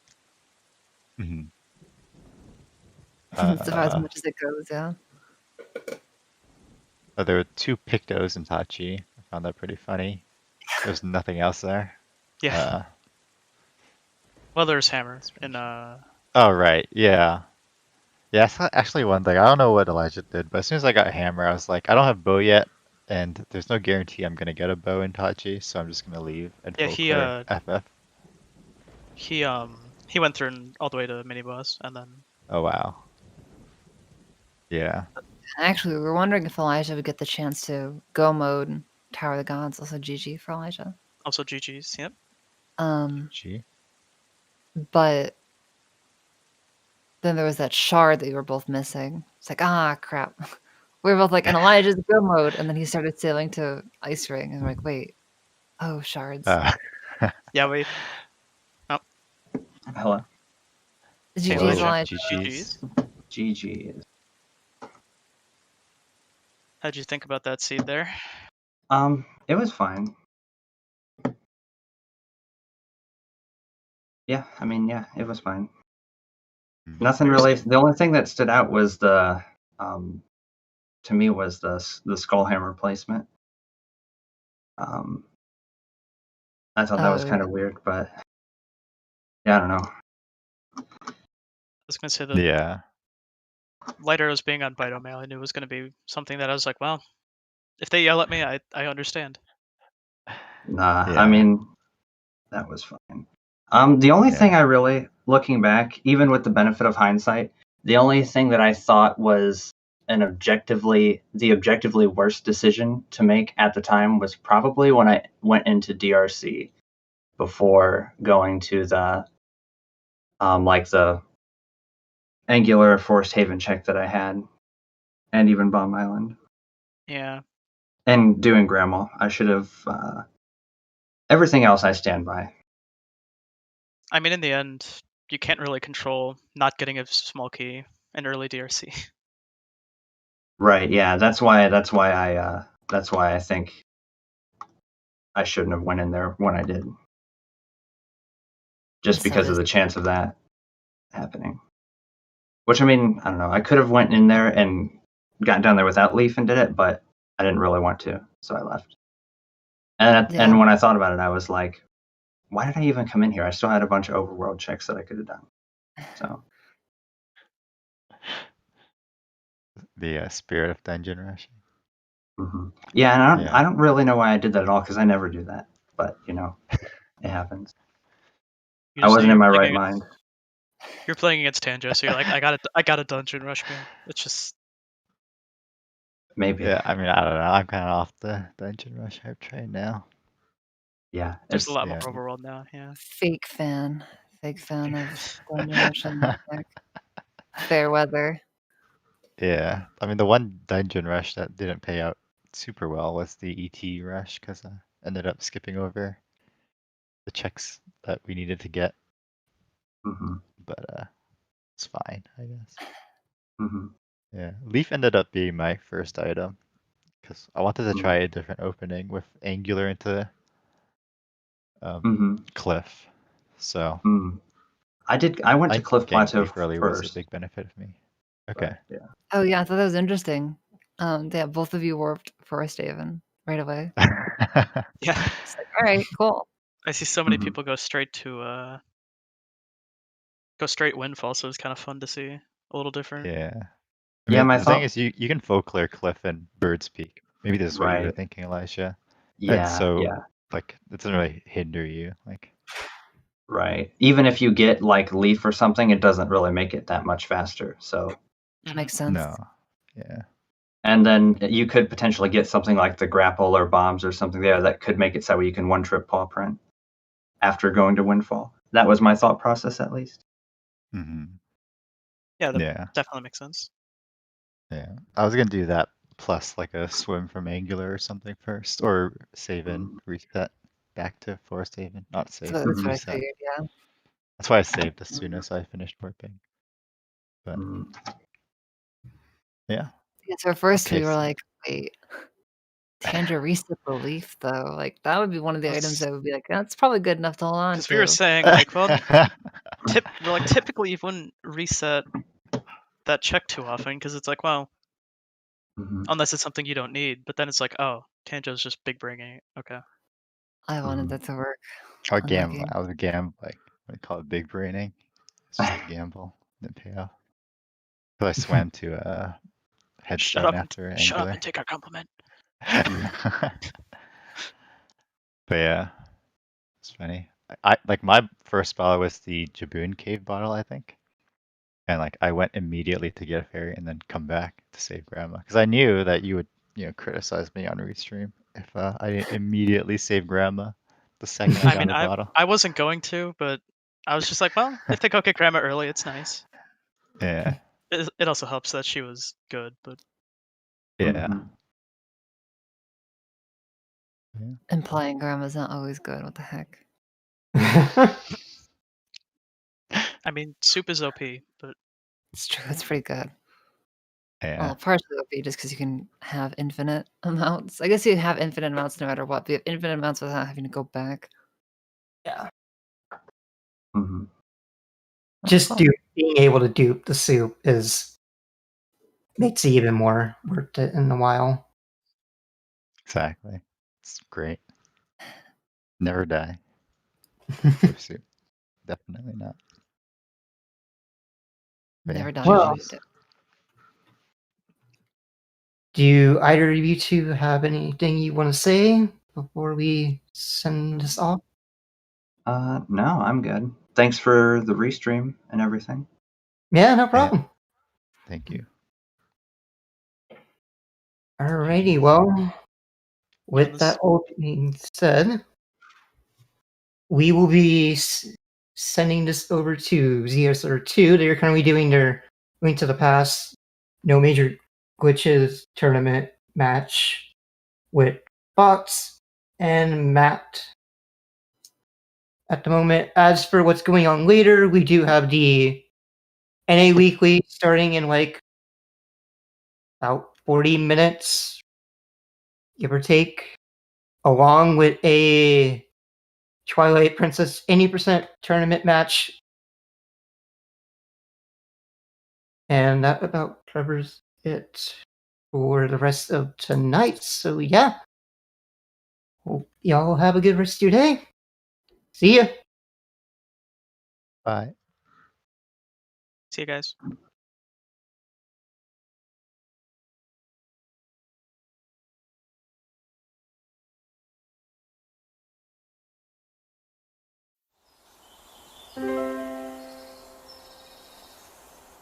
Mhm. it's about as much as it goes. Yeah. There were 2 Pictos in Tachi. I found that pretty funny. There's nothing else there. Yeah. Well, there's hammer in Oh, right. Yeah. Yeah, that's actually one thing. I don't know what Elijah did, but as soon as I got hammer, I was like, I don't have bow yet, and there's no guarantee I'm gonna get a bow in Tachi, so I'm just gonna leave and Yeah, full clear FF. he went through all the way to mini boss and then Oh, wow. Yeah. Actually, we were wondering if Elijah would get the chance to go mode and Tower of the Gods. Also, GG for Elijah. also GG's. Yep. Gee. But then there was that shard that you were both missing. It's like, ah, crap. We were both like, and Elijah's go mode, and then he started sailing to Ice Ring, and we're like, wait, oh, shards. Yeah, wait. Hello. GG's Elijah. Elijah. GG's. GG's. How'd you think about that seed there? It was fine. Yeah, I mean, yeah, it was fine. Nothing really. The only thing that stood out was the, to me, was the skull hammer placement. I thought that was kind of weird, but yeah, I don't know. I was gonna say that Yeah. light arrows being on Bito Mail, I knew was gonna be something that I was like, well, if they yell at me, I understand. Nah, Yeah. I mean, that was fine. The only thing I really, looking back, even with the benefit of hindsight, the only thing that I thought was the objectively worst decision to make at the time was probably when I went into DRC before going to the like the angular forest haven check that I had, and even Bomb Island. Yeah. And doing Grandma. I should have everything else I stand by. I mean, in the end, you can't really control not getting a small key in early DRC. Right, yeah, that's why I think I shouldn't have went in there when I did. Just because of the chance of that happening. Which, I mean, I don't know. I could have went in there and gotten down there without Leaf and did it, but I didn't really want to, so I left. And when I thought about it, I was like, why did I even come in here? I still had a bunch of overworld checks that I could have done. So The spirit of dungeon rushing. yeah, and I don't really know why I did that at all, because I never do that. But you know, it happens. I wasn't in my right mind. You're playing against Tanjo, so you're like, I got a dungeon rush me. It's just maybe. Yeah, I mean, I don't know. I'm kind of off the dungeon rush hype train now. Yeah, there's a lot more overworld now. Yeah. Fake fan of Dungeon Rushing. Fair weather. Yeah, I mean, the one dungeon rush that didn't pay out super well was the ET rush because I ended up skipping over the checks that we needed to get. But it's fine, I guess. Yeah, Leaf ended up being my first item because I wanted to try a different opening with Angular into Cliff. So I went to Cliff Plateau early first. Was a big benefit of me. Okay. Yeah. Oh yeah, I thought that was interesting. Yeah, both of you warped Forest Haven right away. Yeah. It's like, all right, cool. I see so many people go straight Windfall, so it's kind of fun to see a little different. Yeah. Yeah, my the thing is, you can full clear Cliff and Bird's Peak. Maybe this is what you were thinking, Elisha. Yeah. And so, yeah. like, it doesn't really hinder you. Like, right. Even if you get like Leaf or something, it doesn't really make it that much faster. So that makes sense. No. Yeah. And then you could potentially get something like the grapple or bombs or something there that could make it so you can one-trip paw print after going to Windfall. That was my thought process, at least. Yeah, that definitely makes sense. Yeah, I was gonna do that plus like a swim from Angular or something first, or save and reset back to Forest Haven. Not save, That's but what I reset. figured. Yeah. That's why I saved as soon as I finished warping. But yeah. Yeah, so at first Okay, we were so- like, wait, Tandra reset the leaf though. Like that would be one of the items that would be like, that's probably good enough to hold on Because we were to. saying like, well, we're like typically you wouldn't reset that check too often because it's like, well, unless it's something you don't need. But then it's like, oh, Tanjo's just big bringing it. Okay. I wanted that to work. I on that game. was a gamble, like what do you call it, big braining. It's just a gamble. Didn't pay off. So I swam to Shut headstone up, after and, shut up Angular. and take our compliment. But yeah, it's funny. I like my first bottle was the Jaboon cave bottle, I think. And like I went immediately to get a fairy and then come back to save grandma. Because I knew that you would, criticize me on restream if I didn't immediately save grandma the second I I got mean, a bottle. I wasn't going to, but I was just like, well, if they go get grandma early, it's nice. Yeah. It also helps that she was good, but Yeah. Implying grandma's not always good. What the heck? I mean, soup is OP, but It's true. It's pretty good. Yeah. Well, partially OP just because you can have infinite amounts. I guess you have infinite amounts no matter what. But you have infinite amounts without having to go back. Yeah. Mhm. Just cool. being able to dupe the soup makes it even more worth it in a while. Exactly. It's great. Never die. Pursuit. Definitely not. But Never yeah, done. Well, GG's. do either of you two have anything you want to say before we send this off? No, I'm good. Thanks for the restream and everything. Yeah, no problem. thank you. Alrighty, well, with this- that all being said, we will be sending this over to ZSR2. They're currently doing their Link to the Past No Major Glitches tournament match with Fox and Matt at the moment. As for what's going on later, we do have the NA Weekly starting in like about 40 minutes, give or take, along with a Twilight Princess 80% tournament match. And that about covers it for the rest of tonight. So yeah, hope y'all have a good rest of your day. See ya. Bye. see you guys.